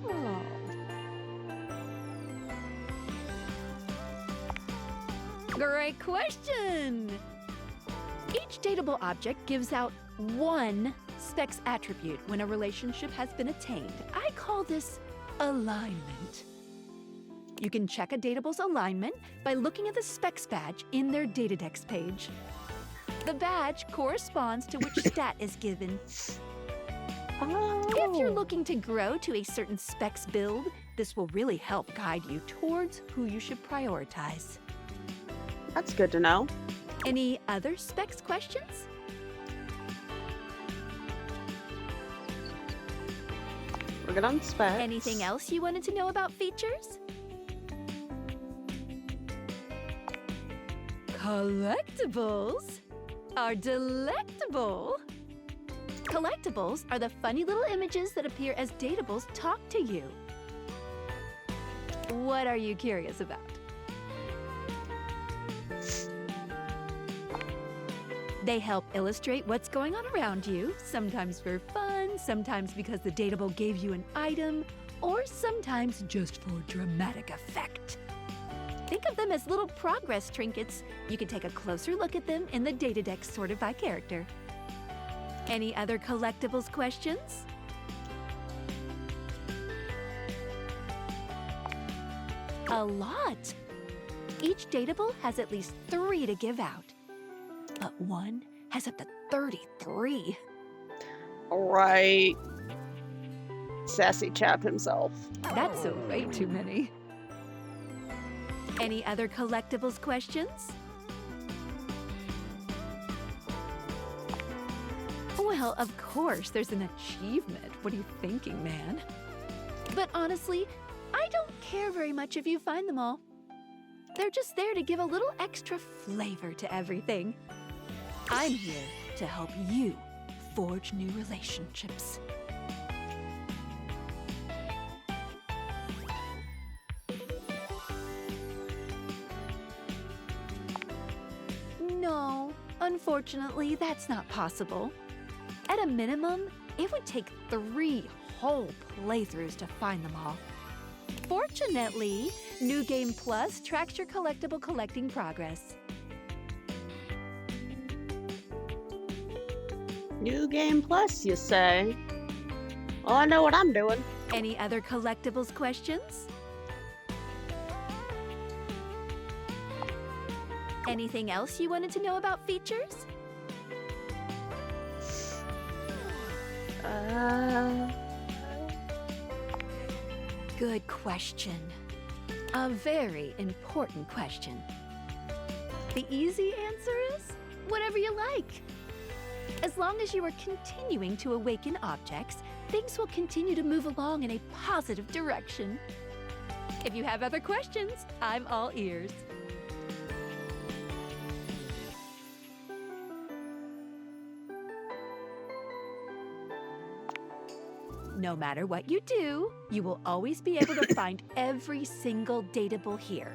Great question! Each dateable object gives out 1 specs attribute when a relationship has been attained. I call this alignment. You can check a datable's alignment by looking at the specs badge in their Datadex page. The badge corresponds to which stat is given. If you're looking to grow to a certain specs build, this will really help guide you towards who you should prioritize.
That's good to know.
Any other specs questions?
We're good on specs.
Anything else you wanted to know about features? Collectibles are delectable. Collectibles are the funny little images that appear as datables talk to you. What are you curious about? They help illustrate what's going on around you, sometimes for fun, sometimes because the datable gave you an item, or sometimes just for dramatic effect. Think of them as little progress trinkets. You can take a closer look at them in the Datadex sorted by character. Any other collectibles questions? A lot. Each datable has at least 3 to give out, but one has up to 33.
Right. Sassy chap himself.
That's way too many. Any other collectibles questions? Well, of course, there's an achievement. What are you thinking, man? But honestly, I don't care very much if you find them all. They're just there to give a little extra flavor to everything. I'm here to help you forge new relationships. No, unfortunately, that's not possible. At a minimum, it would take 3 whole playthroughs to find them all. Fortunately, New Game Plus tracks your collectible collecting progress.
New Game Plus, you say? Well, I know what I'm doing.
Any other collectibles questions? Anything else you wanted to know about features? Good question. A very important question. The easy answer is whatever you like. As long as you are continuing to awaken objects, things will continue to move along in a positive direction. If you have other questions, I'm all ears. No matter what you do, you will always be able to find every single dateable here.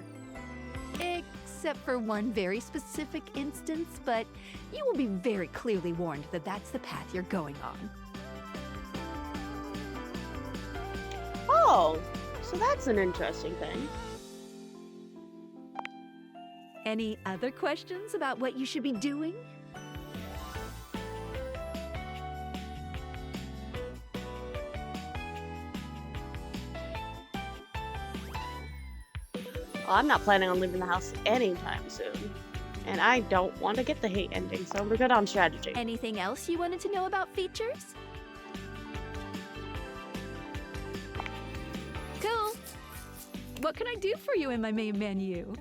Except for one very specific instance, but you will be very clearly warned that that's the path you're going on.
Oh, so that's an interesting thing.
Any other questions about what you should be doing?
Well, I'm not planning on leaving the house anytime soon. And I don't want to get the hate ending, so we're good on strategy.
Anything else you wanted to know about features? Cool. What can I do for you in my main menu?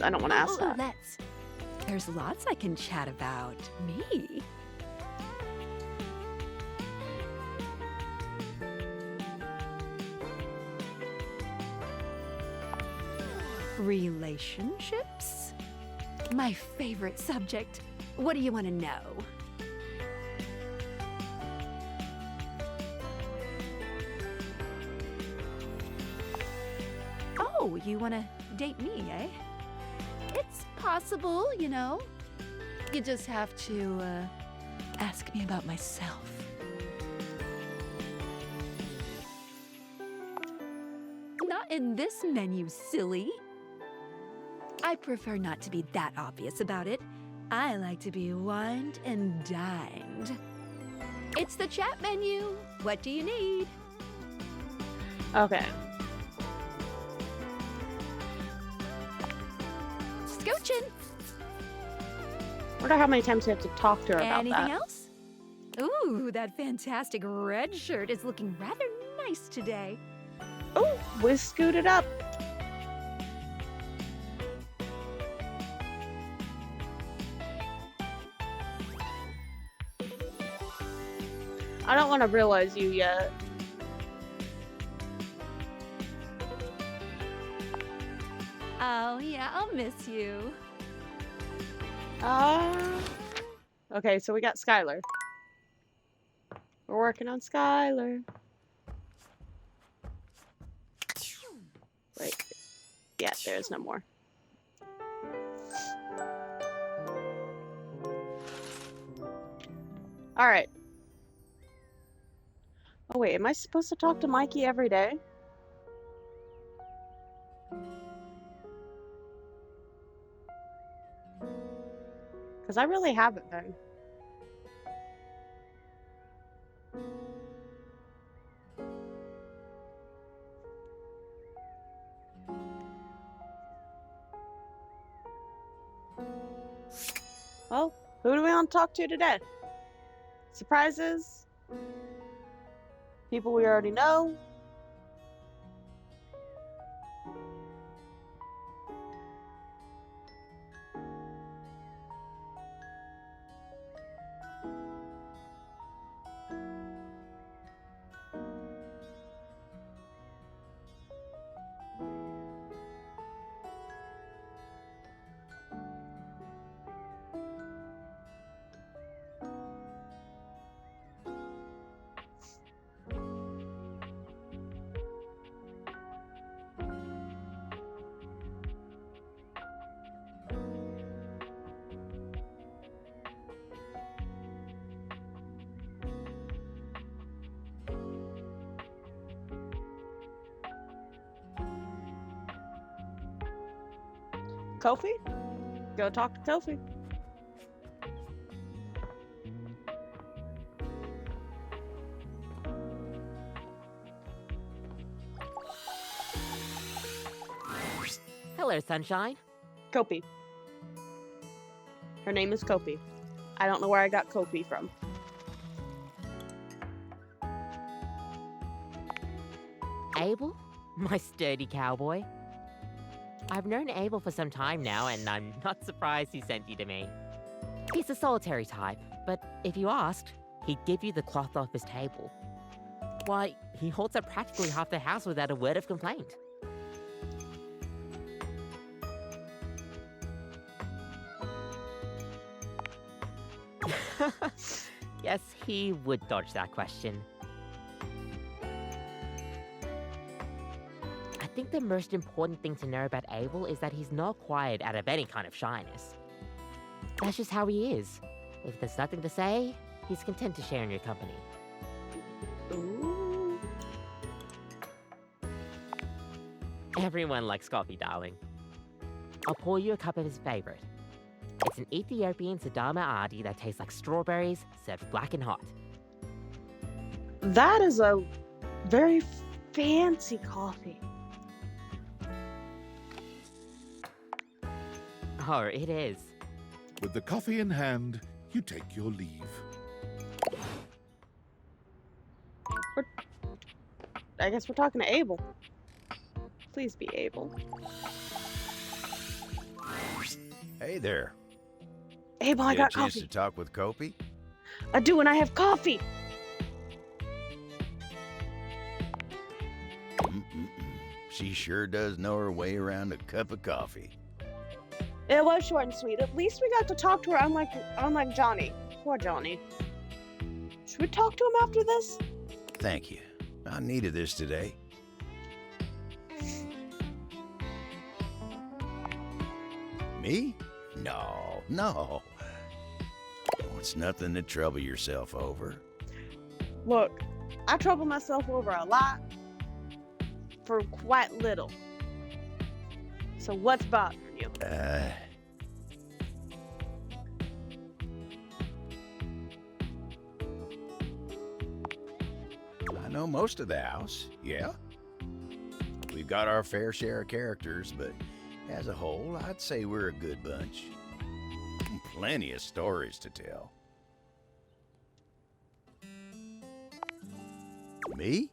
I don't want to ask that.
Let's. There's lots I can chat about. Me? Relationships? My favorite subject. What do you want to know? Oh, you want to date me, eh? It's possible, you know. You just have to ask me about myself. Not in this menu, silly. I prefer not to be that obvious about it. I like to be wined and dined. It's the chat menu. What do you need?
Okay.
Scooching.
Wonder how many times we have to talk to her about
Anything
that.
else? Ooh, that fantastic red shirt is looking rather nice today.
Oh, we scooted up. I don't want to realize you yet.
Oh, yeah, I'll miss you.
Okay, so we got Skylar. We're working on Skylar. Wait. Yeah, there's no more. Alright. Oh wait, am I supposed to talk to Mikey every day? Because I really haven't been. Well, who do we want to talk to today? Surprises? People we already know? Kofi? Go talk to Kofi.
Hello, Sunshine.
Kopi. Her name is Kopi. I don't know where I got Kopi from.
Abel? My sturdy cowboy. I've known Abel for some time now, and I'm not surprised he sent you to me. He's a solitary type, but if you asked, he'd give you the cloth off his table. Why, he holds up practically half the house without a word of complaint. Yes, he would dodge that question. I think the most important thing to know about Abel is that he's not quiet out of any kind of shyness. That's just how he is. If there's nothing to say, he's content to share in your company.
Ooh.
Everyone likes coffee, darling. I'll pour you a cup of his favorite. It's an Ethiopian Sidama Adi that tastes like strawberries, served black and hot.
That is a very fancy coffee.
Oh, it is.
With the coffee in hand, you take your leave.
I guess we're talking to Abel. Please be Abel.
Hey there.
Abel, I
Get
got
a chance
coffee.
to talk with Kopi?
I do, and I have coffee.
She sure does know her way around a cup of coffee.
It was short and sweet. At least we got to talk to her, unlike Johnny. Poor Johnny. Should we talk to him after this?
Thank you. I needed this today. Me? No. Oh, it's nothing to trouble yourself over.
Look, I trouble myself over a lot for quite little. So what's bothering you?
I know most of the house, yeah. We've got our fair share of characters, but as a whole, I'd say we're a good bunch. Plenty of stories to tell. Me?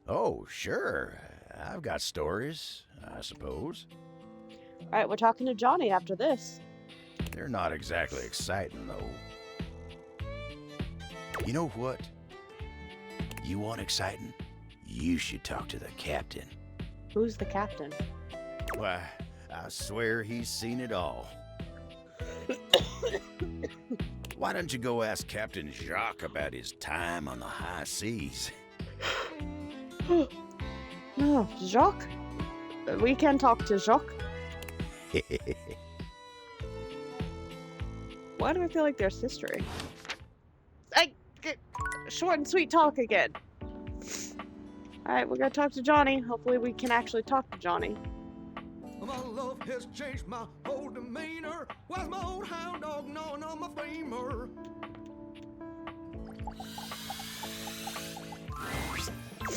Oh, sure. I've got stories, I suppose.
All right, we're talking to Johnny after this.
They're not exactly exciting, though. You know what? You want exciting? You should talk to the captain.
Who's the captain?
Why, I swear he's seen it all. Why don't you go ask Captain Jacques about his time on the high seas?
No, Jacques? We can talk to Jacques. Why do I feel like there's history? Short and sweet talk again. Alright, we're gonna talk to Johnny. Hopefully we can actually talk to Johnny.
My love has changed my whole demeanor. Why's my old hound dog gnawing on my femur?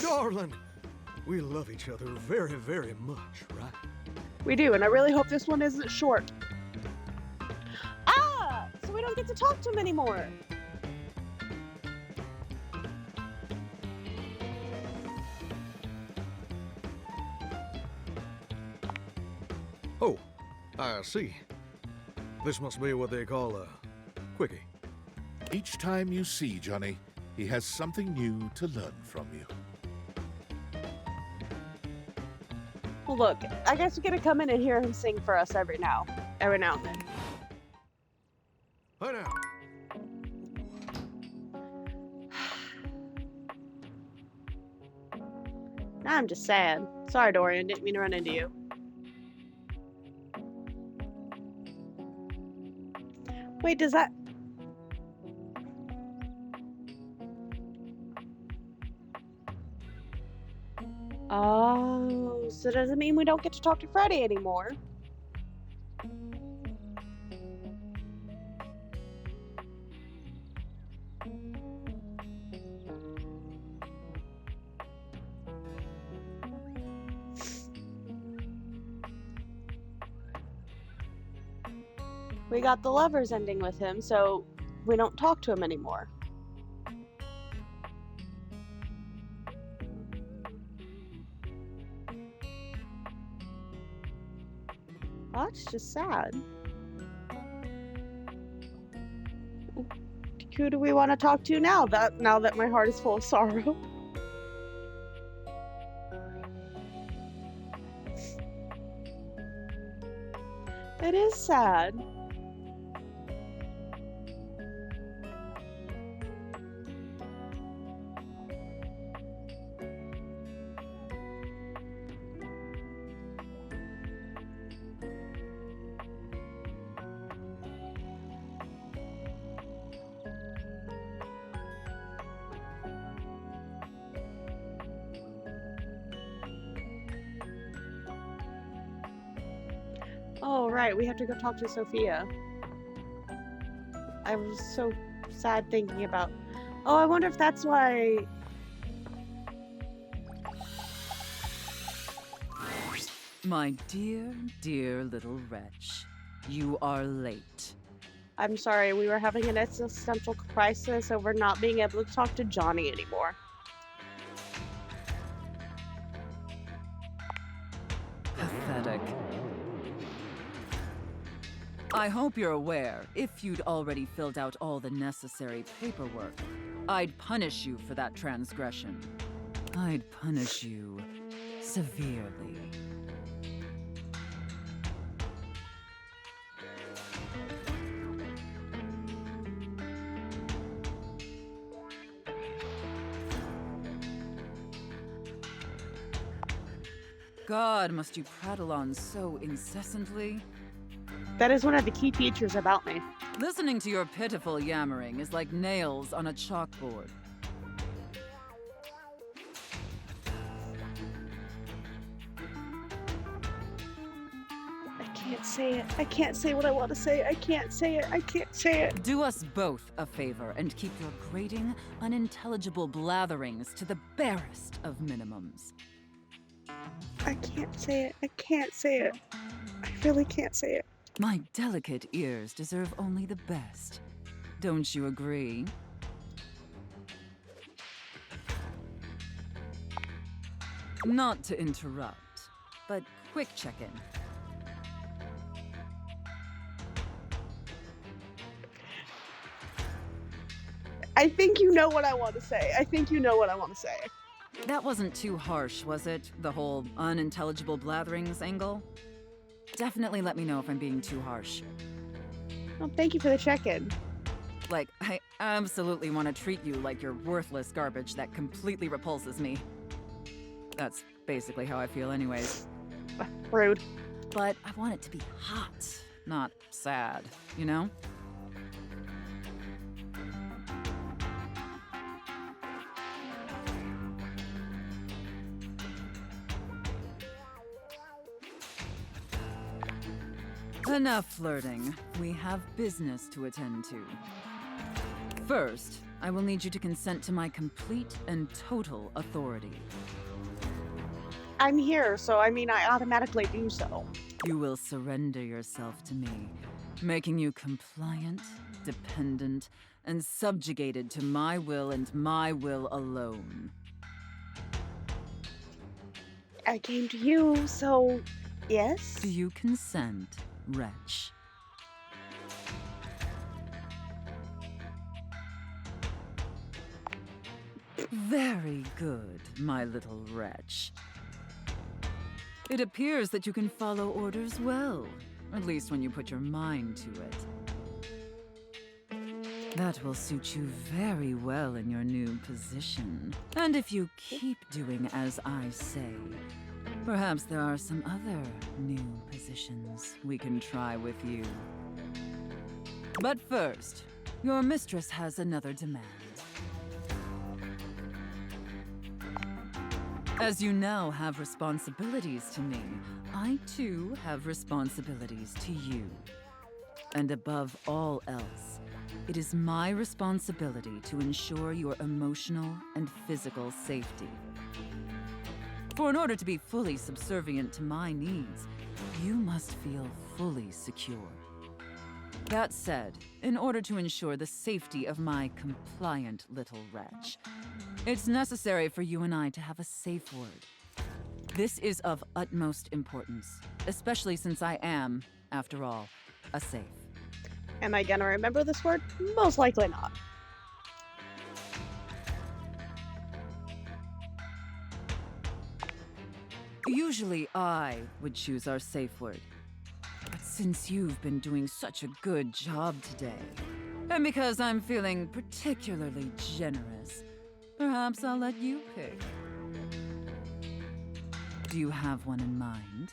Darling, we love each other very, very much, right?
We do, and I really hope this one isn't short. Ah! So we don't get to talk to him anymore.
Oh, I see. This must be what they call a quickie.
Each time you see Johnny, he has something new to learn from you.
Well, look, I guess we're gonna come in and hear him sing for us every now and then.
Hi now.
I'm just sad. Sorry, Dorian. Didn't mean to run into you. Wait, does that... Oh, so does it mean we don't get to talk to Freddy anymore? We got the lovers ending with him, so we don't talk to him anymore. Well, that's just sad. Who do we want to talk to now that my heart is full of sorrow? It is sad. Oh, right, we have to go talk to Sophia. I was so sad thinking about... Oh, I wonder if that's why...
My dear, dear little wretch, you are late.
I'm sorry, we were having an existential crisis over not being able to talk to Johnny anymore.
Pathetic. I hope you're aware, if you'd already filled out all the necessary paperwork, I'd punish you for that transgression. I'd punish you severely. God, must you prattle on so incessantly?
That is one of the key features about me.
Listening to your pitiful yammering is like nails on a chalkboard.
I can't say it. I can't say what I want to say. I can't say it. I can't say it.
Do us both a favor and keep your grating, unintelligible blatherings to the barest of minimums.
I can't say it. I can't say it. I really can't say it.
My delicate ears deserve only the best. Don't you agree? Not to interrupt, but quick check-in.
I think you know what I want to say. I think you know what I want to say.
That wasn't too harsh, was it? The whole unintelligible blatherings angle? Definitely let me know if I'm being too harsh.
Well, thank you for the check-in.
Like, I absolutely want to treat you like you're worthless garbage that completely repulses me. That's basically how I feel anyways.
Rude.
But I want it to be hot, not sad, you know? Enough flirting. We have business to attend to. First, I will need you to consent to my complete and total authority.
I'm here, so I mean I automatically do so.
You will surrender yourself to me, making you compliant, dependent, and subjugated to my will and my will alone.
I came to you, so yes?
Do you consent, wretch? Very good, my little wretch. It appears that you can follow orders well, at least when you put your mind to it. That will suit you very well in your new position. And if you keep doing as I say, perhaps there are some other new positions we can try with you. But first, your mistress has another demand. As you now have responsibilities to me, I too have responsibilities to you. And above all else, it is my responsibility to ensure your emotional and physical safety. For in order to be fully subservient to my needs, you must feel fully secure. That said, in order to ensure the safety of my compliant little wretch, it's necessary for you and I to have a safe word. This is of utmost importance, especially since I am, after all, a safe.
Am I gonna remember this word? Most likely not.
Usually I would choose our safe word. But since you've been doing such a good job today, and because I'm feeling particularly generous, perhaps I'll let you pick. Do you have one in mind?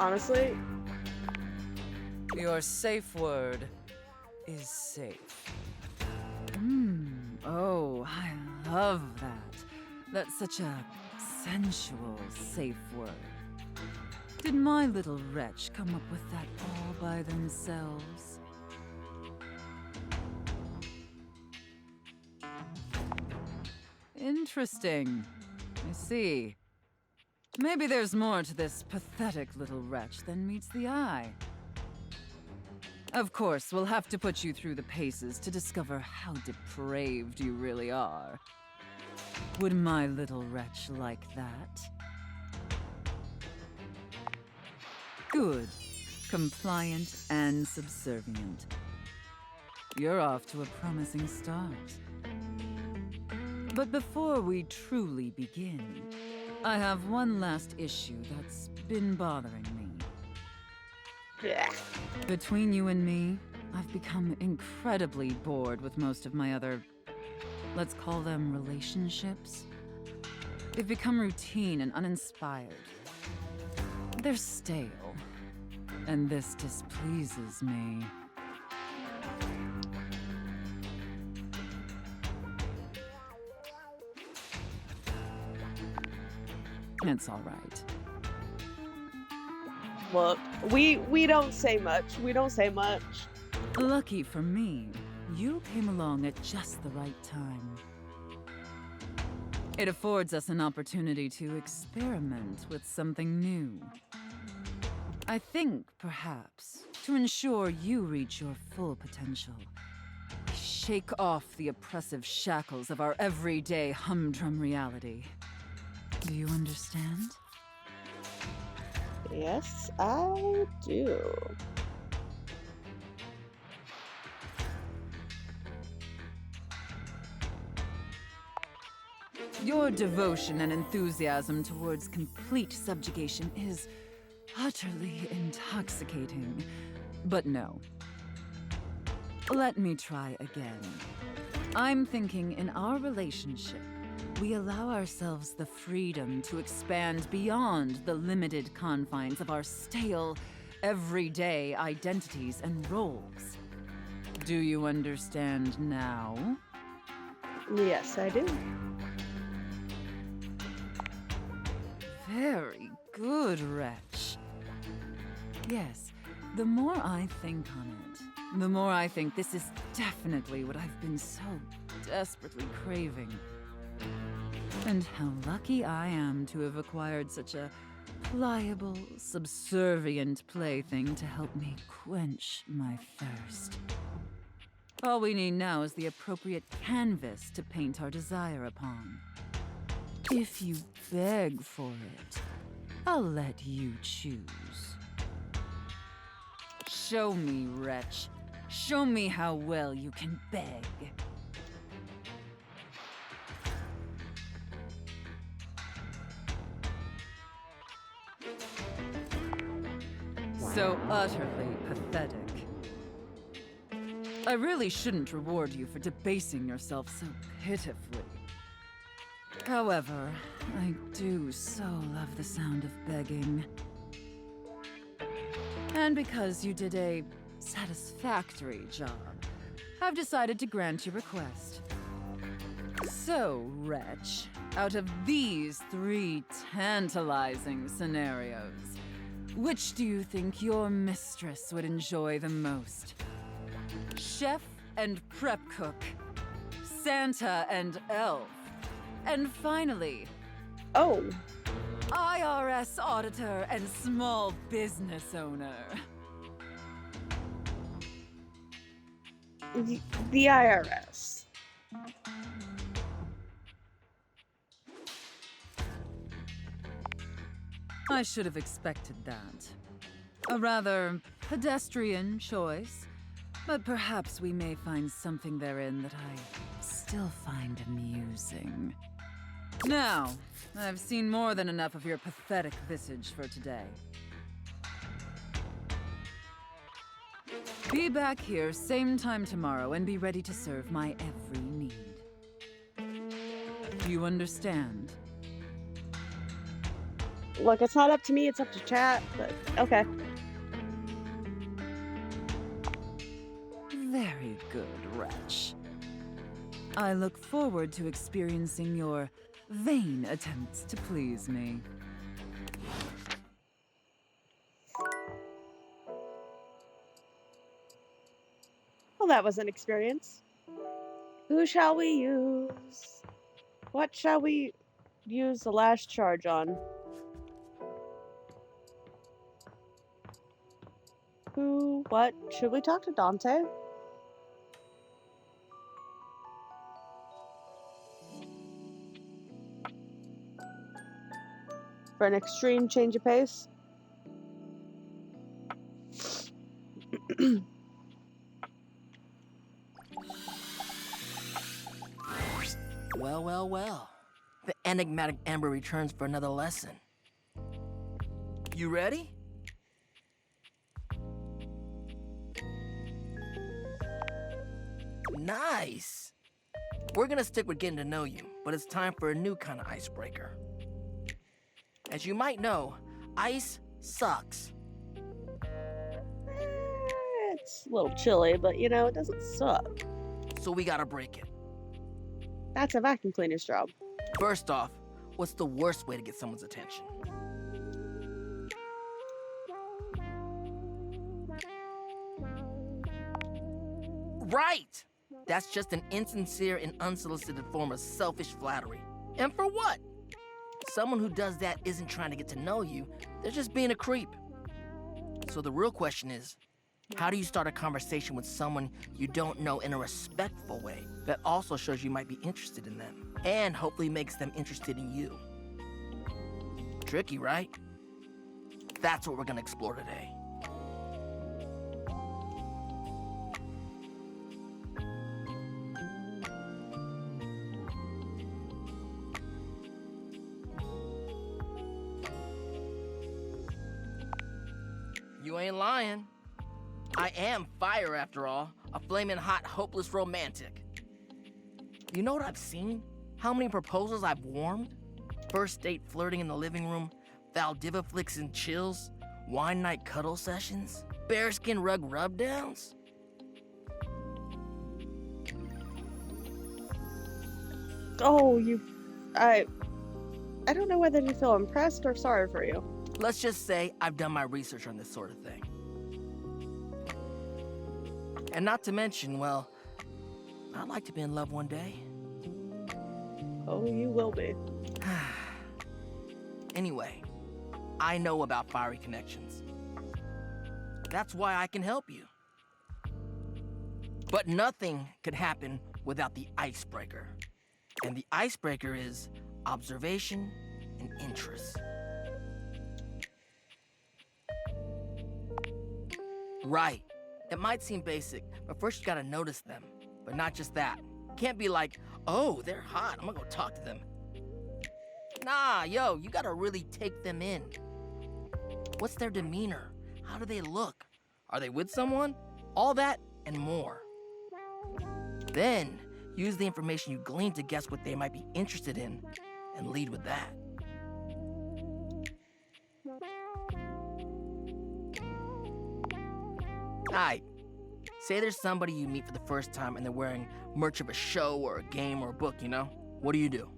Honestly.
Your safe word is safe. Oh, I love that. That's such a sensual safe word. Did my little wretch come up with that all by themselves? Interesting. I see. Maybe there's more to this pathetic little wretch than meets the eye. Of course, we'll have to put you through the paces to discover how depraved you really are. Would my little wretch like that? Good. Compliant and subservient. You're off to a promising start. But before we truly begin, I have one last issue that's been bothering me. Between you and me, I've become incredibly bored with most of my other, let's call them relationships. They've become routine and uninspired. They're stale, and this displeases me. It's all right.
Look, we don't say much. We don't say much.
Lucky for me, you came along at just the right time. It affords us an opportunity to experiment with something new. I think, perhaps, to ensure you reach your full potential, shake off the oppressive shackles of our everyday humdrum reality. Do you understand?
Yes, I do.
Your devotion and enthusiasm towards complete subjugation is utterly intoxicating. But no. Let me try again. I'm thinking in our relationship, we allow ourselves the freedom to expand beyond the limited confines of our stale, everyday identities and roles. Do you understand now?
Yes, I do.
Very good, wretch. Yes, the more I think on it, the more I think this is definitely what I've been so desperately craving. And how lucky I am to have acquired such a pliable, subservient plaything to help me quench my thirst. All we need now is the appropriate canvas to paint our desire upon. If you beg for it, I'll let you choose. Show me, wretch. Show me how well you can beg. So utterly pathetic. I really shouldn't reward you for debasing yourself so pitifully. However, I do so love the sound of begging. And because you did a satisfactory job, I've decided to grant your request. So, wretch, out of these 3 tantalizing scenarios, which do you think your mistress would enjoy the most? Chef and prep cook, Santa and elf, and finally, IRS auditor and small business owner.
The IRS.
I should have expected that. A rather pedestrian choice, but perhaps we may find something therein that I still find amusing. Now, I've seen more than enough of your pathetic visage for today. Be back here same time tomorrow and be ready to serve my every need. Do you understand?
Look, it's not up to me, it's up to chat, but okay.
Very good, wretch. I look forward to experiencing your vain attempts to please me.
Well, that was an experience. Who shall we use? What shall we use the last charge on? Who? What? Should we talk to Dante? For an extreme change of pace?
Well, well, well. The enigmatic Amber returns for another lesson. You ready? Nice! We're gonna stick with getting to know you, but it's time for a new kind of icebreaker. As you might know, ice sucks.
It's a little chilly, but you know, it doesn't suck.
So we gotta break it.
That's a vacuum cleaner's job.
First off, what's the worst way to get someone's attention? Right! That's just an insincere and unsolicited form of selfish flattery. And for what? Someone who does that isn't trying to get to know you, they're just being a creep. So the real question is, how do you start a conversation with someone you don't know in a respectful way that also shows you might be interested in them and hopefully makes them interested in you? Tricky, right? That's what we're gonna explore today. You ain't lying. I am fire, after all. A flaming hot, hopeless romantic. You know what I've seen? How many proposals I've warmed? First date flirting in the living room, Valdiva flicks and chills, wine night cuddle sessions, bearskin rug rubdowns.
Oh, I don't know whether to feel impressed or sorry for you.
Let's just say I've done my research on this sort of thing. And not to mention, well, I'd like to be in love one day.
Oh, you will be.
Anyway, I know about fiery connections. That's why I can help you. But nothing could happen without the icebreaker. And the icebreaker is observation and interest. Right. It might seem basic, but first you gotta notice them. But not just that. Can't be like, oh, they're hot, I'm gonna go talk to them. Nah, yo, you gotta really take them in. What's their demeanor? How do they look? Are they with someone? All that and more. Then, use the information you glean to guess what they might be interested in, and lead with that. Alright, say there's somebody you meet for the first time and they're wearing merch of a show or a game or a book, you know? What do?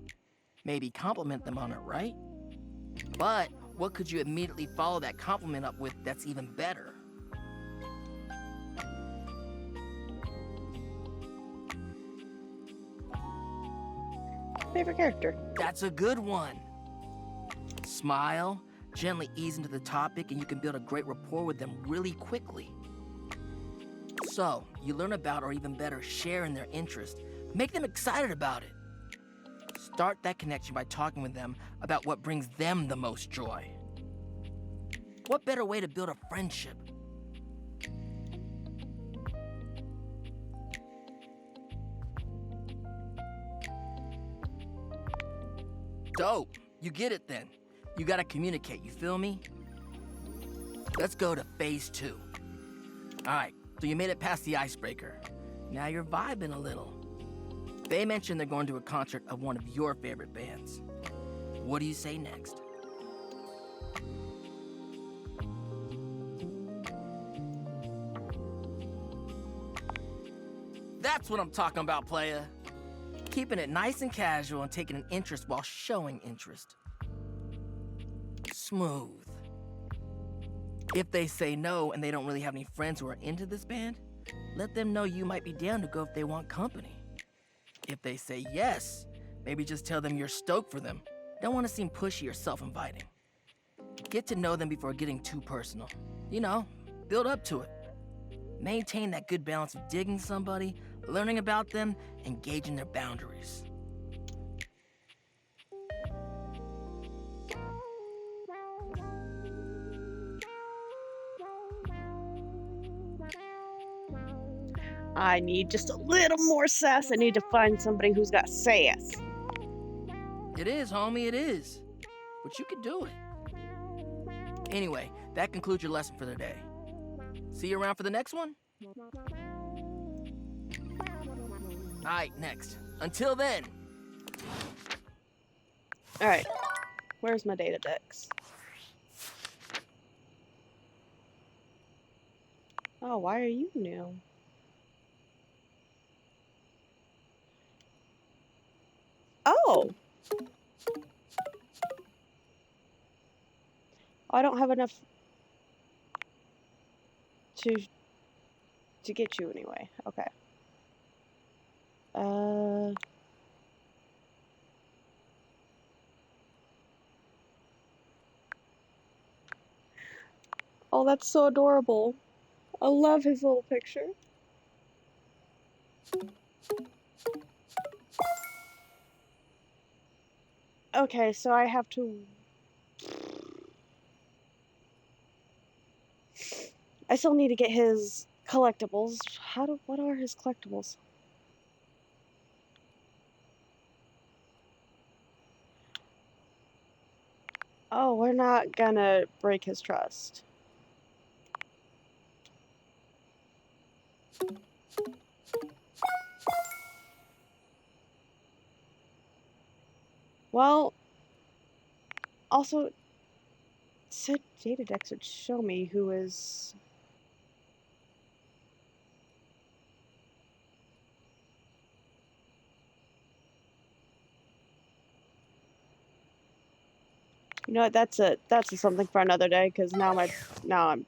Maybe compliment them on it, right? But what could you immediately follow that compliment up with that's even better?
Favorite character?
That's a good one. Smile, gently ease into the topic, and you can build a great rapport with them really quickly. So, you learn about, or even better, share in their interest. Make them excited about it. Start that connection by talking with them about what brings them the most joy. What better way to build a friendship? Dope. You get it then. You gotta communicate, you feel me? Let's go to phase 2. Alright, so you made it past the icebreaker. Now you're vibing a little. They mentioned they're going to a concert of one of your favorite bands. What do you say next? That's what I'm talking about, playa. Keeping it nice and casual and taking an interest while showing interest. Smooth. If they say no and they don't really have any friends who are into this band, let them know you might be down to go if they want company. If they say yes, maybe just tell them you're stoked for them. Don't want to seem pushy or self-inviting. Get to know them before getting too personal. You know, build up to it. Maintain that good balance of digging somebody, learning about them, and gauging their boundaries.
I need just a little more sass. I need to find somebody who's got sass.
It is, homie, it is. But you can do it. Anyway, that concludes your lesson for the day. See you around for the next one? Alright, next. Until then.
Alright. Where's my data decks? Oh, why are you new? Oh! I don't have enough to get you anyway. Okay. Oh, that's so adorable. I love his little picture. Okay, so I have to... I still need to get his collectibles. What are his collectibles? Oh, we're not gonna break his trust. Well, also, it said data decks would show me who is... You know what? That's something for another day. Because now I'm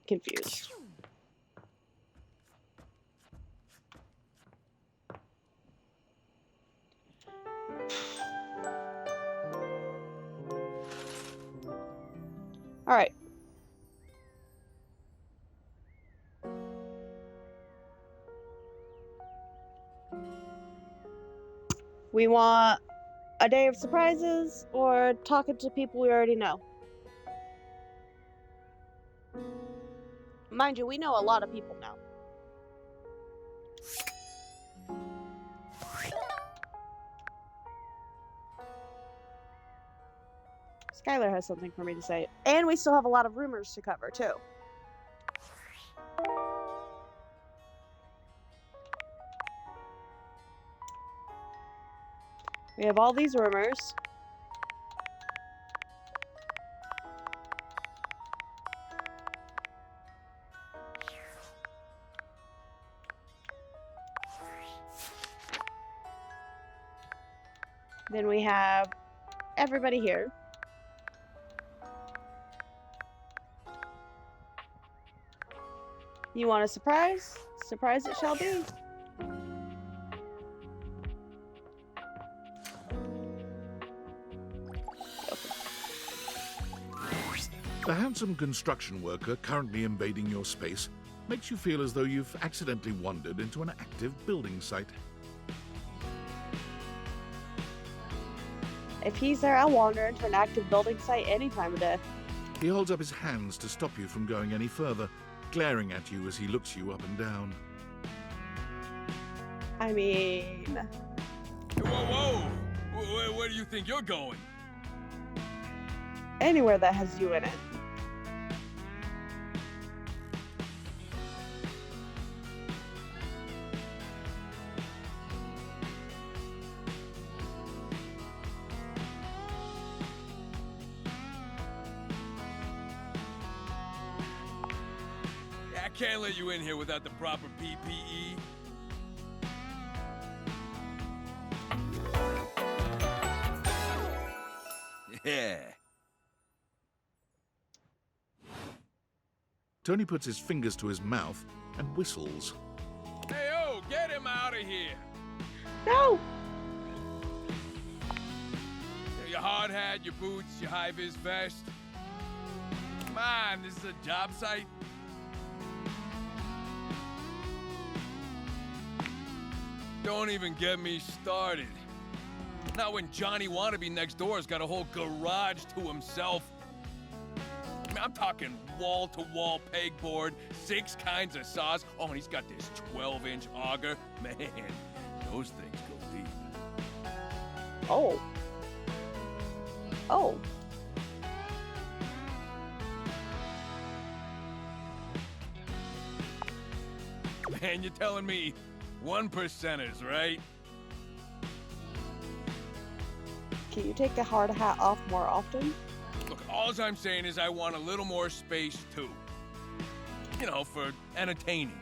confused. All right. We want a day of surprises or talking to people we already know. Mind you, we know a lot of people now. Skylar has something for me to say. And we still have a lot of rumors to cover, too. We have all these rumors. Then we have everybody here. You want a surprise? Surprise it shall be.
The handsome construction worker currently invading your space makes you feel as though you've accidentally wandered into an active building site.
If he's there, I'll wander into an active building site any time of day.
He holds up his hands to stop you from going any further, glaring at you as he looks you up and down.
I mean...
Whoa! Where do you think you're going?
Anywhere that has you in it.
I can't let you in here without the proper PPE.
Tony puts his fingers to his mouth and whistles.
Hey, oh, get him out of here.
No!
Your hard hat, your boots, your high-vis vest. Come on, this is a job site. Don't even get me started. Not when Johnny Wannabe next door has got a whole garage to himself. I mean, I'm talking wall-to-wall pegboard, 6 kinds of saws. Oh, and he's got this 12-inch auger. Man, those things go deep.
Oh. Oh.
Man, you're telling me 1%ers, right?
Can you take the hard hat off more often?
Look, all I'm saying is I want a little more space, too. You know, for entertaining.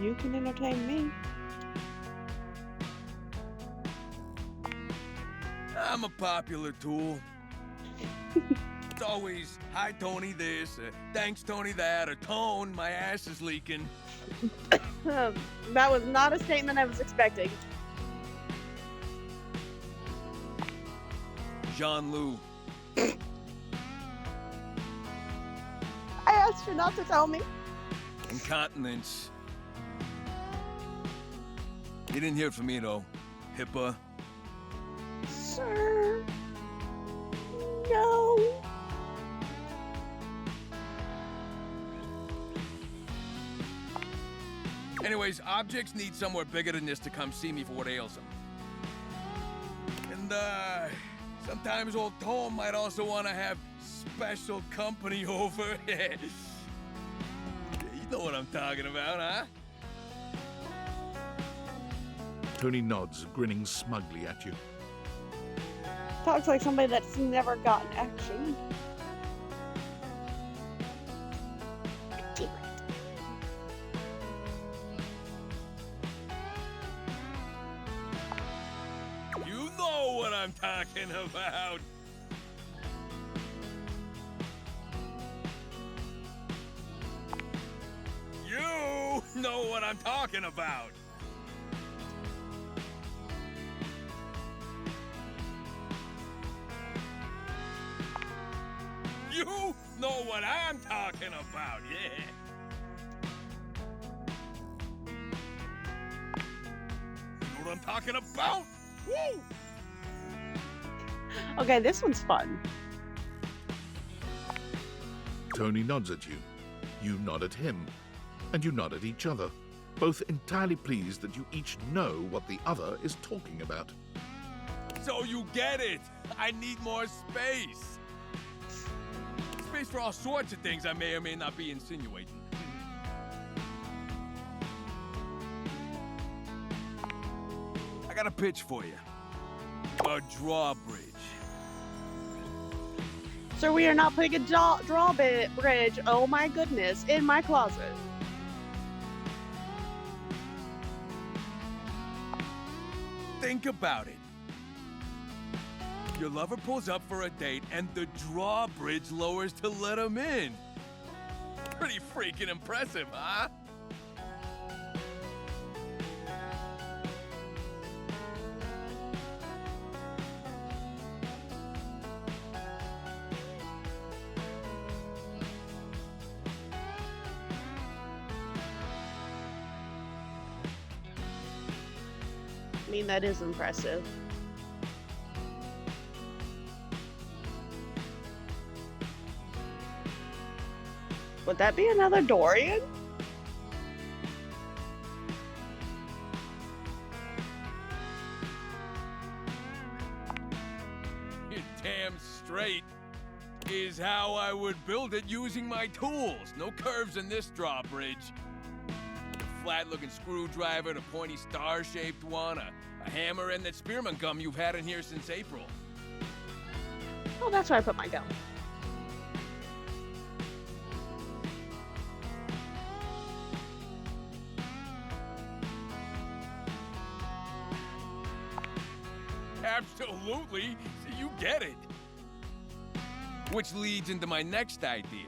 You can entertain me.
I'm a popular tool. It's always, hi, Tony, this, thanks, Tony, that, or Tone, my ass is leaking.
That was not a statement I was expecting.
Jean-Loup.
I asked you not to tell me.
Incontinence. You didn't hear from me, though. HIPAA.
Sir. No.
Anyways, objects need somewhere bigger than this to come see me for what ails them. And, sometimes old Tom might also want to have special company over. You know what I'm talking about, huh?
Tony nods, grinning smugly at you.
Talks like somebody that's never gotten action.
You know what I'm talking about. You know what I'm talking about. You know what I'm talking about, yeah. You know what I'm talking about? Woo!
Okay, this one's fun.
Tony nods at you. You nod at him. And you nod at each other, both entirely pleased that you each know what the other is talking about.
So you get it. I need more space. Space for all sorts of things I may or may not be insinuating. I got a pitch for you. A drawbridge.
Sir, we are not putting a drawbridge, oh my goodness, in my closet.
Think about it. Your lover pulls up for a date and the drawbridge lowers to let him in. Pretty freaking impressive, huh?
I mean, that is impressive. Would that be another Dorian?
You're damn straight. Is how I would build it using my tools. No curves in this drawbridge. A flat-looking screwdriver, the pointy star-shaped one, a hammer, and that spearmint gum you've had in here since April.
Oh, that's where I put my gum.
Absolutely. You get it. Which leads into my next idea.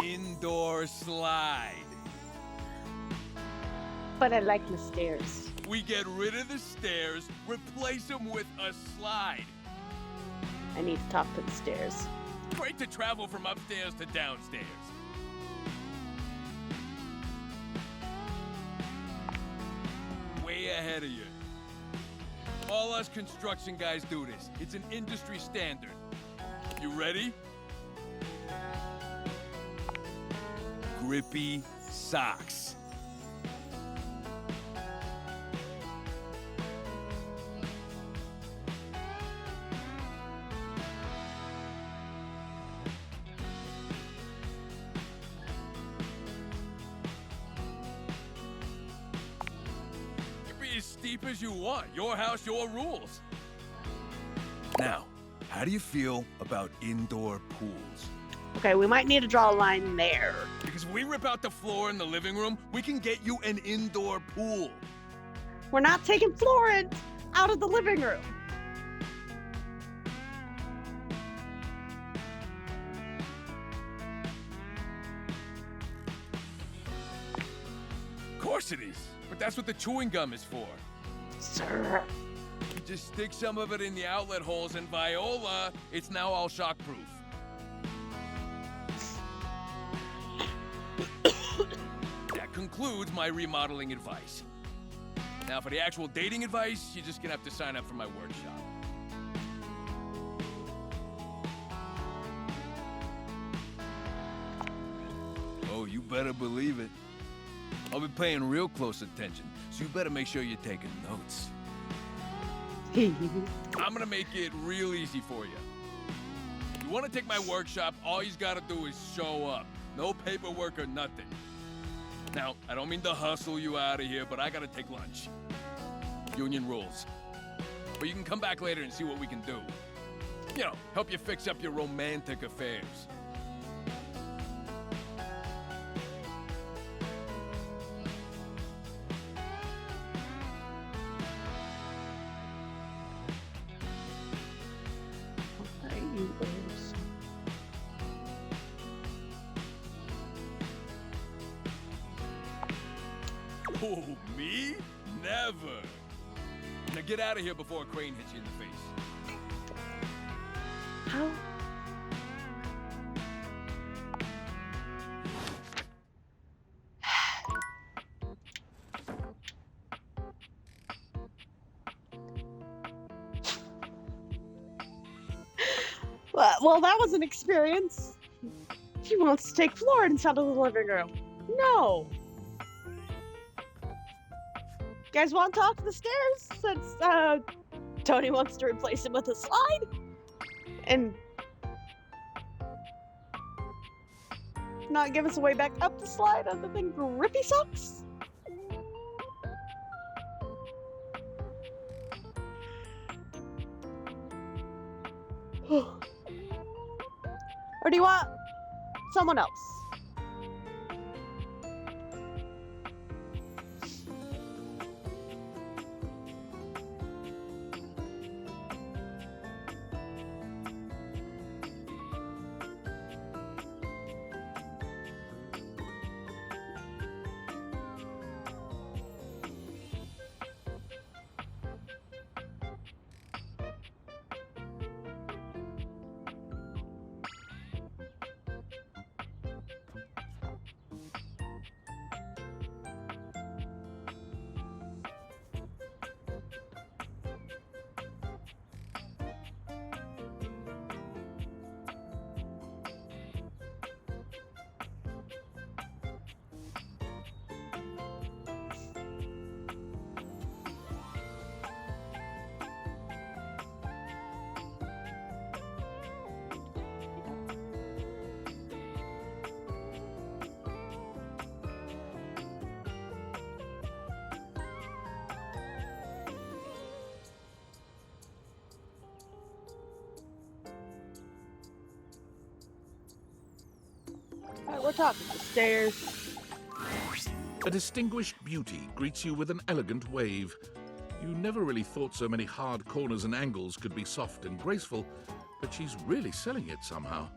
Indoor slide.
But I like the stairs.
We get rid of the stairs, replace them with a slide.
I need to talk to the stairs.
Great to travel from upstairs to downstairs. Way ahead of you. All us construction guys do this. It's an industry standard. You ready? Grippy socks. As steep as you want. Your house, your rules. Now, how do you feel about indoor pools?
Okay, we might need to draw a line there.
Because if we rip out the floor in the living room, we can get you an indoor pool.
We're not taking Florence out of the living room.
Of course it is. But that's what the chewing gum is for.
Sir.
You just stick some of it in the outlet holes, and Viola, it's now all shockproof. That concludes my remodeling advice. Now, for the actual dating advice, you're just gonna have to sign up for my workshop. Oh, you better believe it. I'll be paying real close attention, so you better make sure you're taking notes. I'm gonna make it real easy for you. You wanna take my workshop, all you gotta do is show up. No paperwork or nothing. Now, I don't mean to hustle you out of here, but I gotta take lunch. Union rules. But you can come back later and see what we can do. You know, help you fix up your romantic affairs. Oh, me? Never. Now get out of here before a crane hits you in the face.
How? Well, that was an experience. She wants to take Florence out of the living room. No. You guys want to talk to the stairs? Since Tony wants to replace him with a slide? And not give us a way back up the slide other than grippy socks? Or do you want someone else? Alright, we're talking the stairs.
A distinguished beauty greets you with an elegant wave. You never really thought so many hard corners and angles could be soft and graceful, but she's really selling it somehow.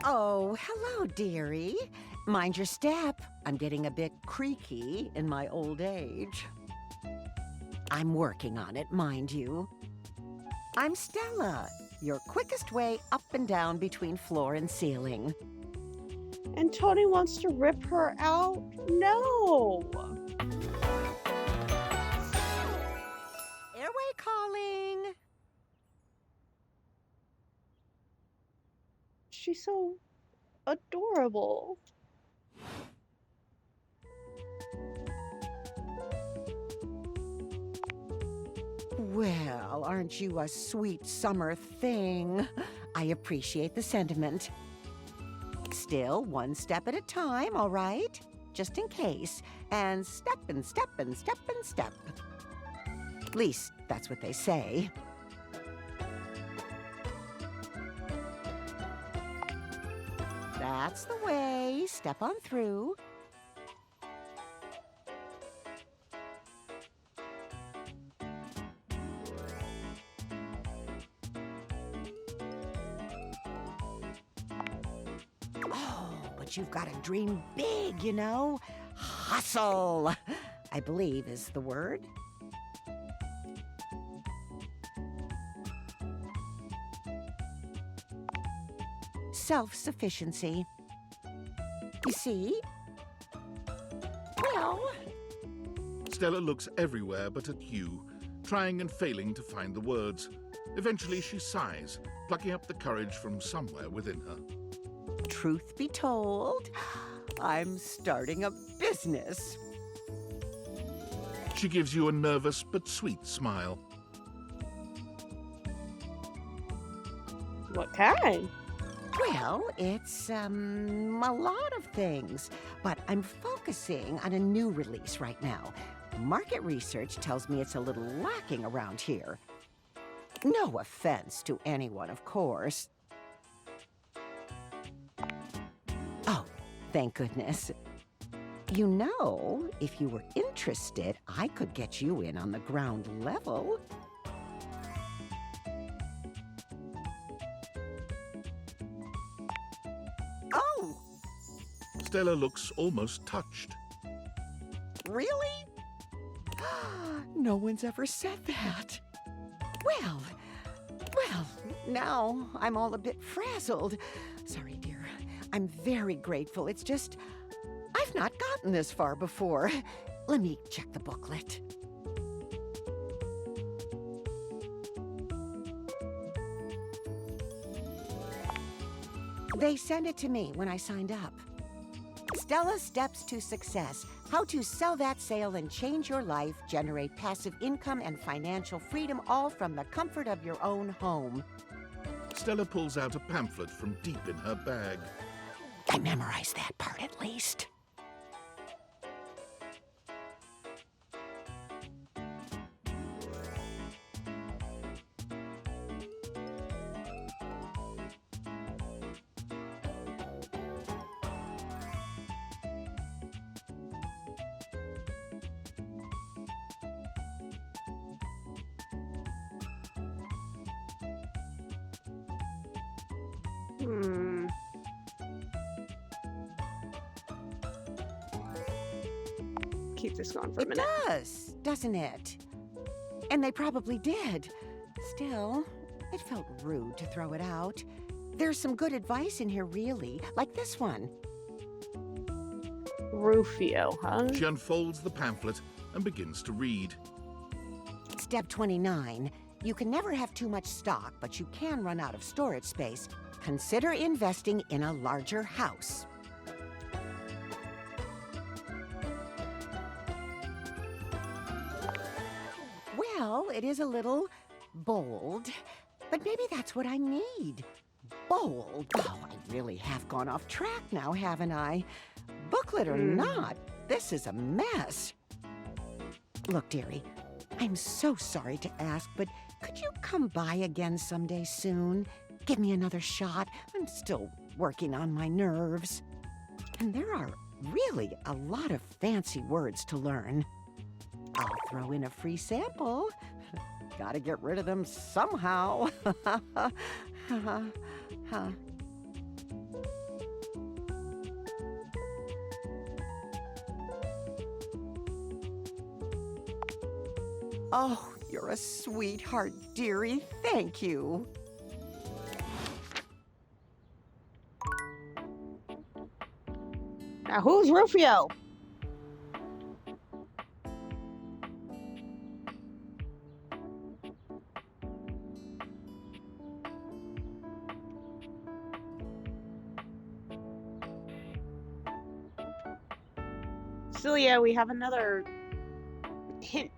Oh, hello, dearie. Mind your step. I'm getting a bit creaky in my old age. I'm working on it, mind you. I'm Stella, your quickest way up and down between floor and ceiling.
And Tony wants to rip her out? No!
Airway calling!
She's so adorable.
Well, aren't you a sweet summer thing? I appreciate the sentiment. Still, one step at a time, all right? Just in case. And step and step and step and step. At least, that's what they say. That's the way. Step on through. Oh, but you've got to dream big, you know? Hustle, I believe is the word. Self-sufficiency. You see? Well...
Stella looks everywhere but at you, trying and failing to find the words. Eventually she sighs, plucking up the courage from somewhere within her.
Truth be told, I'm starting a business.
She gives you a nervous but sweet smile.
What kind?
Well, it's, a lot of things, but I'm focusing on a new release right now. Market research tells me it's a little lacking around here. No offense to anyone, of course. Oh, thank goodness. You know, if you were interested, I could get you in on the ground level. Oh!
Stella looks almost touched.
Really? No one's ever said that. Well, now I'm all a bit frazzled. Sorry, dear. I'm very grateful. It's just, I've not gotten this far before. Let me check the booklet. They sent it to me when I signed up. Stella Steps to Success. How to sell that sale and change your life, generate passive income and financial freedom, all from the comfort of your own home.
Stella pulls out a pamphlet from deep in her bag.
I memorized that part at least.
Keep this going for a minute.
It does, doesn't it? And they probably did. Still, it felt rude to throw it out. There's some good advice in here, really, like this one.
Rufio, huh?
She unfolds the pamphlet and begins to read.
Step 29. You can never have too much stock, but you can run out of storage space. Consider investing in a larger house. Well, it is a little bold, but maybe that's what I need. Bold. Oh, I really have gone off track now, haven't I? Booklet or not, this is a mess. Look, dearie, I'm so sorry to ask, but could you come by again someday soon? Give me another shot. I'm still working on my nerves. And there are really a lot of fancy words to learn. I'll throw in a free sample. Gotta get rid of them somehow. Oh, you're a sweetheart, dearie. Thank you.
Now who's Rufio? So yeah, we have another hint.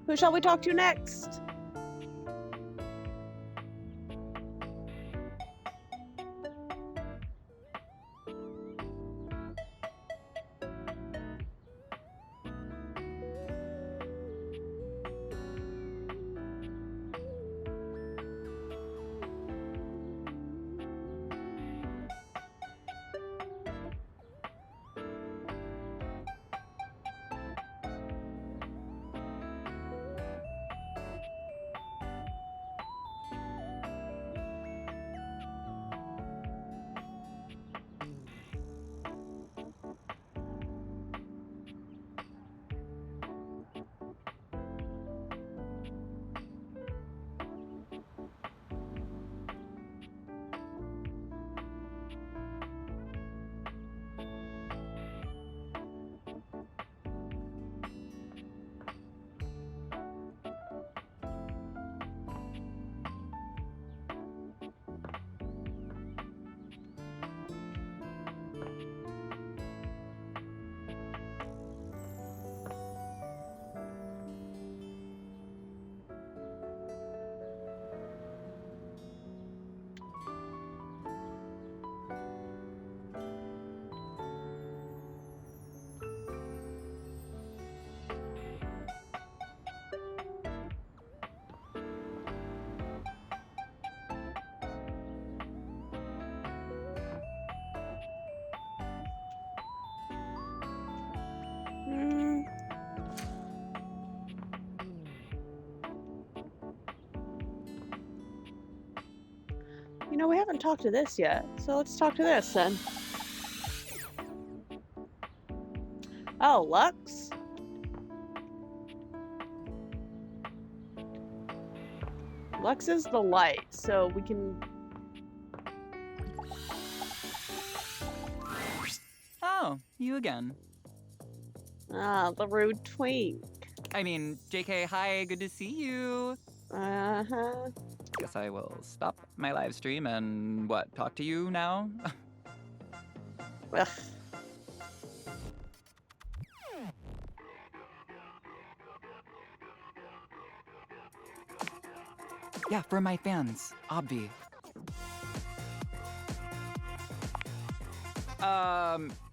Who shall we talk to next? You know, we haven't talked to this yet, so let's talk to this then. Oh, Lux? Lux is the light, so we can...
Oh, you again.
Ah, the rude twink.
I mean, JK, hi, good to see you.
Uh-huh.
Guess I will stop my live stream and, what, talk to you now?
Ugh.
Yeah, for my fans, Obvi.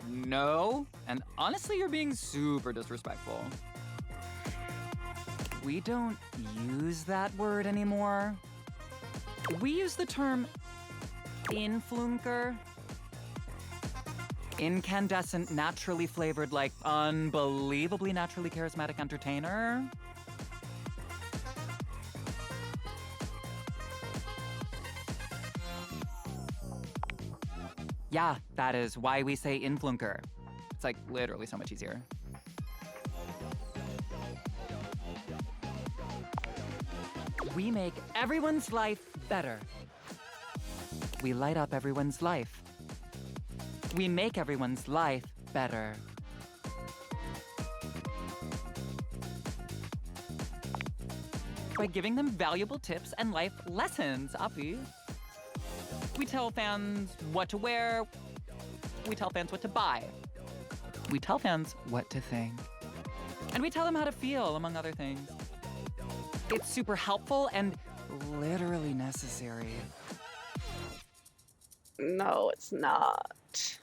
No. And honestly, you're being super disrespectful. We don't use that word anymore. We use the term influnker. Incandescent, naturally flavored, like unbelievably naturally charismatic entertainer. Yeah, that is why we say influnker. It's like literally so much easier. We make everyone's life better. We light up everyone's life. We make everyone's life better. By giving them valuable tips and life lessons, Api. We tell fans what to wear. We tell fans what to buy. We tell fans what to think. And we tell them how to feel, among other things. It's super helpful and literally necessary.
No, it's not.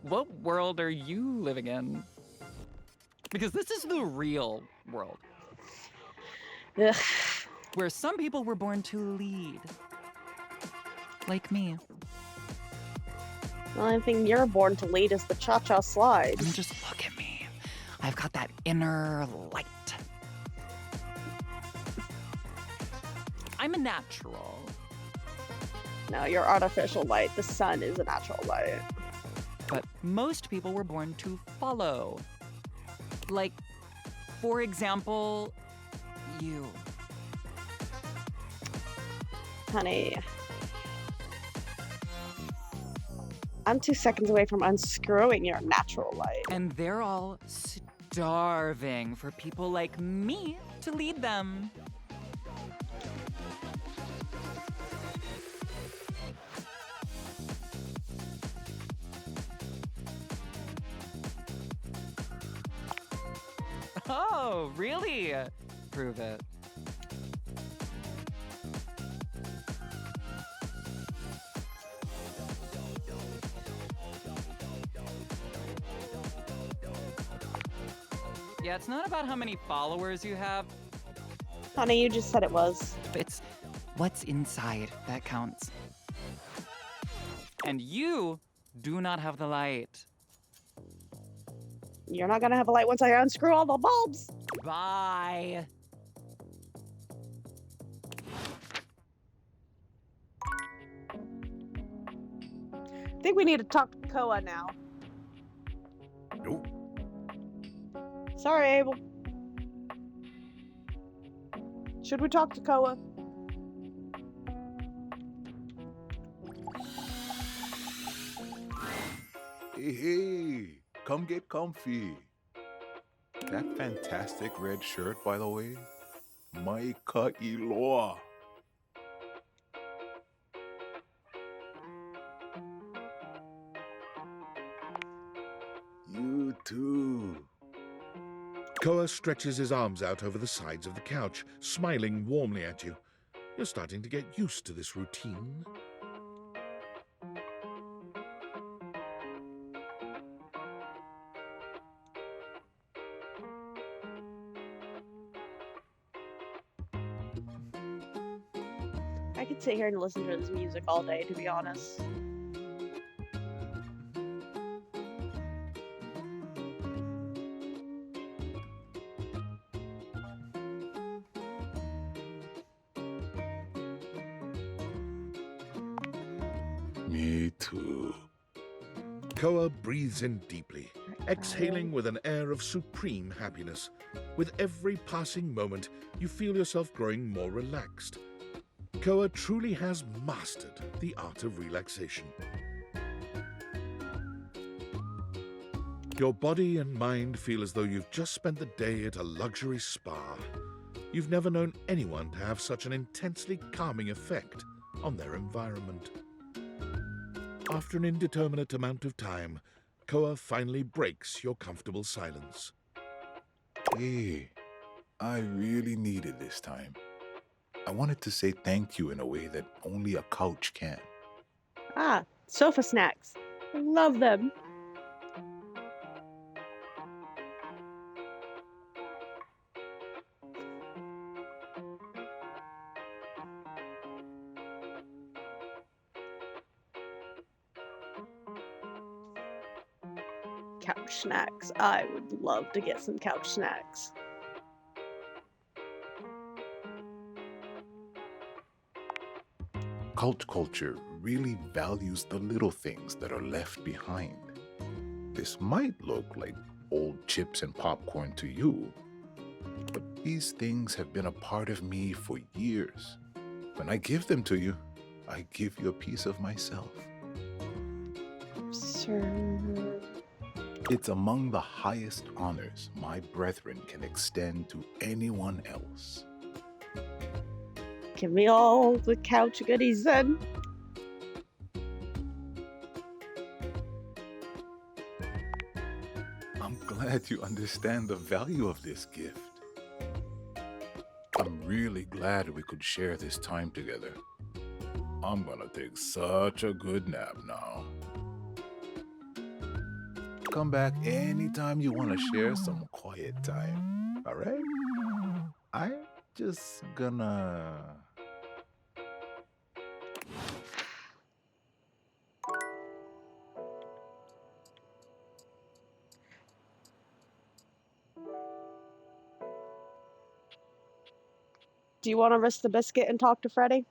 What world are you living in? Because this is the real world.
Ugh.
Where some people were born to lead. Like me.
The only thing you're born to lead is the cha-cha slide.
I mean, just look at me. I've got that inner light. I'm a natural.
No, you're artificial light. The sun is a natural light.
But most people were born to follow. Like, for example, you.
Honey. I'm 2 seconds away from unscrewing your natural light.
And they're all starving for people like me to lead them. Oh, really? Prove it. Yeah, it's not about how many followers you have.
Honey, you just said it was.
It's what's inside that counts. And you do not have the light.
You're not gonna have a light once I unscrew all the bulbs.
Bye.
I think we need to talk to Koa now.
Nope.
Sorry, Abel. Should we talk to Koa?
Hey, come get comfy. That fantastic red shirt, by the way, my ka'iloa. You too.
Koa stretches his arms out over the sides of the couch, smiling warmly at you. You're starting to get used to this routine.
I could sit here and listen to this music all day, to be honest.
Me too.
Koa breathes in deeply, exhaling with an air of supreme happiness. With every passing moment, you feel yourself growing more relaxed. Koa truly has mastered the art of relaxation. Your body and mind feel as though you've just spent the day at a luxury spa. You've never known anyone to have such an intensely calming effect on their environment. After an indeterminate amount of time, Koa finally breaks your comfortable silence.
Hey, I really needed this time. I wanted to say thank you in a way that only a couch can.
Ah, sofa snacks. Love them. Couch snacks. I would love to get some couch snacks.
Cult culture really values the little things that are left behind. This might look like old chips and popcorn to you, but these things have been a part of me for years. When I give them to you, I give you a piece of myself.
Sir.
It's among the highest honors my brethren can extend to anyone else.
Give me all the couch goodies then.
glad you understand the value of this gift. I'm really glad we could share this time together. I'm gonna take such a good nap now. Come back anytime you want to share some quiet time, all right? I'm just gonna...
Do you want to risk the biscuit and talk to Freddy?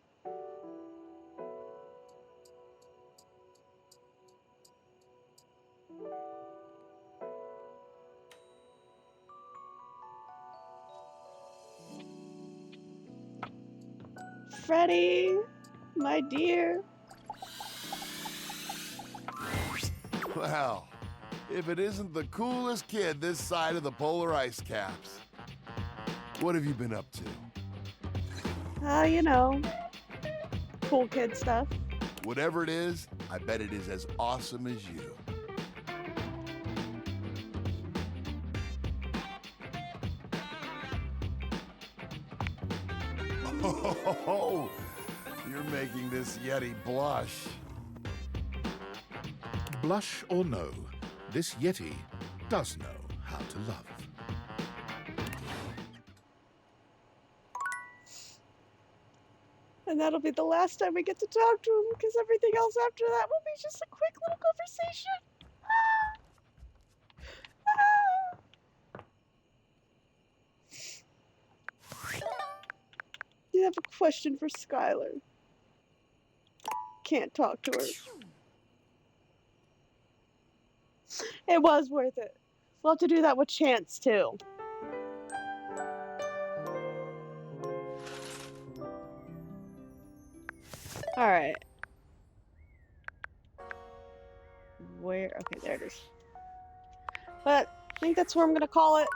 Freddy, my dear.
Well, if it isn't the coolest kid this side of the polar ice caps. What have you been up to?
You know, cool kid stuff.
Whatever it is, I bet it is as awesome as you. Oh, you're making this Yeti blush.
Blush or no, this Yeti does know how to love.
And that'll be the last time we get to talk to him, because everything else after that will be just a quick little conversation. You have a question for Skylar. Can't talk to her. It was worth it. We'll have to do that with Chance, too. Alright. Where? Okay, there it is. But I think that's where I'm gonna call it.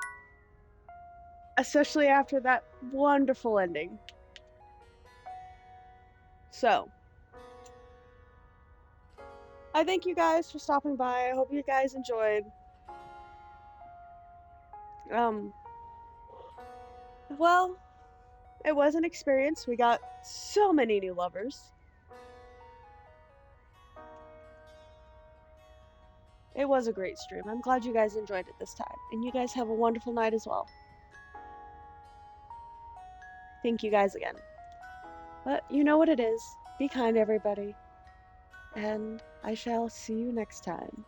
Especially after that wonderful ending. So, I thank you guys for stopping by. I hope you guys enjoyed. Well, it was an experience. We got so many new lovers. It was a great stream. I'm glad you guys enjoyed it this time. And you guys have a wonderful night as well. Thank you guys again. But you know what it is. Be kind, everybody. And I shall see you next time.